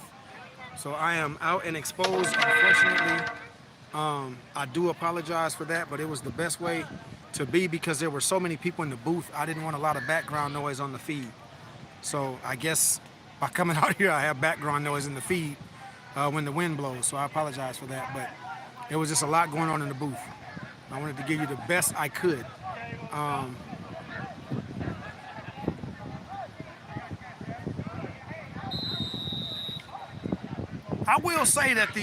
So I am out and exposed, unfortunately. I do apologize for that, but it was the best way to be because there were so many people in the booth. I didn't want a lot of background noise on the feed. So I guess by coming out here, I have background noise in the feed when the wind blows. So I apologize for that, but there was just a lot going on in the booth. I wanted to give you the best I could. I will say that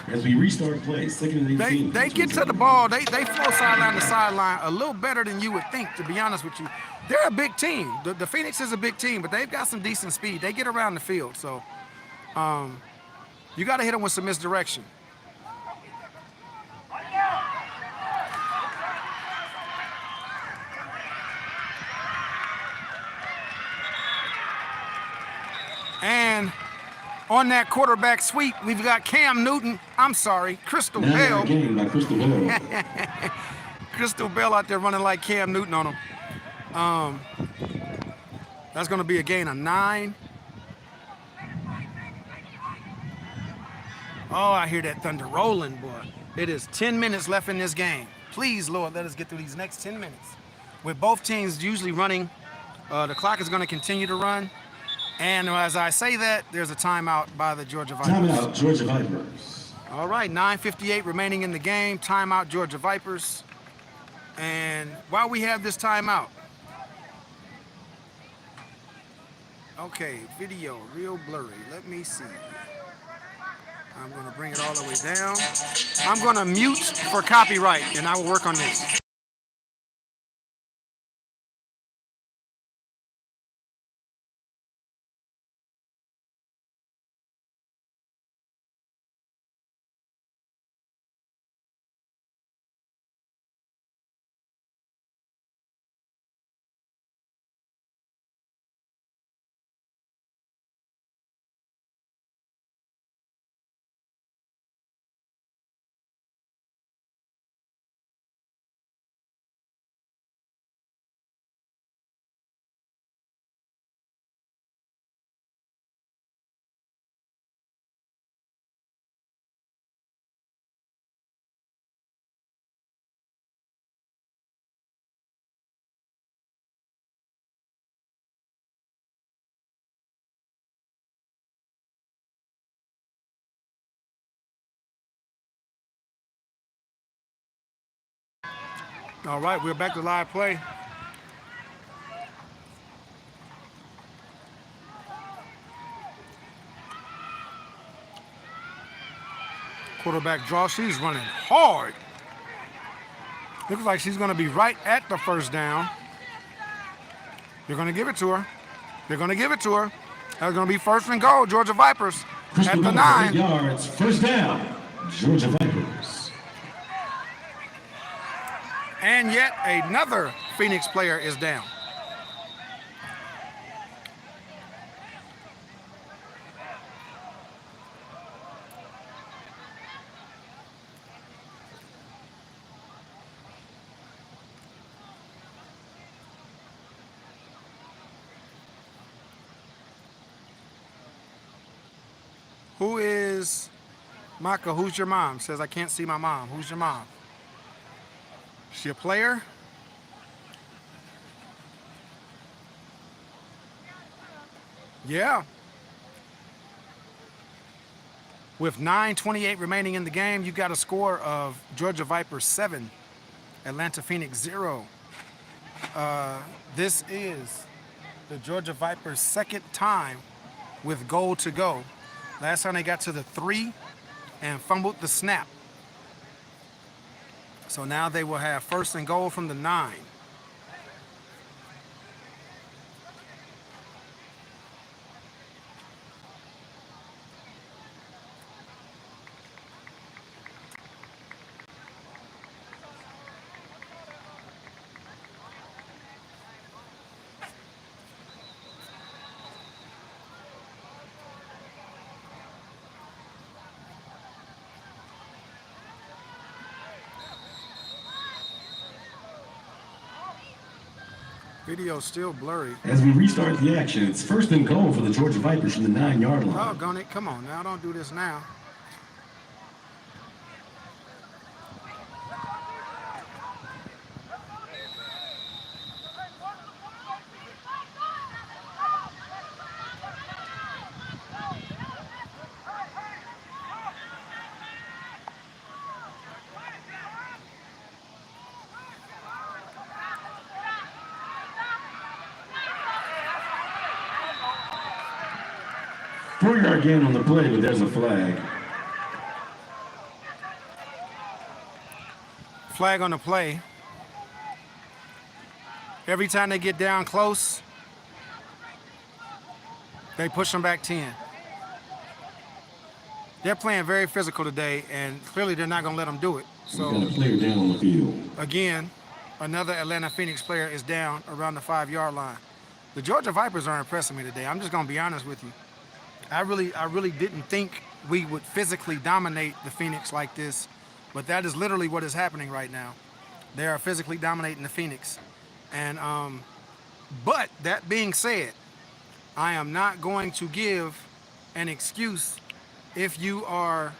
as we restart play, second and 18. they get to the ball, they flow sideline to sideline a little better than you would think, to be honest with you. They're a big team. The Phoenix is a big team, but they've got some decent speed. They get around the field, so you got to hit them with some misdirection. And on that quarterback sweep, we've got Cam Newton. I'm sorry, Crystal Bell. Game by Crystal Bell. Crystal Bell out there running like Cam Newton on him. That's going to be a gain of 9. Oh, I hear that thunder rolling, boy. It is 10 minutes left in this game. Please, Lord, let us get through these next 10 minutes. With both teams usually running, the clock is going to continue to run. And as I say that, there's a timeout by the Georgia Vipers. Timeout, Georgia Vipers. All right, 9:58 remaining in the game. Timeout, Georgia Vipers. And while we have this timeout, okay, video real blurry. Let me see. I'm going to bring it all the way down. I'm going to mute for copyright, and I will work on this. All right, we're back to live play. Quarterback draw. She's running hard. Looks like she's going to be right at the first down. They're going to give it to her. They're going to give it to her. That's going to be first and goal, Georgia Vipers at the 9. 8 yards, first down, Georgia Vipers. And yet another Phoenix player is down. Who is Maka? Who's your mom? Says I can't see my mom. Who's your mom? Is she a player? Yeah. With 9:28 remaining in the game, you got a score of Georgia Vipers 7, Atlanta Phoenix 0. This is the Georgia Vipers' second time with goal to go. Last time they got to the 3 and fumbled the snap. So now they will have first and goal from the 9. Video's still blurry. As we restart the action, it's first and goal for the Georgia Vipers from the 9-yard line. Doggone it. Come on now. Don't do this now. Four-yard gain on the play, but there's a flag. Flag on the play. Every time they get down close, they push them back 10. They're playing very physical today, and clearly they're not going to let them do it. So, We've got a player down on the field. Again, another Atlanta Phoenix player is down around the 5-yard line. The Georgia Vipers are impressing me today. I'm just going to be honest with you. I really didn't think we would physically dominate the Phoenix like this, but that is literally what is happening right now. They are physically dominating the Phoenix. And, but that being said, I am not going to give an excuse. If you are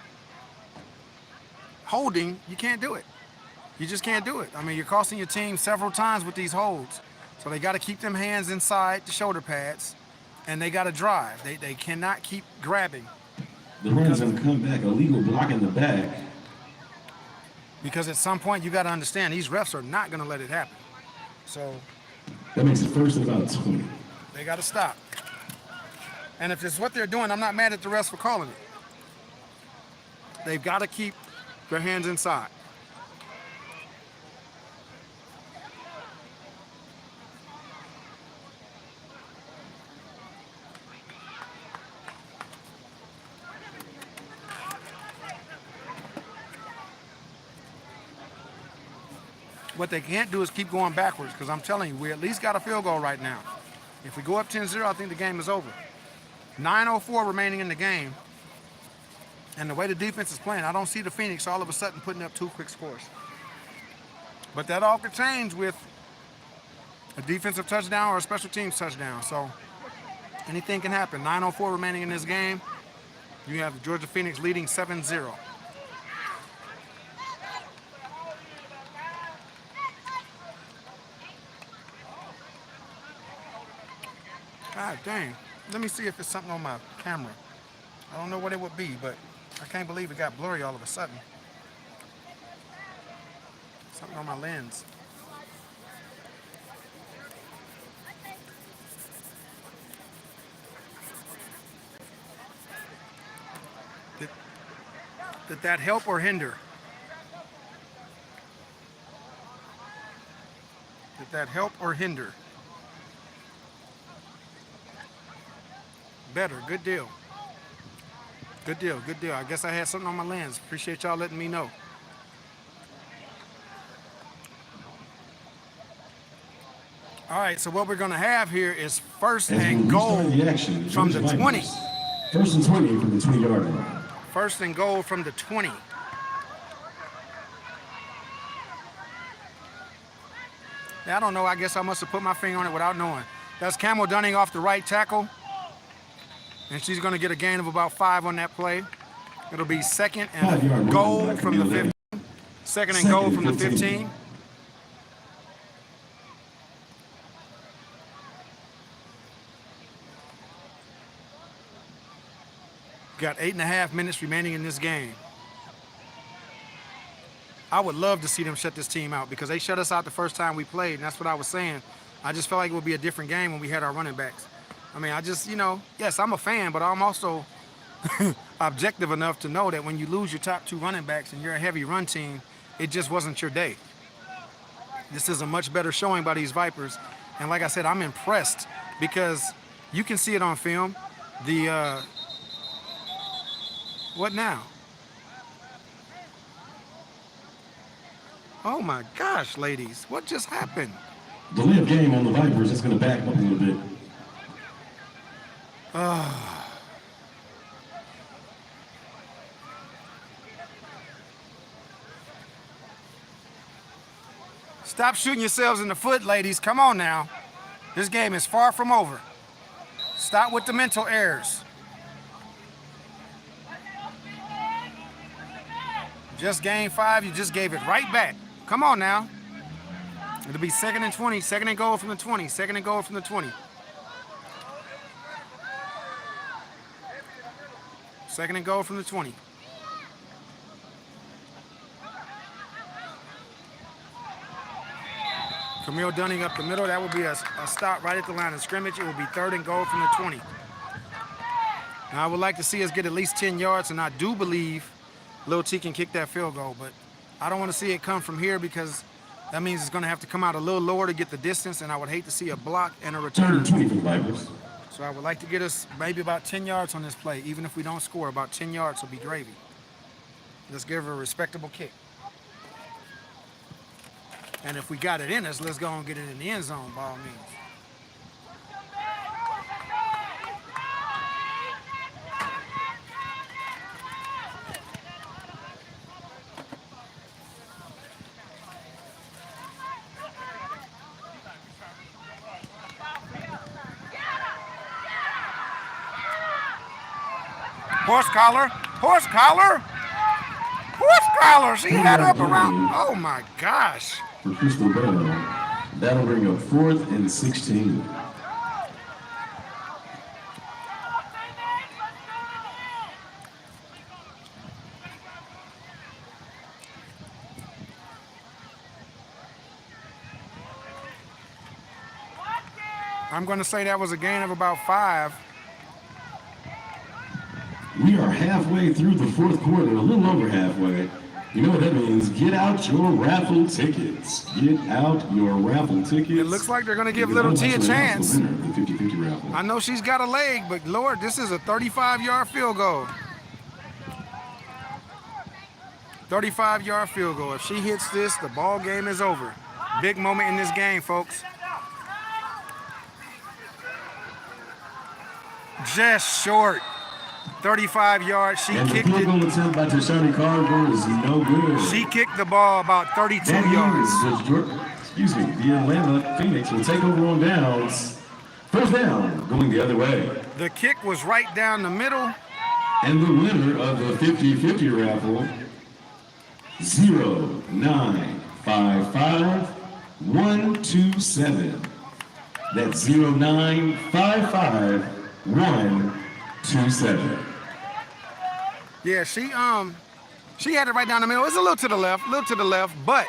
holding, you can't do it. You just can't do it. I mean, you're costing your team several times with these holds. So they got to keep them hands inside the shoulder pads, and they got to drive. They cannot keep grabbing. The runs have come back, a legal block in the back. Because at some point, you got to understand, these refs are not going to let it happen. So That makes it first and about 20. they got to stop. And if it's what they're doing, I'm not mad at the refs for calling it. They've got to keep their hands inside. What they can't do is keep going backwards, because I'm telling you, we at least got a field goal right now. If we go up 10-0, I think the game is over. 9:04 remaining in the game. And the way the defense is playing, I don't see the Phoenix all of a sudden putting up 2 quick scores. But that all could change with a defensive touchdown or a special teams touchdown. So anything can happen. 9:04 remaining in this game. You have the Georgia Phoenix leading 7-0. God dang. Let me see if it's something on my camera. I don't know what it would be, but I can't believe it got blurry all of a sudden. Something on my lens. Did that help or hinder? Did that help or hinder? Better. Good deal. Good deal. Good deal. I guess I had something on my lens. Appreciate y'all letting me know. All right, so what we're going to have here is first and goal from the 20. First and 20 from the 20-yard line. First and goal from the 20. Yeah, I don't know. I guess I must have put my finger on it without knowing. That's Camel Dunning off the right tackle. And she's going to get a gain of about 5 on that play. It'll be second and goal from the 15. Second and goal from the 15. Got 8.5 minutes remaining in this game. I would love to see them shut this team out, because they shut us out the first time we played, and that's what I was saying. I just felt like it would be a different game when we had our running backs. I mean, I just, yes, I'm a fan, but I'm also objective enough to know that when you lose your top 2 running backs and you're a heavy run team, it just wasn't your day. This is a much better showing by these Vipers. And like I said, I'm impressed, because you can see it on film. What now? Oh my gosh, ladies, what just happened? Delay of game on the Vipers. It's going to back up a little bit. Stop shooting yourselves in the foot, ladies. Come on now. This game is far from over. Stop with the mental errors. Just gained 5, you just gave it right back. Come on now. It'll be second and 20, second and goal from the 20, second and goal from the 20. Second and goal from the 20. Camille Dunning up the middle. That will be a stop right at the line of scrimmage. It will be third and goal from the 20. Now, I would like to see us get at least 10 yards, and I do believe Lil T can kick that field goal, but I don't want to see it come from here, because that means it's going to have to come out a little lower to get the distance, and I would hate to see a block and a return. So I would like to get us maybe about 10 yards on this play. Even if we don't score, about 10 yards will be gravy. Let's give her a respectable kick. And if we got it in us, let's go and get it in the end zone by all means. Horse collar, horse collar, horse collar. She had up around. Oh my gosh. For Crystal Bell, that'll bring up 4th and 16. I'm going to say that was a gain of about 5. We are halfway through the fourth quarter, a little over halfway. You know what that means? Get out your raffle tickets. Get out your raffle tickets. It looks like they're going to give Little T a chance. The winner of the 50-50 raffle. I know she's got a leg, but Lord, this is a 35-yard field goal. 35-yard field goal. If she hits this, the ball game is over. Big moment in this game, folks. Just short. 35 yards. She and kicked the field it. goal attempt by Tashani Carver is no good. She kicked the ball about 32 yards. The Atlanta Phoenix will take over on downs. First down, going the other way. The kick was right down the middle. And the winner of the 50-50 raffle, 0955127. That's 0955127. Yeah, she had it right down the middle. It's a little to the left, but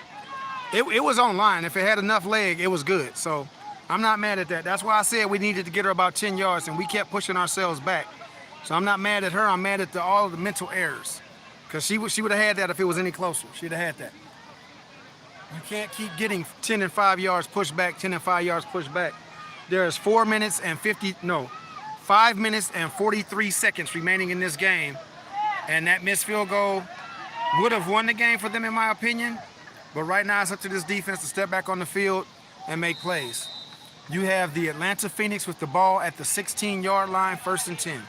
it was online. If it had enough leg, it was good. So I'm not mad at that. That's why I said we needed to get her about 10 yards, and we kept pushing ourselves back. So I'm not mad at her. I'm mad at all of the mental errors, because she would have had that if it was any closer. She'd have had that. You can't keep getting 10 and 5 yards pushed back, 10 and 5 yards pushed back. There is 5 minutes and 43 seconds remaining in this game. And that missed field goal would have won the game for them, in my opinion. But right now, it's up to this defense to step back on the field and make plays. You have the Atlanta Phoenix with the ball at the 16-yard line, 1st and 10.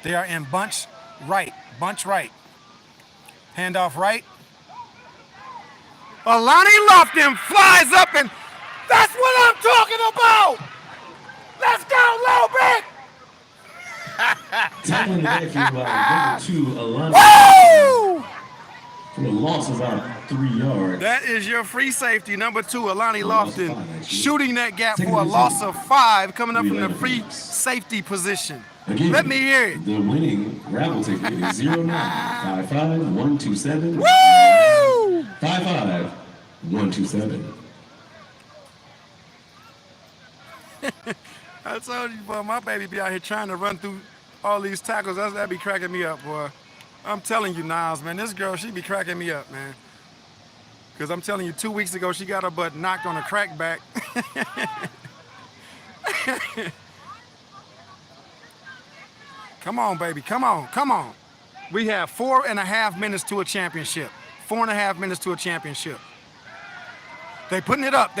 They are in bunch right. Handoff right. Alani Lofton flies up, and that's what I'm talking about. Let's go, Lowbrick! Tackling the backfield by number 2, Alani. Woo! For a loss of about 3 yards. That is your free safety, number 2, Alani Lofton, shooting that gap for a loss of 5, coming up from the free safety position. Again, let me hear it. The winning raffle ticket is 0955127. Woo! 55127. I told you, boy, my baby be out here trying to run through all these tackles. That be cracking me up, boy. I'm telling you, Niles, man, this girl, she be cracking me up, man. Because I'm telling you, 2 weeks ago, she got her butt knocked on a crackback. Come on, baby, come on. We have 4.5 minutes to a championship. 4.5 minutes to a championship. They putting it up.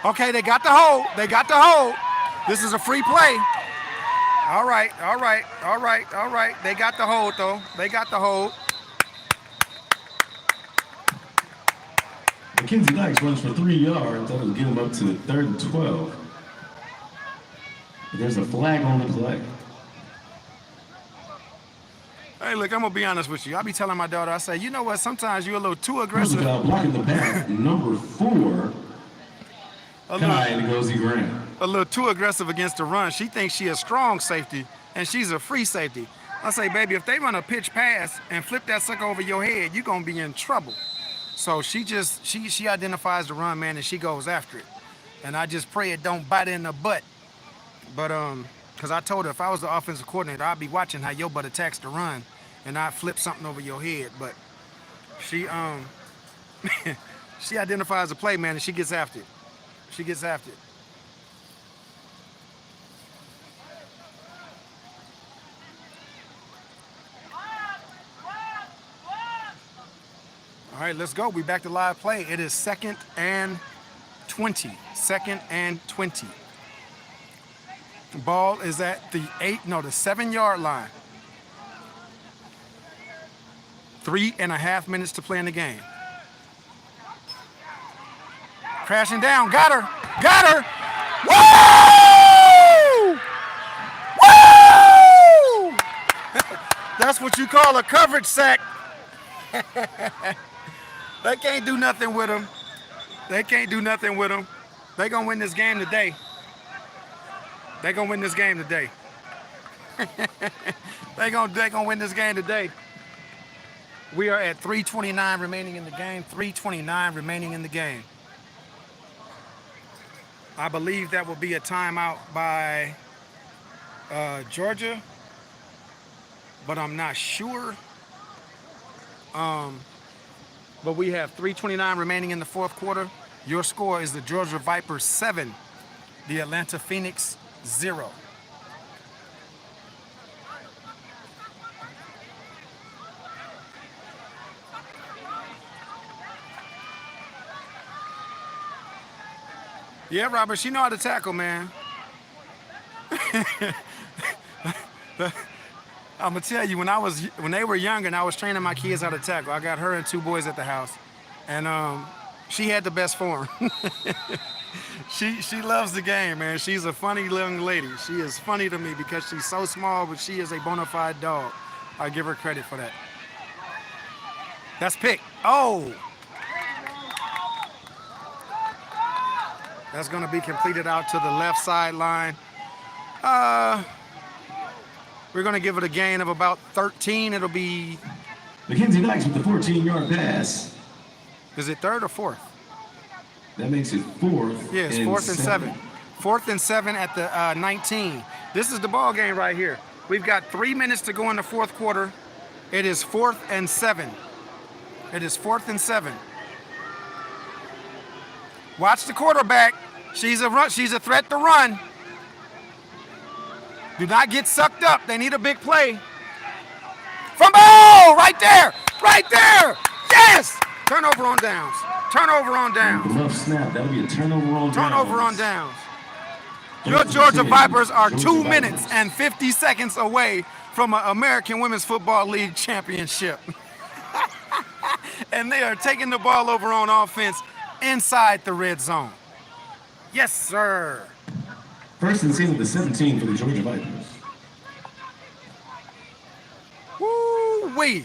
Okay, they got the hold. This is a free play. All right. They got the hold, though. Mackenzie Dykes runs for 3 yards. That will get him up to 3rd and 12. There's a flag on the play. Hey, look, I'm going to be honest with you. I be telling my daughter, I say, you know what, sometimes you're a little too aggressive. Blocking the back, number 4, Kai Ngozi Graham. A little too aggressive against the run. She thinks she a strong safety, and she's a free safety. I say, baby, if they run a pitch pass and flip that sucker over your head, you're going to be in trouble. So she identifies the run, man, and she goes after it. And I just pray it don't bite her in the butt. But, because I told her if I was the offensive coordinator, I'd be watching how your butt attacks the run, and I'd flip something over your head. But she, she identifies the play, man, and she gets after it. All right, let's go. We back to live play. It is 2nd and 20. The ball is at the 7-yard line. 3.5 minutes to play in the game. Crashing down, got her! Woo! Woo! That's what you call a coverage sack. They can't do nothing with them. They gonna win this game today. They gonna win this game today. They gonna win this game today. We are at 3:29 remaining in the game. I believe that will be a timeout by Georgia, but I'm not sure. But we have 3:29 remaining in the fourth quarter. Your score is the Georgia Vipers 7, the Atlanta Phoenix 0. Yeah, Robert, she know how to tackle, man. I'm gonna tell you, when they were younger and I was training my kids how to tackle, I got her and 2 boys at the house, and she had the best form. She loves the game, man. She's a funny young lady. She is funny to me because she's so small, but she is a bona fide dog. I give her credit for that. That's pick. Oh! That's going to be completed out to the left sideline. We're going to give it a gain of about 13. It'll be... Mackenzie Dykes with the 14-yard pass. Is it third or fourth? That makes it fourth. Yeah, it's fourth and 7. 4th and 7 at the 19. This is the ball game right here. We've got 3 minutes to go in the fourth quarter. It is 4th and 7. It is 4th and 7. Watch the quarterback. She's a threat to run. Do not get sucked up. They need a big play. Fumble! Right there! Right there! Yes! Turnover on downs. Turnover on downs. Rough snap. That'll be a turnover on downs. Turnover on downs. Your Georgia Vipers are 2 minutes and 50 seconds away from an American Women's Football League championship. And they are taking the ball over on offense inside the red zone. Yes, sir. First and 10 with the 17 for the Georgia Vipers. Woo-wee.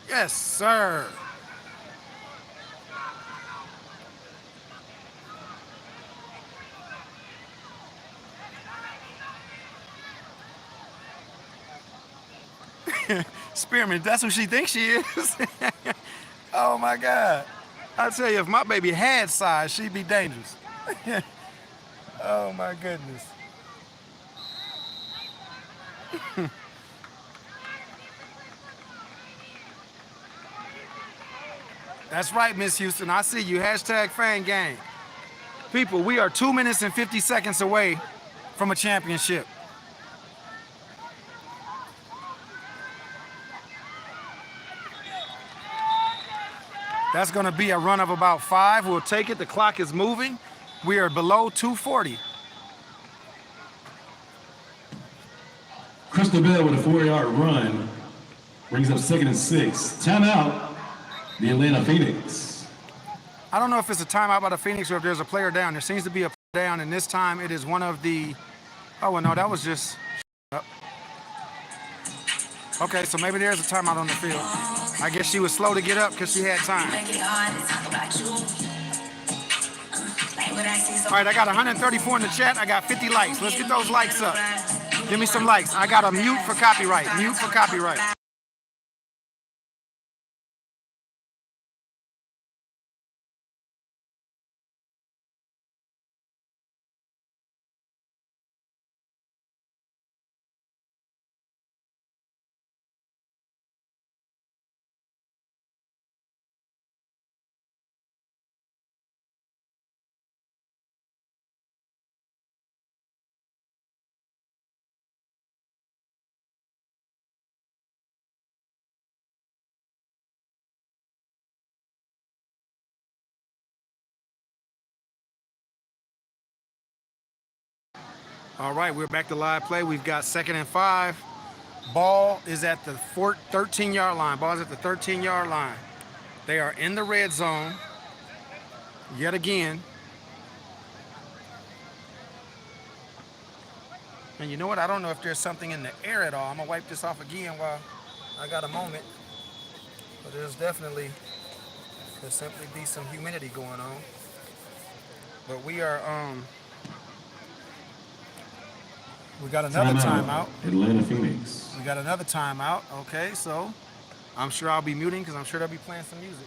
Yes, sir. Spearman, that's who she thinks she is. Oh my God. I tell you, if my baby had size, she'd be dangerous. Oh my goodness. That's right, Miss Houston. I see you. Hashtag fan gang. People, we are 2 minutes and 50 seconds away from a championship. That's going to be a run of about 5. We'll take it. The clock is moving. We are below 2:40. Crystal Bell with a 4-yard run brings up 2nd and 6. Timeout, the Atlanta Phoenix. I don't know if it's a timeout by the Phoenix or if there's a player down. There seems to be a player down, and this time it is one of the... Oh, well, no, that was just... Okay, so maybe there's a timeout on the field. I guess she was slow to get up because she had time. All right, I got 134 in the chat. I got 50 likes. Let's get those likes up. Give me some likes. I got a mute for copyright. Mute for copyright. All right, we're back to live play. We've got 2nd and 5. Ball is at the 13-yard line. Ball is at the 13-yard line. They are in the red zone yet again. And you know what? I don't know if there's something in the air at all. I'm going to wipe this off again while I got a moment. But there's definitely, could simply be some humidity going on. But we are, we got another timeout. Atlanta Phoenix. We got another timeout. Okay, so I'm sure I'll be muting because I'm sure they'll be playing some music.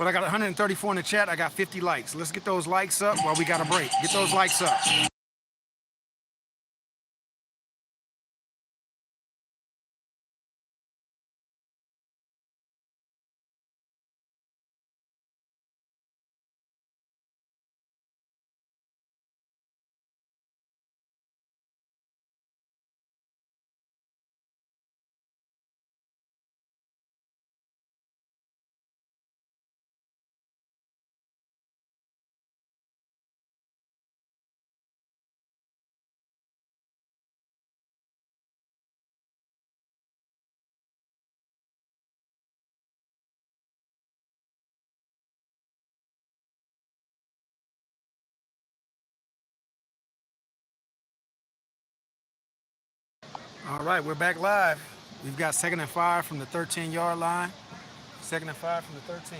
But I got 134 in the chat. I got 50 likes. Let's get those likes up while we got a break. Get those likes up. All right, we're back live. We've got 2nd and 5 from the 13-yard line. 2nd and 5 from the 13.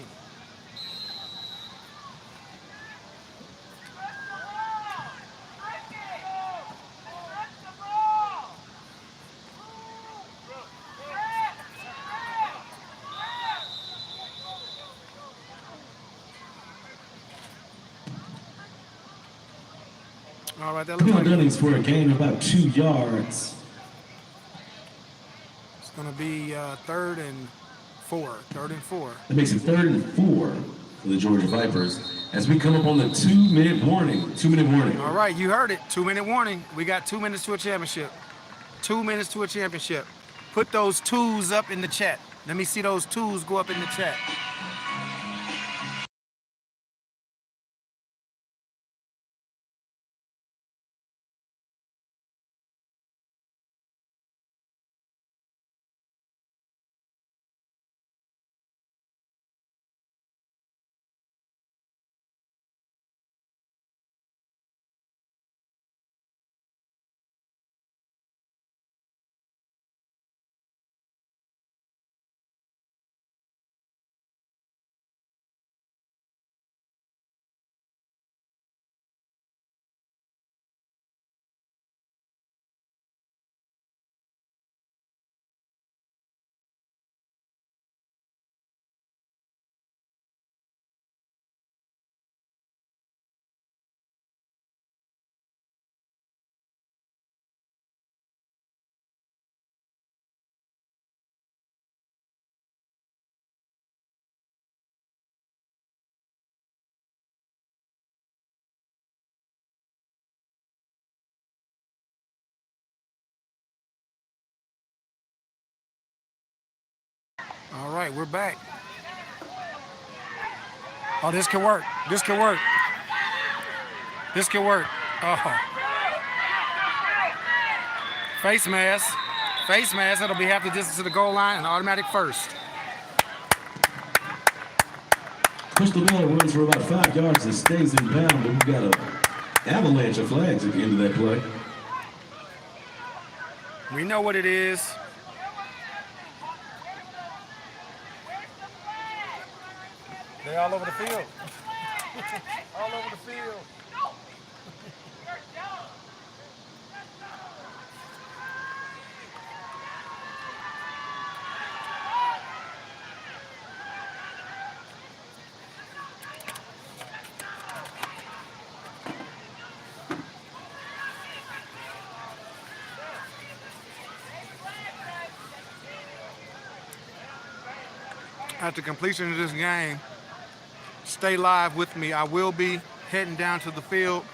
All right, that looks like Dunnings for a gain of about 2 yards. it's going to be 3rd and 4. 3rd and 4. That makes it 3rd and 4 for the Georgia Vipers as we come up on the 2-minute warning. 2-minute warning. All right, you heard it. 2-minute warning. We got 2 minutes to a championship. 2 minutes to a championship. Put those twos up in the chat. Let me see those twos go up in the chat. All right, we're back. Oh, this could work. This could work. This could work. Oh. Face mask. Face mask. It'll be half the distance to the goal line and automatic first. Push the ball runs for about 5 yards and stays in bounds, but we've got an avalanche of flags at the end of that play. We know what it is. They all over the field. All over the field. At the completion of this game, stay live with me. I will be heading down to the field,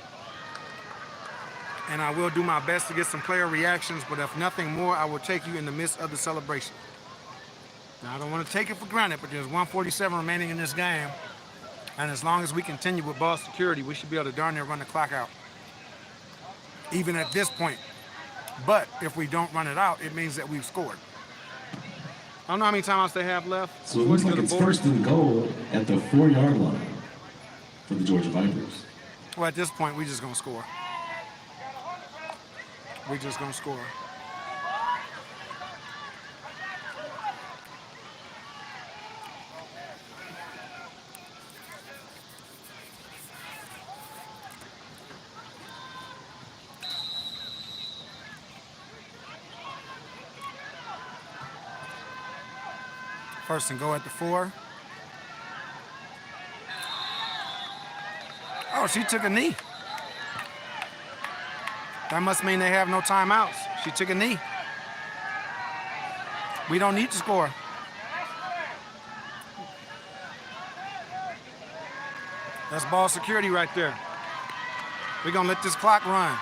and I will do my best to get some player reactions, but if nothing more, I will take you in the midst of the celebration. Now, I don't want to take it for granted, but there's 147 remaining in this game, and as long as we continue with ball security, we should be able to darn near run the clock out, even at this point. But if we don't run it out, it means that we've scored. I don't know how many timeouts they have left. So it looks like it's 1st and goal at the 4-yard line for the Georgia Vipers. Well, at this point, we're just going to score. We're just going to score. First and go at the 4. Oh, she took a knee. That must mean they have no timeouts. She took a knee. We don't need to score. That's ball security right there. We're going to let this clock run.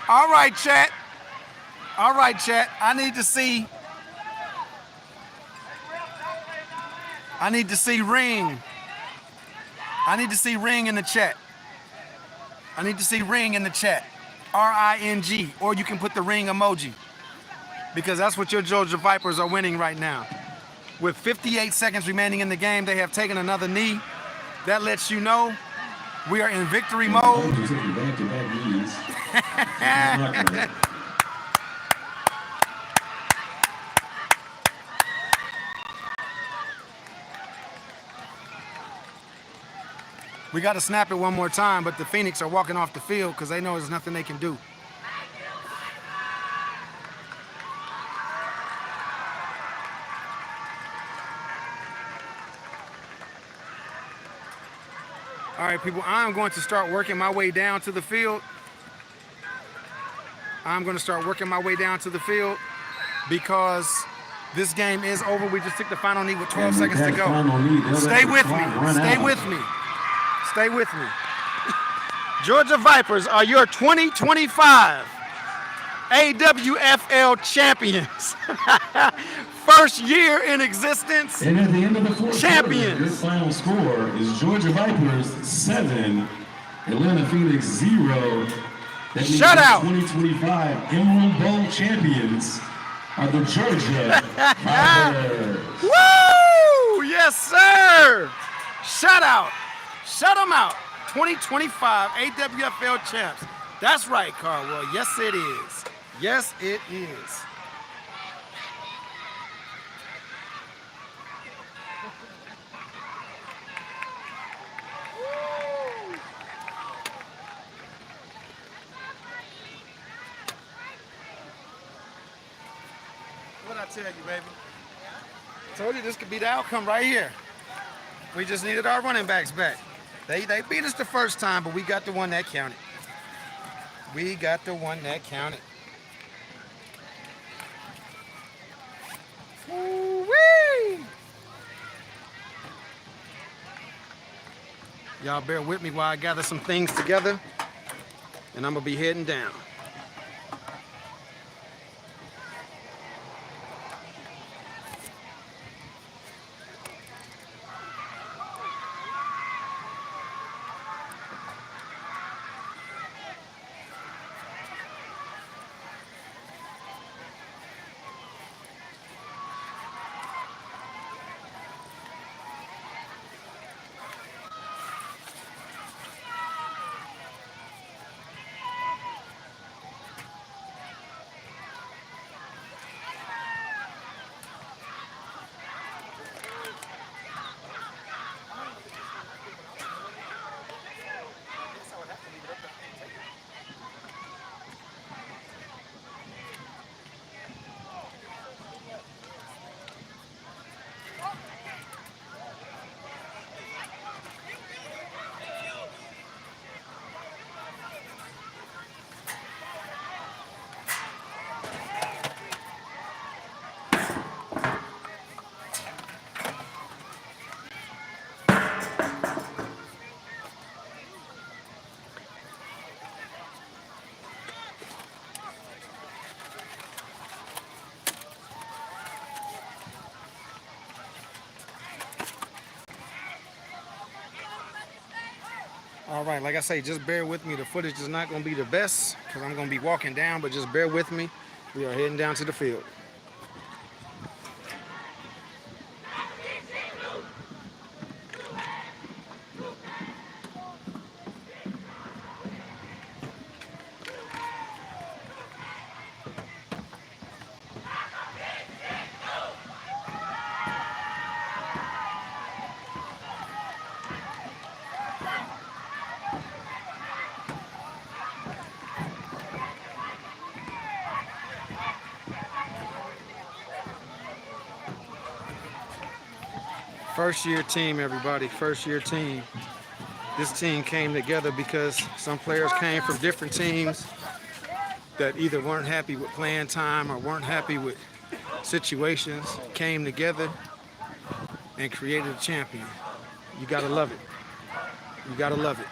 All right, chat. All right, chat. I need to see ring. I need to see ring in the chat. I need to see ring in the chat. R-I-N-G. Or you can put the ring emoji. Because that's what your Georgia Vipers are winning right now. With 58 seconds remaining in the game, they have taken another knee. That lets you know we are in victory mode. We got to snap it one more time, but the Phoenix are walking off the field because they know there's nothing they can do. All right, people, I'm going to start working my way down to the field. I'm going to start working my way down to the field because this game is over. We just took the final knee with 12 seconds to go. Stay with me. Stay with me. Stay with me. Georgia Vipers are your 2025 AWFL champions. First year in existence. And at the end of the fourth champions. Quarter, your final score is Georgia Vipers 7, Atlanta Phoenix 0. That means Shut the out. 2025 Emerald Bowl champions are the Georgia Vipers. Woo! Yes, sir. Shut out. Shut them out. 2025 AWFL champs. That's right, Carwell. Yes, it is. Yes, it is. What'd I tell you, baby? Told you this could be the outcome right here. We just needed our running backs back. They beat us the first time, but we got the one that counted. We got the one that counted. Woo-wee! Y'all bear with me while I gather some things together, and I'm gonna be heading down. All right, like I say, just bear with me. The footage is not going to be the best because I'm going to be walking down, but just bear with me. We are heading down to the field. First year team, everybody, first year team. This team came together because some players came from different teams that either weren't happy with playing time or weren't happy with situations, came together and created a champion. You gotta love it. You gotta love it.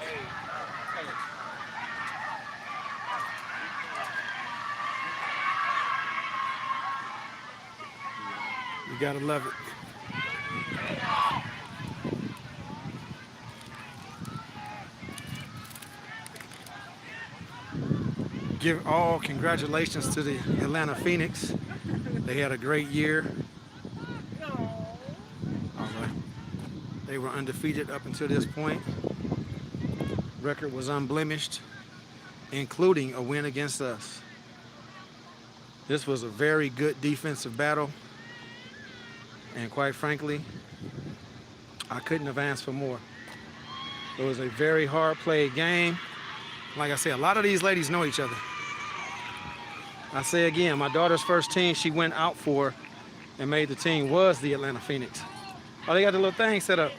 You gotta love it. Give all congratulations to the Atlanta Phoenix. They had a great year. All right. They were undefeated up until this point. Record was unblemished, including a win against us. This was a very good defensive battle. And quite frankly, I couldn't have asked for more. It was a very hard played game. Like I said, a lot of these ladies know each other. I say again, my daughter's first team she went out for and made the team was the Atlanta Phoenix. Oh, they got the little thing set up.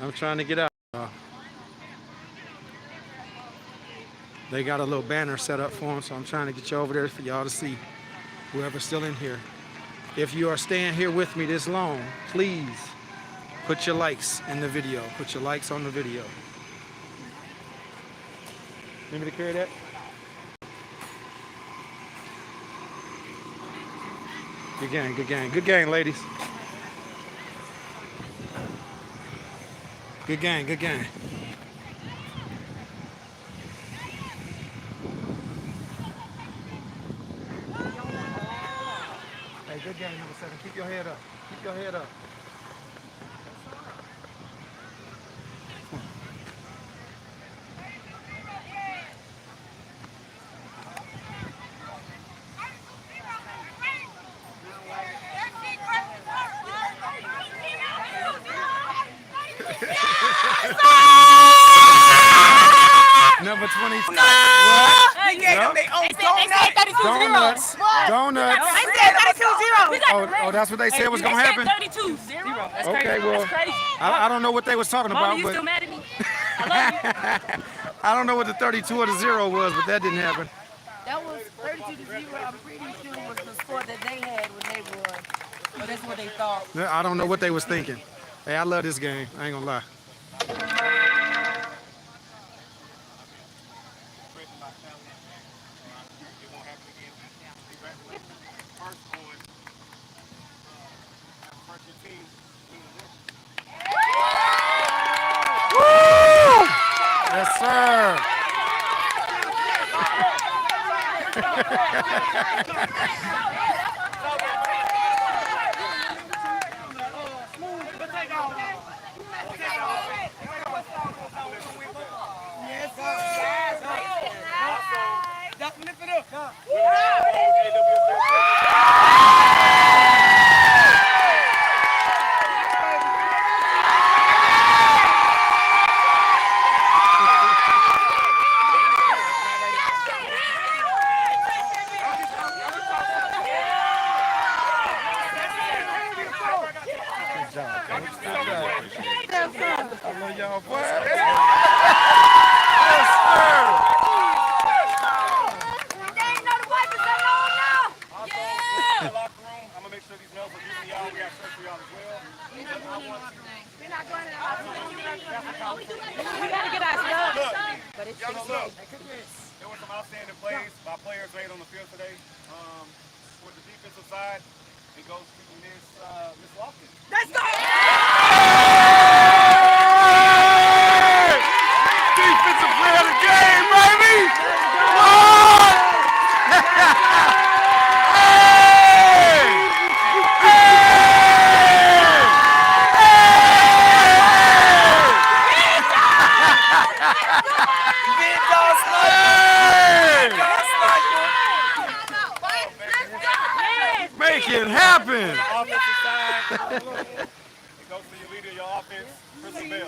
I'm trying to get out. They got a little banner set up for them, so I'm trying to get you over there for y'all to see, whoever's still in here. If you are staying here with me this long, please put your likes in the video. Put your likes on the video. Need me to carry that? Good game, good game. Good game, ladies. Good game, good game. Hey, good game, number 7. Keep your head up. Keep your head up. Number 20. They gave them their own Donuts. Donuts. They said 32-0. Oh, that's what they said was gonna happen. 32-0. That's Okay, crazy. well, That's crazy. I don't know what they was talking Mama, about, you but still mad at me? I love you. I don't know what the 32 or the 0 was, but that didn't happen. That was 32-0. I'm pretty sure was the score that they had when they won. But that's what they thought. I don't know what they was thinking. Hey, I love this game. I ain't gonna lie. Yes, sir. There were some outstanding plays by players made on the field today. For the defensive side, it goes to Miss Lofton. Let's go! Defensive player of the game, baby! What? Make it happen! Offensive side, it goes to your leader, your offense, prevail.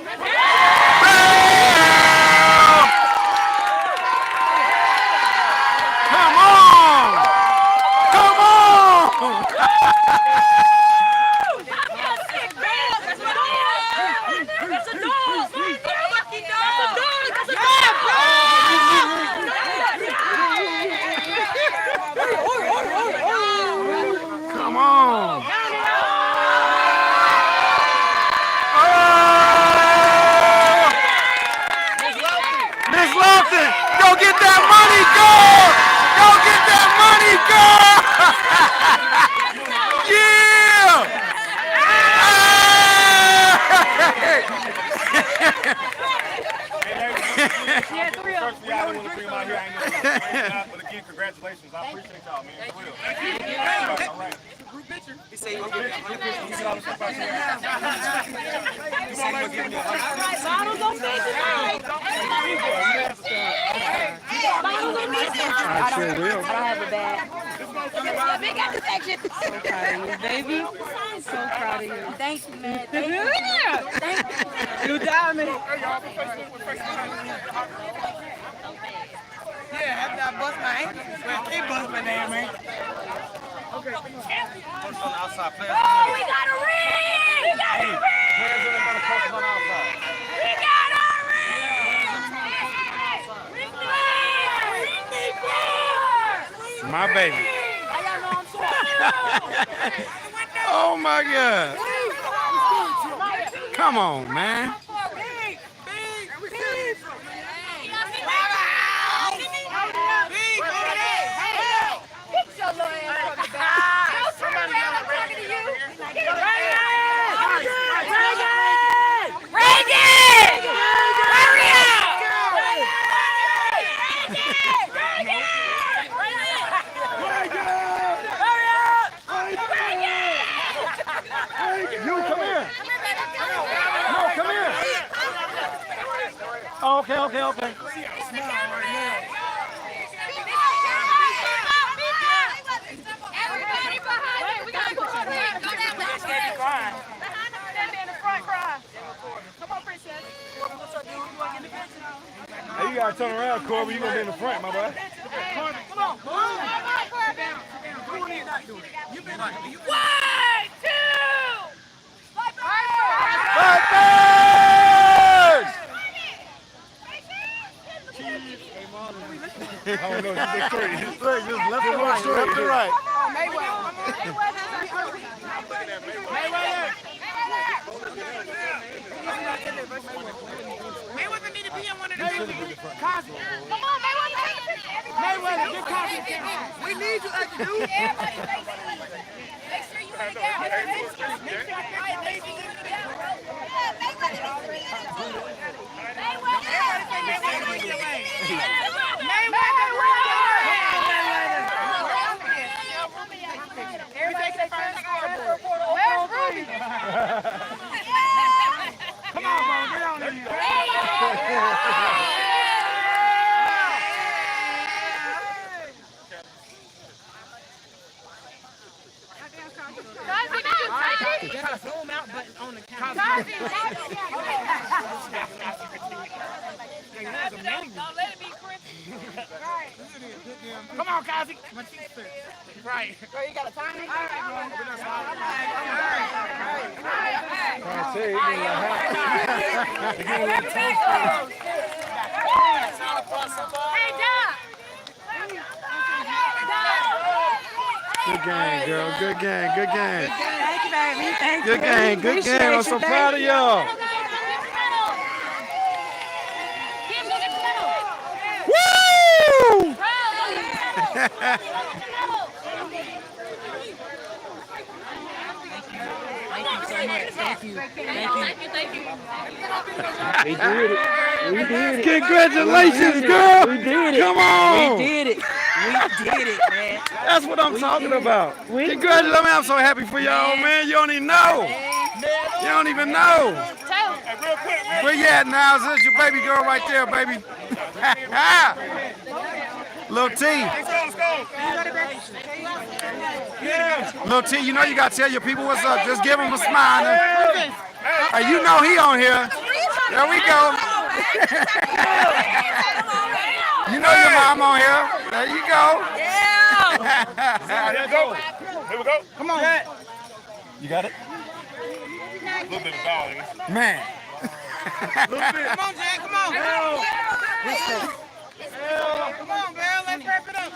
Come on! Come on! Come on. Miss Lofton, go get that money, girl! Go get that money, girl! Yeah! Personally, I don't want to bring him out here. I ain't know but again, congratulations. I appreciate y'all, man. For real. All right. He said he was getting 100%. He said I was supposed to Bottles on me tonight. Bottles on me tonight. I sure will. I have a bag. Big intersection. So proud of you, baby. So proud of you. Thank you, man. Thank you. Thank you. You got me. Yeah, after I bust my ankle, well, he bust my damn ankle. Okay. On the outside, players. Oh, we got a ring! We got a ring! Players are going to focus on the outside. We got a ring! My baby. Oh my God. Come on, man. Oh, okay. Everybody behind me. We gotta go that way. Go that way. Stand in the front, cry. Come on, princess. What's up, dude? You wanna get in the picture? Hey, you got to turn around, Corby. You're going to be in the front, my boy. Come on. Sit down. Who are you not doing? You've been like 1, 2. I don't know. Just straight. Just left to right. Left to right. Mayweather need to be in one of the movies. Cosby. Come on, Mayweather, get Cosby. We need you, like, dude. Everybody make sure you hang out. Make sure you Come on, bro, get on in here. You gotta zoom out, but on the camera. Don't let it be crimpy. Come on, Cosby. Right. Bro, you got a time? Hey, Doc. Good game, girl. Good game. Good game. Thank you, baby. Thank Good game. Good game. I'm so proud of y'all. Woo! Thank you. We did it. We did it. Congratulations, girl. We did it. Come on. We did it. We did it, man. That's what I'm talking about. Congratulations. I'm so happy for y'all, man. You don't even know. You don't even know. Where you at now? Is this your baby girl right there, baby? Little T. Little T, you know you got to tell your people what's up. Just give them a smile. Hey, you know he on here. There we go. You know your mom on here. There you go. Here we go. Here we go. Come on. You got it? A little bit of dog. Man. Come on, Jack. Come on. Come on, man. Let's wrap it up.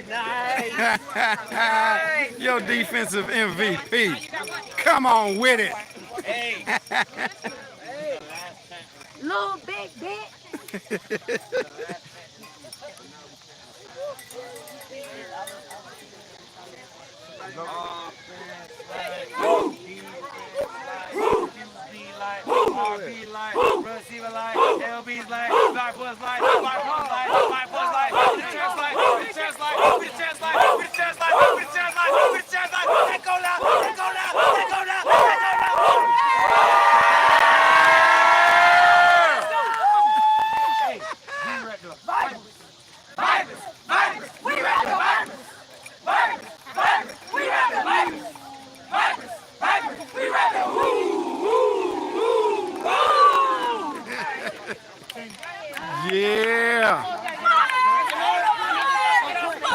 Nice. Your defensive MVP. Come on with it. Little big bit. RB like, receiver like, LB's like, block was like, block was like, block was like, with the chest like, with the chest like, with the chest like, with the chest like, with the chest like, with the chest like, let go now, let go now, let go now, let go now. Hey, we read the Bible. Bible. Bible. We read the Bible. Bible. Bible. We read the Bible. Bible. Bible. We read the Yeah.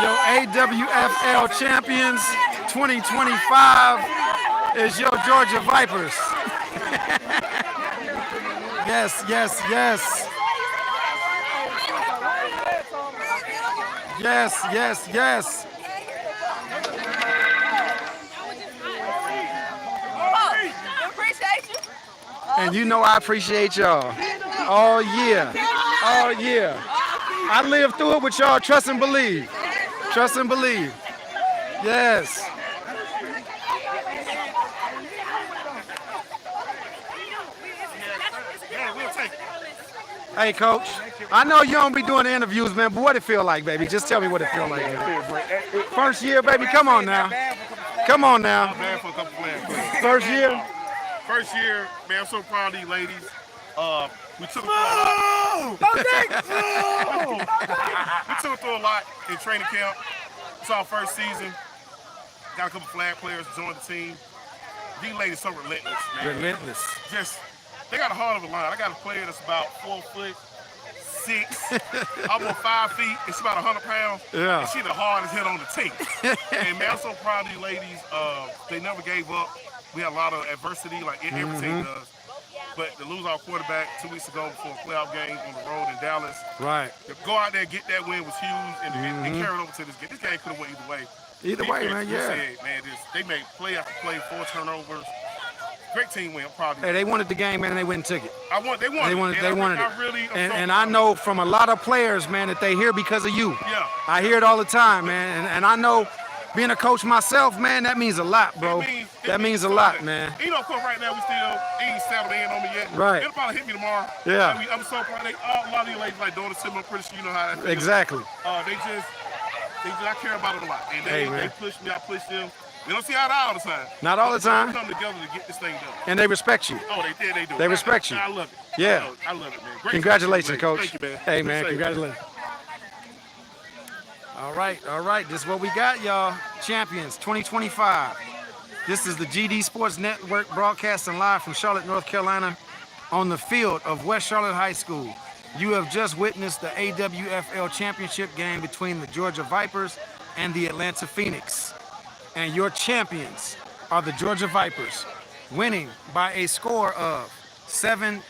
Your AWFL champions 2025 is your Georgia Vipers. Yes, yes, yes. Yes, yes, yes. Appreciate you. And you know I appreciate y'all. All year. All year. I lived through it with y'all. Trust and believe. Trust and believe. Yes. Hey, Coach. I know you don't be doing the interviews, man, but what it feel like, baby? Just tell me what it feel like. Man. First year, baby. Come on now. Come on now. Bad for a couple players. First year. First year, man, I'm so proud of these ladies. We took them through a lot in training camp. It's our first season. Got a couple flag players join the team. These ladies so relentless, man. Relentless. Just, they got a heart of a lion. I got a player that's about 4'6", almost 5 feet. It's about 100 pounds. Yeah. And she the hardest hit on the team. And man, I'm so proud of these ladies. They never gave up. We had a lot of adversity, like every team does. But to lose our quarterback 2 weeks ago before a playoff game on the road in Dallas, Right. to go out there and get that win was huge, and it carried over to this game. This game could have went either way. Either way, man, yeah. Said, man, they made play after play, 4 turnovers. Great team win, probably. Hey, they wanted the game, man, and they went and took it. They wanted it. I really, and I know from a lot of players, man, that they here because of you. Yeah. I hear it all the time, man, and I know being a coach myself, man, that means a lot, bro. That means a lot, man. You know, coach, right now we still ain't settled in on me yet. Right. It'll probably hit me tomorrow. Yeah. I'm so proud. A lot of you ladies like doing it similar. I'm pretty sure you know how that feels. Exactly. I care about it a lot. And they push me, I push them. We don't see eye to eye all the time. Not all the time. We come together to get this thing done. And they respect you. Oh, they do. They respect you. I love it. Yeah. I love it, man. Great. Congratulations, Coach. Thank you, man. Hey, man, congratulations. All right. This is what we got, y'all. Champions 2025. This is the GD Sports Network broadcasting live from Charlotte, North Carolina on the field of West Charlotte High School. You have just witnessed the AWFL championship game between the Georgia Vipers and the Atlanta Phoenix. And your champions are the Georgia Vipers, winning by a score of 7-0,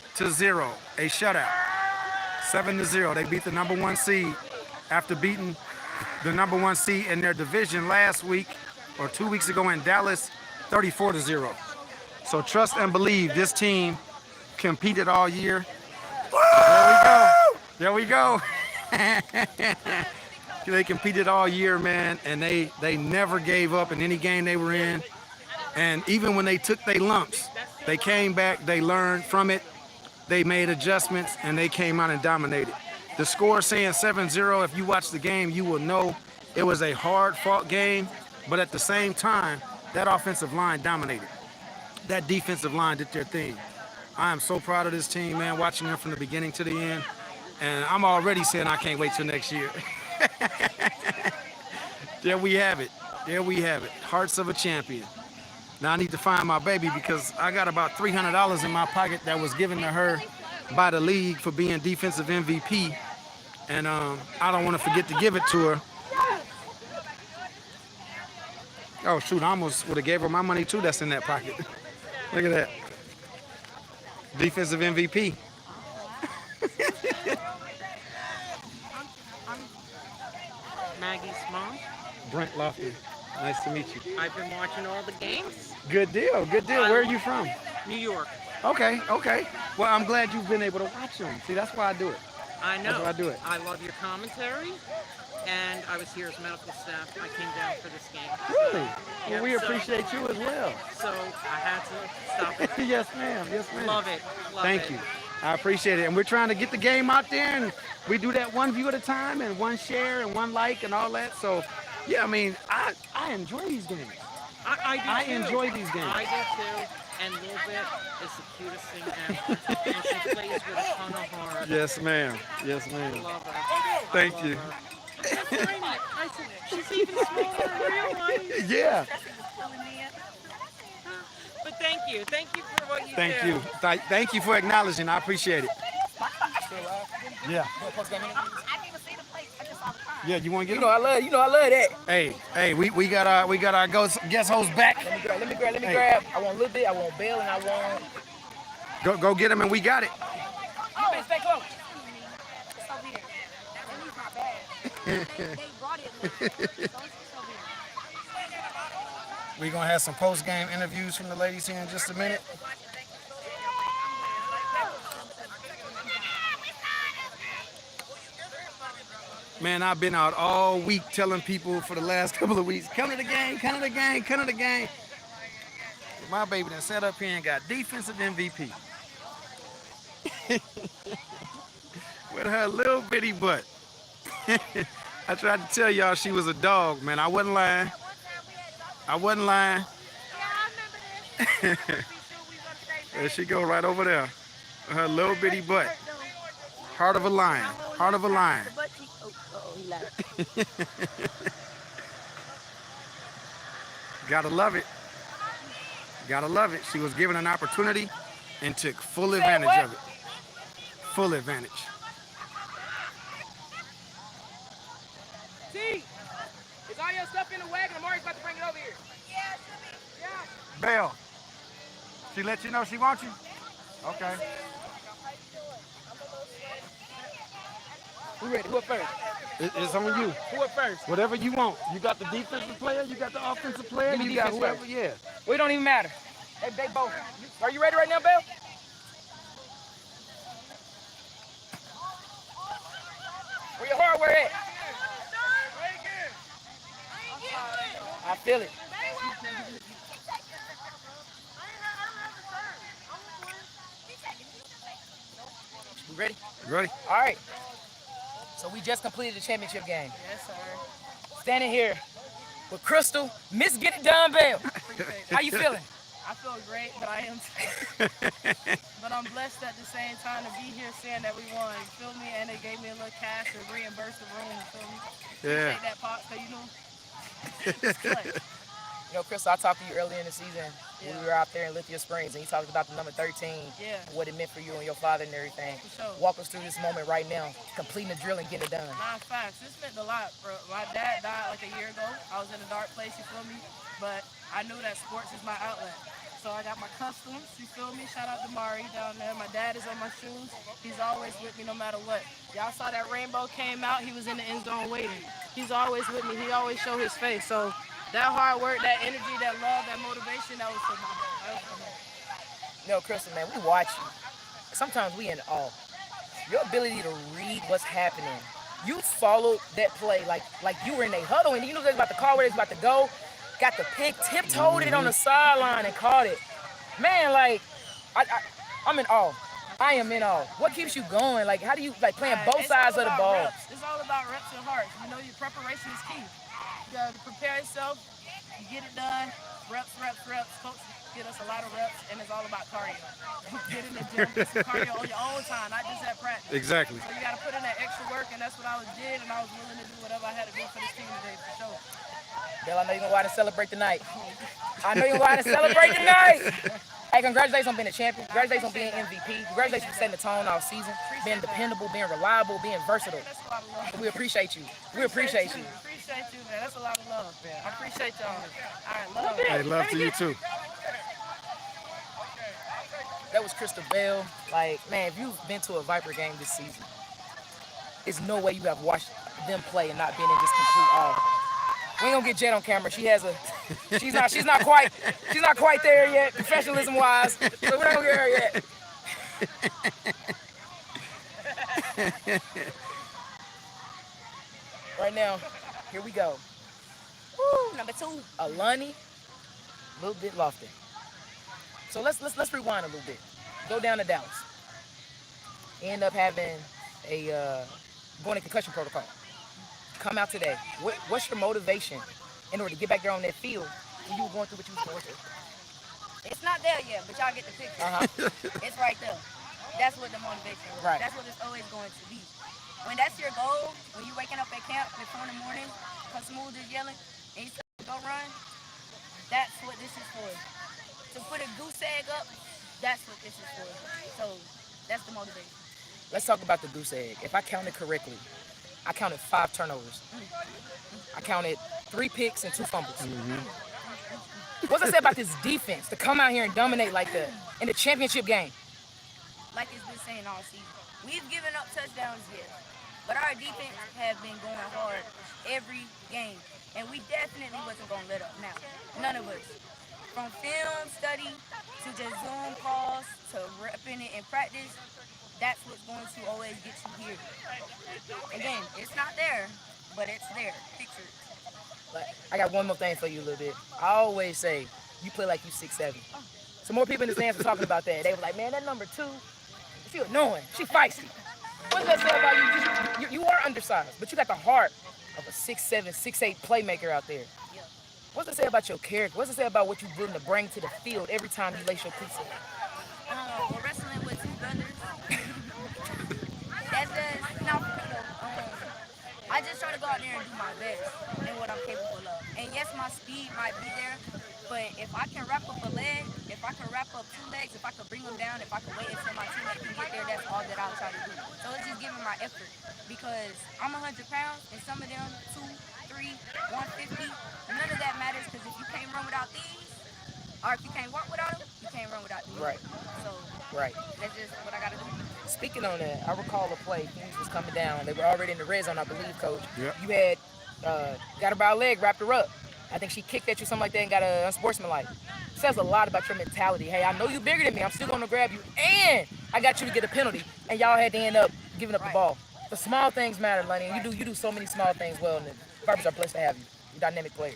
a shutout. 7-0. They beat the number 1 seed after beating the number 1 seed in their division last week or 2 weeks ago in Dallas, 34-0. So trust and believe this team competed all year. There we go. They competed all year, man, and they never gave up in any game they were in. And even when they took their lumps, they came back, they learned from it, they made adjustments, and they came out and dominated. The score saying 7-0, if you watch the game, you will know it was a hard-fought game, but at the same time, that offensive line dominated. That defensive line did their thing. I am so proud of this team, man, watching them from the beginning to the end. And I'm already saying I can't wait till next year. There we have it. Hearts of a champion. Now I need to find my baby because I got about $300 in my pocket that was given to her by the league for being defensive MVP And I don't want to forget to give it to her. Oh, shoot, I almost would have gave her my money, too, that's in that pocket. Look at that. Defensive MVP. Maggie's mom. Brent Lofty. Nice to meet you. I've been watching all the games. Good deal, good deal. Where are you from? New York. Okay, okay. Well, I'm glad you've been able to watch them. See, that's why I do it. I know. That's why I do it. I love your commentary. And I was here as medical staff. I came down for this game. Really? Yeah, Well, we so- appreciate you as well. So I had to stop it. Yes, ma'am. Yes, ma'am. Love it. Love Thank it. you. I appreciate it. And we're trying to get the game out there, and we do that one view at a time and one share and one like and all that. So, yeah, I mean, I enjoy these games. I do I too. enjoy these games. I do too. And Little Bit is the cutest thing ever. And she plays with a ton of heart. Yes, ma'am. Yes, ma'am. Love her. Thank Love you. her. I said, she's even smaller in real life. Yeah. But thank you. Thank you for what you Thank do. you. Thank you for acknowledging. I appreciate it. Yeah. Yeah, you want to get You know I love that. Hey, we got our guest host back. Let me Hey. grab. I want a little bit. I want Bill, and I want. Go get him, and we got it. You better stay close. We're gonna have some post-game interviews from the ladies here in just a minute. Man, I've been out all week telling people for the last couple of weeks, come to the game, come to the game, come to the game. My baby done sat up here and got defensive MVP. With her little bitty butt. I tried to tell y'all she was a dog, man. I wasn't lying. There she go right over there. Her little bitty butt. Heart of a lion. Heart of a lion. Gotta love it. Gotta love it. She was given an opportunity and took full advantage of it. Full advantage. T, is all your stuff in the wagon? I'm already about to bring it over here. Belle, she let you know she wants you? Okay. Who ready? Who up first? It's on you. Who up first? Whatever you want. You got the defensive player, you got the offensive player, Give me you got defense whoever, first. yeah. Well, it don't even matter. Hey, they both. Are you ready right now, Bill? Where your hardware at? I feel it. We ready? You ready? All right. So we just completed the championship game. Yes, sir. Standing here with Crystal, Miss Get It Done Bell. How you feeling? I feel great, but I am but I'm blessed at the same time to be here saying that we won. You feel me? And they gave me a little cash to reimburse the room. You feel me? Yeah. Take that pot, cause you know. It's clutch. You know, Crystal, I talked to you earlier in the season when we Yeah. were out there in Lithia Springs, and you talked about the number 13, Yeah. what it meant for you and your father and everything. For sure. Walk us through this moment right now, completing the drill and getting it done. Nah, facts. This meant a lot, bro. My dad died like a year ago. I was in a dark place, you feel me? But I knew that sports is my outlet. So I got my customs, you feel me? Shout out to Mari down there. My dad is on my shoes. He's always with me no matter what. Y'all saw that rainbow came out. He was in the end zone waiting. He's always with me. He always show his face. So that hard work, that energy, that love, that motivation, that was for my dad. That was for me. You know, Crystal, man, we watch you. Sometimes we in awe. Your ability to read what's happening. You followed that play like you were in a huddle, and you knew they was about to call where they was about to go. Got the pick, tiptoed it on the sideline and caught it. Man, like, I'm in awe. I am in awe. What keeps you going? Like, how do you, like, playing both It's sides all of the about ball? Reps. It's all about reps and hearts. You know, your preparation is key. You gotta prepare yourself, you get it done, reps. Coach get us a lot of reps, and it's all about cardio. Get in the gym, get some cardio on your own time, not just at practice. Exactly. So you gotta put in that extra work, and that's what I did, and I was willing to do whatever I had to do for this team today, for sure. Bill, I know you're going to go out and celebrate tonight. I know you're going to go out and celebrate tonight. Hey, congratulations on being a champion. Congratulations on being MVP. Congratulations for setting the tone all season, being dependable, being reliable, being versatile. That's a lot of love. We appreciate you. We appreciate you. Appreciate you, man. That's a lot of love, man. I appreciate y'all. All right, love. Hey, love to you too. That was Crystal Bell. Like, man, if you've been to a Viper game this season, there's no way you have watched them play and not been in just complete awe. We ain't gonna get Jet on camera. She has a, she's not quite there yet, professionalism wise. So we're not gonna get her yet. Right now, here we go. Woo, number 2, Alani, a little bit lofty. So let's rewind a little bit. Go down to Dallas. End up having a going to concussion protocol. Come out today. What's your motivation in order to get back there on that field when you were going through what you was going through? It's not there yet, but y'all get the picture. It's right there. That's what the motivation is. Right. That's what it's always going to be. When that's your goal, when you're waking up at camp at 4 in the morning, because Smooth is yelling, and you say, go run, that's what this is for. To put a goose egg up, that's what this is for. So that's the motivation. Let's talk about the goose egg. If I counted correctly, I counted 5 turnovers. I counted 3 picks and 2 fumbles. What's I say about this defense to come out here and dominate like that in the championship game? Like it's been saying all season, we've given up touchdowns, yes, but our defense have been going hard every game, and we definitely wasn't going to let up now. None of us. From film study to just Zoom calls to repping it in practice, that's what's going to always get you here. Again, it's not there, but it's there. Picture it. I got one more thing for you a little bit. I always say, you play like you 6'7". So more people in the stands were talking about that. They were like, man, that number 2, she annoying. She feisty. What does that say about you? You are undersized, but you got the heart of a 6'7", 6'8" playmaker out there. What's it say about your character? What's it say about what you're willing to bring to the field every time you lace your cleats up? We're wrestling with 2 brothers. That's just not for me though. I just try to go out there and do my best and what I'm capable of. And yes, my speed might be there, but if I can wrap up a leg, if I can wrap up 2 legs, if I can bring them down, if I can wait until my teammate can get there, that's all that I'll try to do. So it's just giving my effort because I'm 100 pounds and some of them 2, 3, 150. None of that matters because if you can't run without these, or if you can't walk without them, you can't run without these. Right. So right. That's just what I got to do. Speaking on that, I recall a play. Phoenix was coming down. They were already in the red zone, I believe, Coach. Yep. You had got her by a leg, wrapped her up. I think she kicked at you, something like that, and got a unsportsmanlike. Says a lot about your mentality. Hey, I know you're bigger than me. I'm still going to grab you, and I got you to get a penalty, and y'all had to end up giving up the ball. The small things matter, Lenny. You do so many small things well, and the Vipers are blessed to have you. You're dynamic players.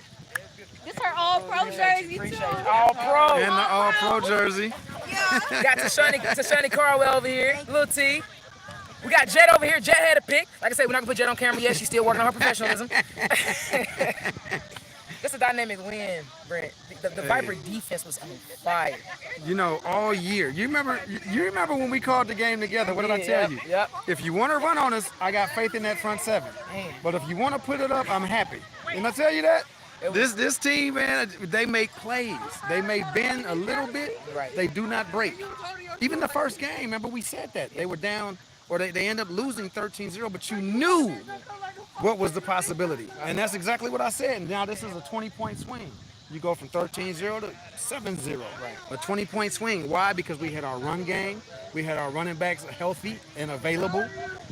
This her all-pro jersey, too. All-pro. And the all-pro jersey. Got Tashani Carwell over here, Lil T. We got Jet over here. Jet had a pick. Like I said, we're not going to put Jet on camera yet. She's still working on her professionalism. That's a dynamic win, Brent. The Viper defense was on fire. You know, all year. You remember when we called the game together? What did I tell you? Yep. If you want to run on us, I got faith in that front 7. Man. But if you want to put it up, I'm happy. Didn't I tell you that? This team, man, they make plays. They may bend a little bit. Right. They do not break. Even the first game, remember we said that. They were down, or they end up losing 13-0, but you knew what was the possibility. And that's exactly what I said. Now this is a 20-point swing. You go from 13-0 to 7-0. Right. A 20-point swing. Why? Because we had our run game. We had our running backs healthy and available.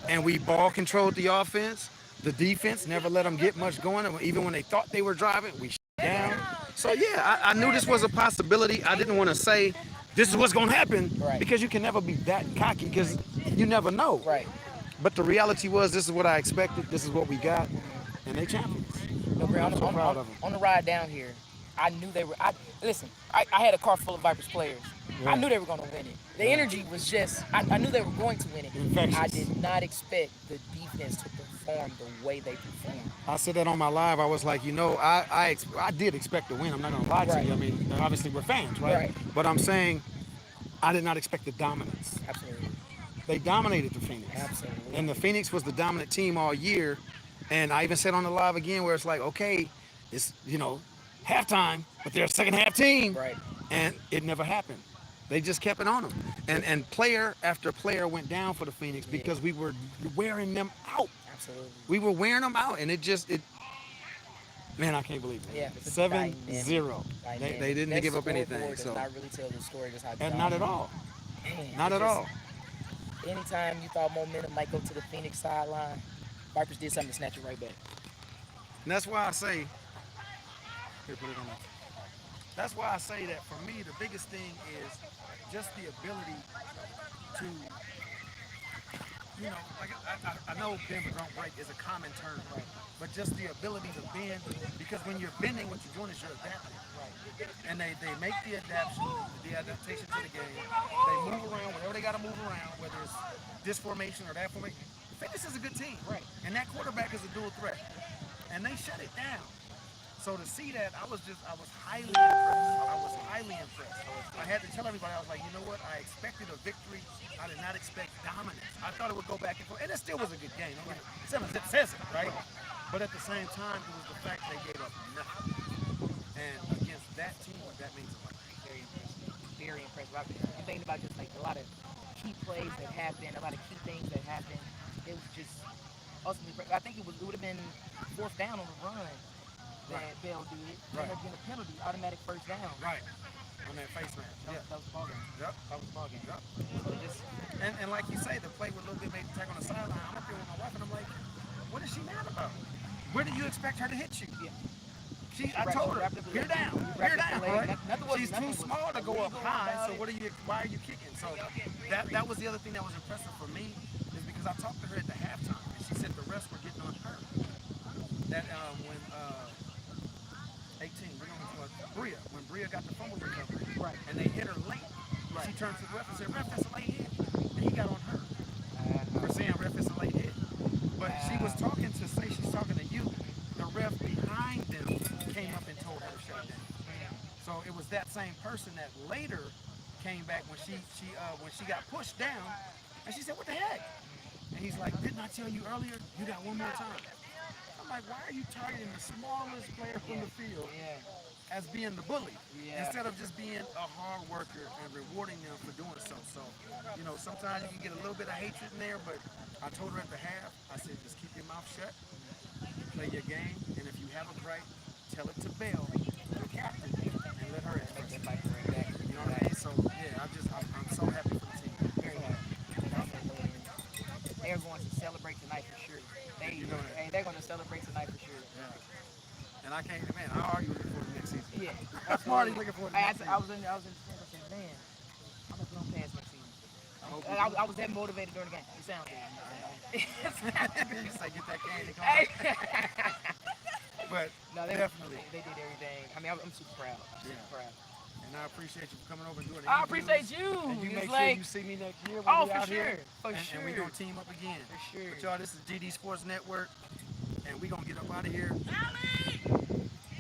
And we ball controlled the offense. The defense never let them get much going. Even when they thought they were driving, we shut down. So, yeah, I knew this was a possibility. I didn't want to say this is what's going to happen because you can never be that cocky because you never know. Right. But the reality was this is what I expected. This is what we got. And they champions. I'm so proud of them. On the ride down here, I knew they were. I had a car full of Vipers players. Yeah. I knew they were going to win it. The energy was just. I knew they were going to win it. Infectious. I did not expect the defense to perform the way they performed. I said that on my live. I was like, I did expect to win. I'm not going to lie to you. I mean, obviously we're fans, right? But I'm saying I did not expect the dominance. Absolutely. They dominated the Phoenix. Absolutely. And the Phoenix was the dominant team all year. And I even said on the live again where it's like, okay, it's, halftime, but they're a second half team. Right. And it never happened. They just kept it on them, and player after player went down for the Phoenix because we were wearing them out. Absolutely. We were wearing them out, and man, I can't believe it. Yeah, it's a 7-0. dynamic. They didn't That give up anything. scoreboard does So, not really tell the story just how and not at dominant- all. Man, Not it at just- all. Anytime you thought momentum might go to the Phoenix sideline, Vipers did something to snatch it right back. And that's why I say, here, put it on there. That's why I say that for me, the biggest thing is just the ability to, like I know bend but don't break is a common term, right? But just the ability to bend, because when you're bending, what you're doing is you're adapting, right? And they make the adaptation to the game. They move around wherever they got to move around, whether it's this formation or that formation. Phoenix is a good team, right? And that quarterback is a dual threat, and they shut it down. So to see that, I was highly impressed. I had to tell everybody, I was like, you know what? I expected a victory. I did not expect dominance. I thought it would go back and forth, and it still was a good game. Right. 7-zip says it, right? But at the same time, it was the fact they gave up nothing. And against that team, that means a lot. Very impressive. Very impressive. I'm thinking about just like a lot of key plays that happened, a lot of key things that happened. It was just ultimately. I think it would have been fourth down on the run. That Bell did. Right. Getting a penalty, automatic first down. Right. On that face mask. That was the ball game. Yep. That was the ball game. Yep. So just, and like you say, the play with a little bit made the tackle on the sideline. I'm up there with my wife and I'm like, what is she mad about? Where do you expect her to hit you? Yeah. I told her, you're down, right? She's too small to go up high, so why are you kicking? So that was the other thing that was impressive for me, is because I talked to her at the halftime, and she said the refs were getting on her. That when 18, when Bria got the fumble recovery, right, and they hit her late, right, she turned to the ref and said, ref, that's a late hit, and he got on her for saying, ref, it's a late hit. But she was talking to, say she's talking to you, the ref behind them came up and told her to shut down. So it was that same person that later came back when she got pushed down, and she said, what the heck? And he's like, didn't I tell you earlier, you got one more time? I'm like, why are you targeting the smallest player from the field as being the bully instead of just being a hard worker and rewarding them for doing so? So, sometimes you can get a little bit of hatred in there, but I told her at the half, I said, just keep your mouth shut, play your game, and if you have a gripe, tell it to Bell, the captain, and let her express it. You know what I mean? So, yeah, I'm so happy for the team. Very happy. They're going to celebrate tonight for sure. They're going to celebrate tonight for sure. Yeah. And I argue with you for the next season. Yeah. I'm already looking forward to the next season. I was in the stand. I said, man, I'm going to go past next season. I was that motivated during the game. It sounds good. You say get that candy going. But no, definitely. They did everything. I mean, I'm super proud. Super proud. And I appreciate you for coming over and doing it. I appreciate you. And you make sure you see me next year when we out here. For sure. And we're going to team up again. For sure. But y'all, this is GD Sports Network. And we're going to get up out of here.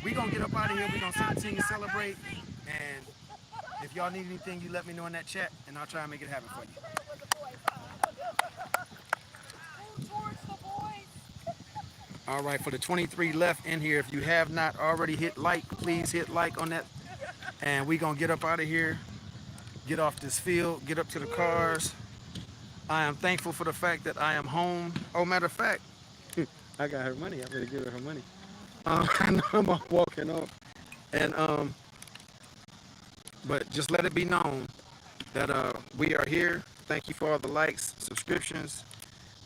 We're going to get up out of here. We're going to continue to celebrate. And if y'all need anything, you let me know in that chat. And I'll try and make it happen for you. All right, for the 23 left in here, if you have not already hit like, please hit like on that. And we're going to get up out of here, get off this field, get up to the cars. I am thankful for the fact that I am home. Oh, matter of fact, I got her money. I better give her money. I know I'm walking off. And, but just let it be known that we are here. Thank you for all the likes, subscriptions.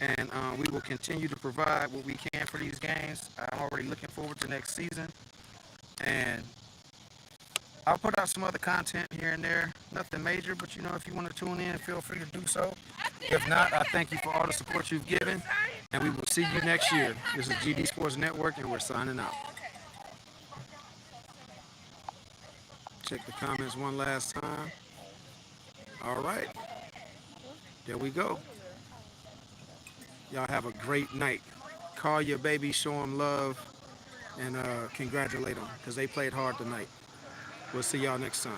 And we will continue to provide what we can for these games. I'm already looking forward to next season. And I'll put out some other content here and there. Nothing major, but if you want to tune in, feel free to do so. If not, I thank you for all the support you've given. And we will see you next year. This is GD Sports Network, and we're signing out. Check the comments one last time. All right. There we go. Y'all have a great night. Call your baby, show them love, and congratulate them because they played hard tonight. We'll see y'all next time.